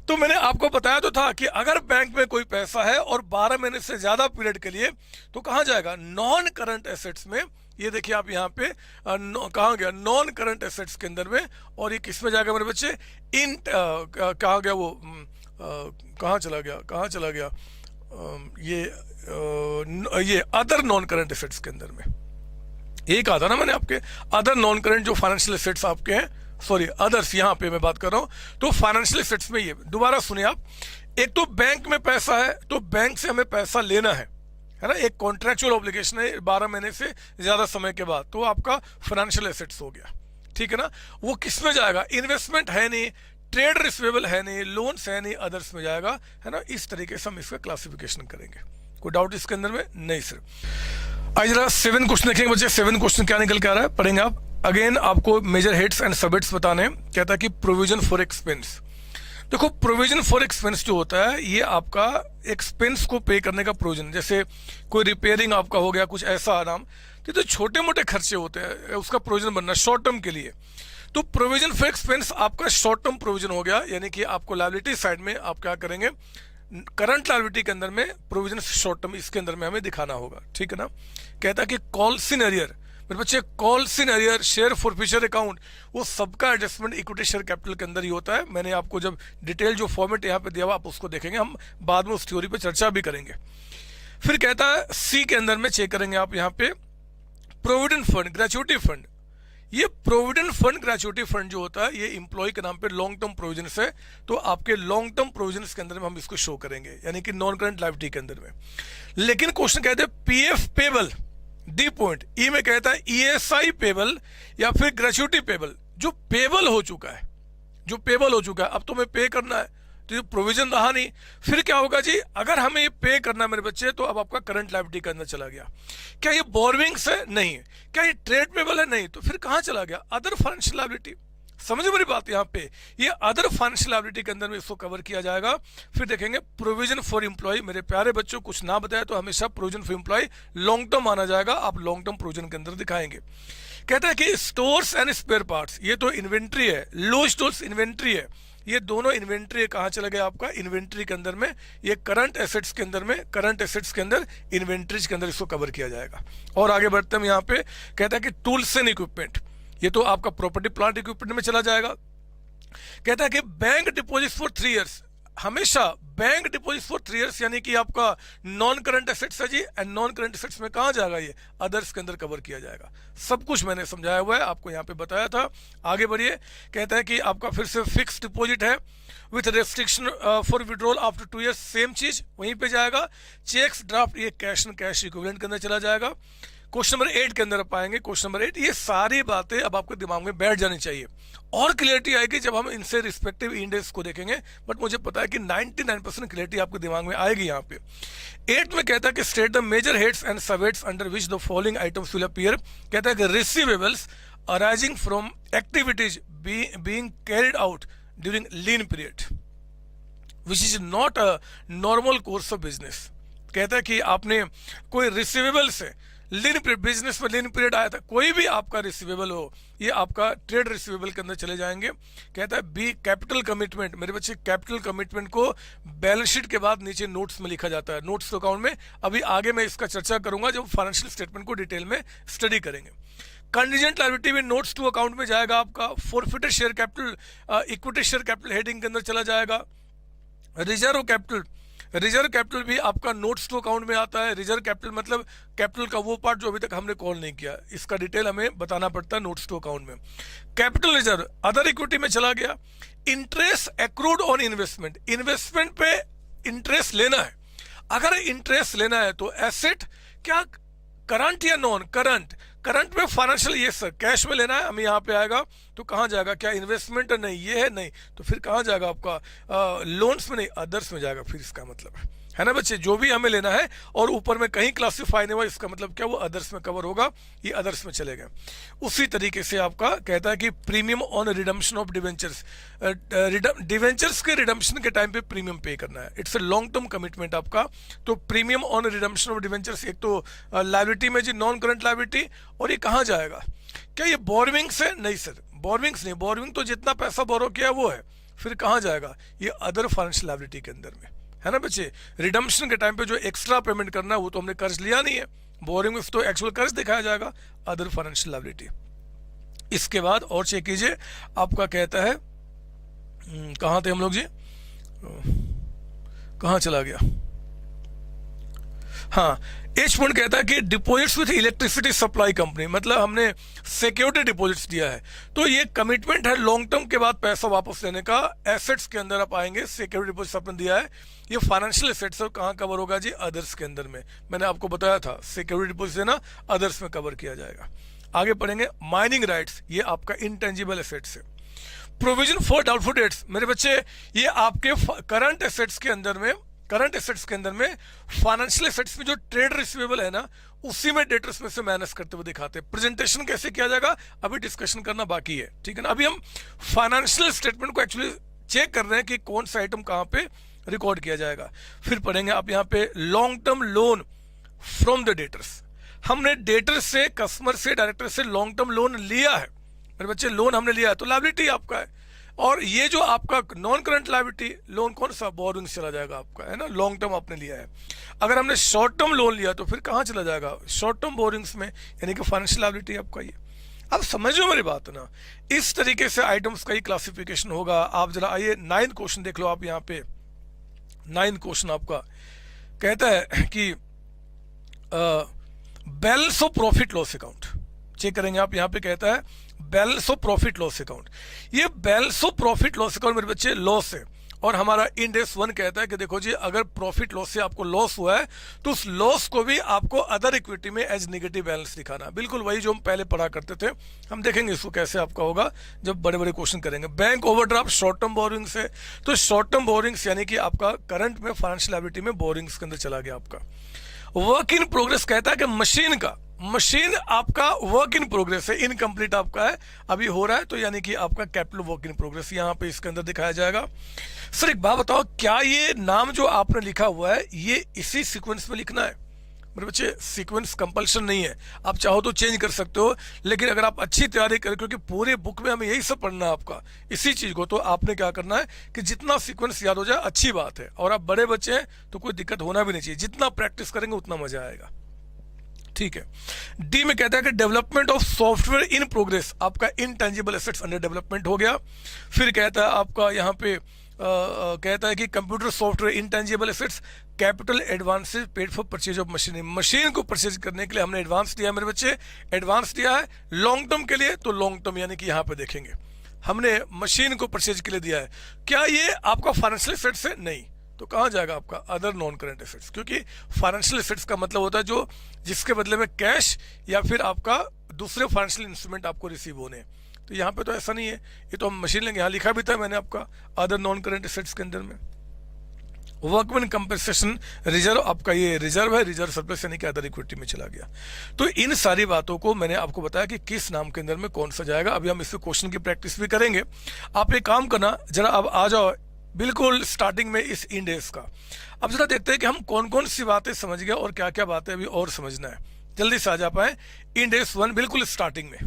तो मैंने आपको बताया तो था कि अगर बैंक में कोई पैसा है और 12 महीने से ज्यादा पीरियड के लिए, तो कहां जाएगा, नॉन करंट एसेट्स में। ये देखिए आप यहाँ पे कहा गया, नॉन करंट एसेट्स के अंदर में, और ये किस में जाएगा मेरे बच्चे, इन कहा गया वो कहाँ चला गया, ये अदर नॉन करंट एसेट्स के अंदर में। एक आता ना मैंने आपके अदर नॉन करंट जो फाइनेंशियल एसेट्स आपके हैं, सॉरी अदर्स, यहाँ पे मैं बात कर रहा हूँ, तो फाइनेंशियल एसेट्स में ये दोबारा सुनिए आप, एक तो बैंक में पैसा है तो बैंक से हमें पैसा लेना है ना, एक कॉन्ट्रेक्चुअल ऑब्लिगेशन है 12 महीने से ज्यादा समय के बाद, तो आपका फाइनेंशियल एसेट्स हो गया, ठीक है ना। वो किस में जाएगा, इन्वेस्टमेंट है नहीं, ट्रेड रिसीवेबल है नहीं, लोन्स है नहीं, अदर्स में जाएगा, है ना। इस तरीके से हम इसका क्लासिफिकेशन करेंगे। कोई डाउट इसके अंदर में नहीं सर। आज जरा 7 क्वेश्चन देखेंगे बच्चे, 7 क्वेश्चन क्या निकल के आ रहा है पढ़ेंगे आप। अगेन आपको major heads and sub heads बताने। कहता है कि प्रोविजन फॉर एक्सपेंस। देखो प्रोविजन फॉर एक्सपेंस जो होता है, ये आपका एक्सपेंस को पे करने का प्रोविजन, जैसे कोई रिपेयरिंग आपका हो गया, कुछ ऐसा आराम, तो छोटे मोटे खर्चे होते हैं, उसका प्रोविजन बनना शॉर्ट टर्म के लिए। तो प्रोविजन फॉर एक्सपेंस आपका शॉर्ट टर्म प्रोविजन हो गया, यानी कि आपको लायबिलिटी साइड में आप क्या करेंगे, करंट लायबिलिटी के अंदर में प्रोविजन शॉर्ट टर्म इसके अंदर में हमें दिखाना होगा, ठीक है ना। कहता है कि कॉल्स इन एरियर, मेरे बच्चे calls in arrear, share forfeiture account, वो सबका एडजस्टमेंट इक्विटी शेयर कैपिटल के अंदर ही होता है। मैंने आपको जब डिटेल जो फॉर्मेट यहाँ पे दिया हुआ आप उसको देखेंगे, हम बाद में उस थ्योरी पे चर्चा भी करेंगे। फिर कहता है सी के अंदर में चेक करेंगे आप यहाँ पे प्रोविडेंट फंड, ग्रेचुइटी फंड। ये प्रोविडेंट फंड, ग्रेचुइटी फंड जो होता है ये इंप्लॉय के नाम पे लॉन्ग टर्म प्रोविजन है, तो आपके लॉन्ग टर्म प्रोविजन के अंदर में हम इसको शो करेंगे, यानी कि नॉन करंट लायबिलिटी के अंदर में। लेकिन क्वेश्चन कहते हैं पीएफ पेबल, डी पॉइंट ई में कहता है ईएसआई पेबल या फिर ग्रेचुइटी पेबल, जो पेबल हो चुका है, जो पेबल हो चुका है, अब तुम्हें पे करना है, तो ये प्रोविजन रहा नहीं। फिर क्या होगा जी, अगर हमें ये पे करना है मेरे बच्चे, तो अब आपका करंट लायबिलिटी के अंदर चला गया। क्या ये बोरविंग्स है? नहीं। क्या ये ट्रेड पेबल है? नहीं। तो फिर कहां चला गया? Other financial liability. समझो मेरी बात, यहाँ पे ये अदर फाइनेंशियल लायबिलिटी के अंदर में इसको कवर किया जाएगा। फिर देखेंगे प्रोविजन फॉर एम्प्लॉय। मेरे प्यारे बच्चों, कुछ ना बताया तो हमेशा provision for employ long term माना जाएगा, आप लॉन्ग टर्म प्रोविजन के अंदर दिखाएंगे। कहता है कि स्टोर्स एंड स्पेयर पार्ट्स, ये तो इन्वेंट्री है, लो स्टोर्स इन्वेंट्री है, ये दोनों इन्वेंट्री कहां चला गया आपका? इन्वेंट्री के अंदर में। ये करंट एसेट्स के अंदर में, करंट एसेट्स के अंदर इन्वेंट्रीज के अंदर इसको कवर किया जाएगा। और आगे बढ़ते हैं यहाँ पे, कहता है कि टूल्स एंड इक्विपमेंट, ये तो आपका प्रॉपर्टी प्लांट इक्विपमेंट में चला जाएगा। कहता है कि बैंक डिपॉजिट फॉर 3 इयर्स, हमेशा बैंक डिपॉजिट फॉर 3 इयर्स, यानी कि आपका नॉन करंट एसेट्स है जी, एंड नॉन करंट एसेट्स में कहां जाएगा? ये अदर्स के अंदर कवर किया जाएगा। सब कुछ मैंने समझाया हुआ है, आपको यहाँ पे बताया था। आगे बढ़िए, कहता है कि आपका फिर से फिक्स डिपॉजिट है with restriction for withdrawal after 2 years, same चीज वहीं पे जाएगा। चेक्स ड्राफ्ट, ये कैश एंड कैश इक्विवेलेंट के अंदर चला जाएगा। क्वेश्चन नंबर 8 के अंदर आप पाएंगे, क्वेश्चन नंबर 8, ये सारी बातें अब आपके दिमाग में बैठ जानी चाहिए और क्लियरिटी आएगी जब हम इनसे रिस्पेक्टिव इंडेक्स को देखेंगे। बट मुझे पता है कि 99% क्लियरिटी आपके दिमाग में आएगी यहाँ पे। 8 में कहता है कि state the major heads and sub heads under which the following items will appear. कहता है कि receivables arising from activities being carried out during lean period which is not a normal course of business. कहता है कि आपने कोई receivable से लीन period, business में लीन पीरियड आया था, कोई भी आपका रिसीवेबल हो, ये आपका ट्रेड रिसीवेबल के अंदर चले जाएंगे। कहता है बी कैपिटल कमिटमेंट, मेरे बच्चे कैपिटल कमिटमेंट को बैलेंस शीट के बाद नीचे नोट्स में लिखा जाता है, नोट्स टू अकाउंट में। अभी आगे मैं इसका चर्चा करूंगा जब फाइनेंशियल स्टेटमेंट को डिटेल में स्टडी करेंगे। कंटीजेंट लायबिलिटी में नोट्स टू अकाउंट में जाएगा आपका। Forfeited share capital, equity share capital heading के अंदर चला जाएगा। रिजर्व कैपिटल, रिजर्व कैपिटल भी आपका नोट्स टू अकाउंट में आता है। रिजर्व कैपिटल मतलब कैपिटल का वो पार्ट जो अभी तक हमने कॉल नहीं किया, इसका डिटेल हमें बताना पड़ता है नोट्स टू अकाउंट में। कैपिटल रिजर्व अदर इक्विटी में चला गया। Interest accrued on investment, investment पे इंटरेस्ट लेना है। अगर इंटरेस्ट लेना है तो एसेट, क्या करंट या नॉन करंट? करंट में फाइनेंशियल, ये सर कैश में लेना है, हमें यहाँ पे आएगा तो कहाँ जाएगा? क्या इन्वेस्टमेंट है? नहीं, ये है नहीं, तो फिर कहाँ जाएगा आपका? लोन्स में नहीं, अदर्स में जाएगा। फिर इसका मतलब है ना बच्चे, जो भी हमें लेना है और ऊपर में कहीं क्लासिफाई नहीं हुआ, इसका मतलब क्या? वो अदर्स में कवर होगा, ये अदर्स में चलेगा। उसी तरीके से आपका कहता है कि premium on redemption of debentures, debentures के रिडम्पशन के टाइम पे प्रीमियम पे करना है। It's a long term commitment आपका। तो premium on redemption of debentures, एक तो लायबिलिटी में जी नॉन करंट लायबिलिटी, और ये कहाँ जाएगा? क्या ये बोरविंग्स है? नहीं सर, बोरविंग्स नहीं, बोरविंग तो जितना पैसा बोरो किया वो है। फिर कहाँ जाएगा? ये अदर फाइनेंशियल लायबिलिटी के अंदर में, है ना बच्चे। रिडम्पशन के टाइम पे जो एक्स्ट्रा पेमेंट करना है वो तो हमने कर्ज लिया नहीं है, बोरिंग में तो एक्चुअल कर्ज दिखाया जाएगा, अदर फाइनेंशियल लायबिलिटी। इसके बाद और चेक कीजिए, आपका कहता है कहाँ थे हम लोग जी, कहाँ चला गया? हाँ, एच पॉइंट कहता है कि deposits with electricity supply company, मतलब हमने सिक्योरिटी डिपॉजिट्स दिया है, तो ये कमिटमेंट है लॉन्ग टर्म के बाद पैसा वापस लेने का। एसेट्स के अंदर आप आएंगे, सिक्योरिटी डिपॉजिट्स आपने दिया है, ये फाइनेंशियल एसेट्स है, कहाँ कवर होगा जी? अदर्स के अंदर में। मैंने आपको बताया था सिक्योरिटी डिपॉजिट देना अदर्स में कवर किया जाएगा। आगे पढ़ेंगे माइनिंग राइट्स, ये आपका इंटेंजिबल एसेट्स है। प्रोविजन फॉर डाउटफुल डेट्स, मेरे बच्चे ये आपके करंट एसेट्स के अंदर में, करंट एसेट्स के अंदर में फाइनेंशियल एसेट्स में जो ट्रेड रिसीवेबल है ना, उसी में डेटर्स में से माइनस करते हुए दिखाते हैं। प्रेजेंटेशन कैसे किया जाएगा अभी डिस्कशन करना बाकी है, ठीक है ना। अभी हम फाइनेंशियल स्टेटमेंट को एक्चुअली चेक कर रहे हैं कि कौन सा आइटम कहाँ पे रिकॉर्ड किया जाएगा। फिर पढ़ेंगे आप यहाँ पे long term loan from the debtors, हमने डेटर से, कस्टमर से, डायरेक्टर से लॉन्ग टर्म लोन लिया है मेरे बच्चे, लोन हमने लिया है तो लायबिलिटी आपका है। और ये जो आपका नॉन करंट लायबिलिटी लोन कौन सा, बोरोइंग चला जाएगा आपका, है ना, लॉन्ग टर्म आपने लिया है। अगर हमने शॉर्ट टर्म लोन लिया तो फिर कहाँ चला जाएगा, शॉर्ट टर्म बोरोइंग्स में, यानी कि फाइनेंशियल लायबिलिटी आपका ये। अब समझो मेरी बात ना, इस तरीके से आइटम्स का ही क्लासिफिकेशन होगा। आप जरा आइए 9th क्वेश्चन देख लो आप यहाँ पे। 9th क्वेश्चन आपका कहता है कि balance of profit loss account check करेंगे आप। यहाँ पे कहता है balance of profit loss account. ये balance of profit loss account मेरे बच्चे लॉस है, और हमारा इंड एस 1 कहता है कि देखो जी, अगर प्रॉफिट लॉस से आपको लॉस हुआ है तो उस लॉस को भी आपको अदर इक्विटी में एज नेगेटिव बैलेंस दिखाना। बिल्कुल वही जो हम पहले पढ़ा करते थे। हम देखेंगे इसको कैसे आपका होगा जब बड़े बड़े क्वेश्चन करेंगे। Bank overdraft short term borrowings है, तो शॉर्ट टर्म बोरिंग्स यानी कि आपका करंट में फाइनेंशियल लायबिलिटी में बोरिंग्स के अंदर चला गया आपका। वर्क इन प्रोग्रेस कहता है कि मशीन आपका वर्क इन प्रोग्रेस है, इनकम्प्लीट आपका है, अभी हो रहा है, तो यानी कि आपका कैपिटल वर्क इन प्रोग्रेस यहाँ पे इसके अंदर दिखाया जाएगा। सर एक बात बताओ, क्या ये नाम जो आपने लिखा हुआ है ये इसी सीक्वेंस में लिखना है? मेरे बच्चे सीक्वेंस कंपल्शन नहीं है, आप चाहो तो चेंज कर सकते हो, लेकिन अगर आप अच्छी तैयारी करें, क्योंकि पूरे बुक में हमें यही सब पढ़ना है आपका इसी चीज को, तो आपने क्या करना है कि जितना सीक्वेंस याद हो जाए अच्छी बात है। और आप बड़े बच्चे हैं तो कोई दिक्कत होना भी नहीं चाहिए, जितना प्रैक्टिस करेंगे उतना मजा आएगा। ठीक है। डी में कहता है कि development of software in progress, आपका इनटेंजिबल एसेट्स अंडर डेवलपमेंट हो गया। फिर कहता है आपका यहाँ पे कहता है कि computer software intangible assets capital advances paid for purchase of machinery, machine को परचेज करने के लिए हमने एडवांस दिया है मेरे बच्चे, एडवांस दिया है। लॉन्ग टर्म के लिए तो लॉन्ग टर्म यानी कि यहाँ पे देखेंगे हमने मशीन को परचेज के लिए दिया है। क्या ये आपका फाइनेंशियल एसेट्स है? नहीं। तो कहाँ जाएगा आपका अदर नॉन करंट एसेट्स, क्योंकि फाइनेंशियल एसेट्स का मतलब होता है जो जिसके बदले में कैश या फिर आपका दूसरे फाइनेंशियल इंस्ट्रूमेंट आपको रिसीव होने हैं। तो यहाँ पे तो ऐसा नहीं है, ये तो हम मशीन लेंगे। यहाँ लिखा भी था मैंने आपका अदर नॉन करंट एसेट्स के अंदर में। वर्कमैन कंपनसेशन रिजर्व, आपका ये रिजर्व है, रिजर्व सरप्लस यानी कि अदर इक्विटी में चला गया। तो इन सारी बातों को मैंने आपको बताया कि किस नाम के अंदर में कौन सा जाएगा। अभी हम इससे क्वेश्चन की प्रैक्टिस भी करेंगे। आप एक काम करना, जरा अब आ जाओ बिल्कुल स्टार्टिंग में इस इंड एस का। अब जरा देखते हैं कि हम कौन कौन सी बातें समझ गए और क्या क्या बातें अभी और समझना है। जल्दी से आ जा पाए इंड एस 1 बिल्कुल स्टार्टिंग में।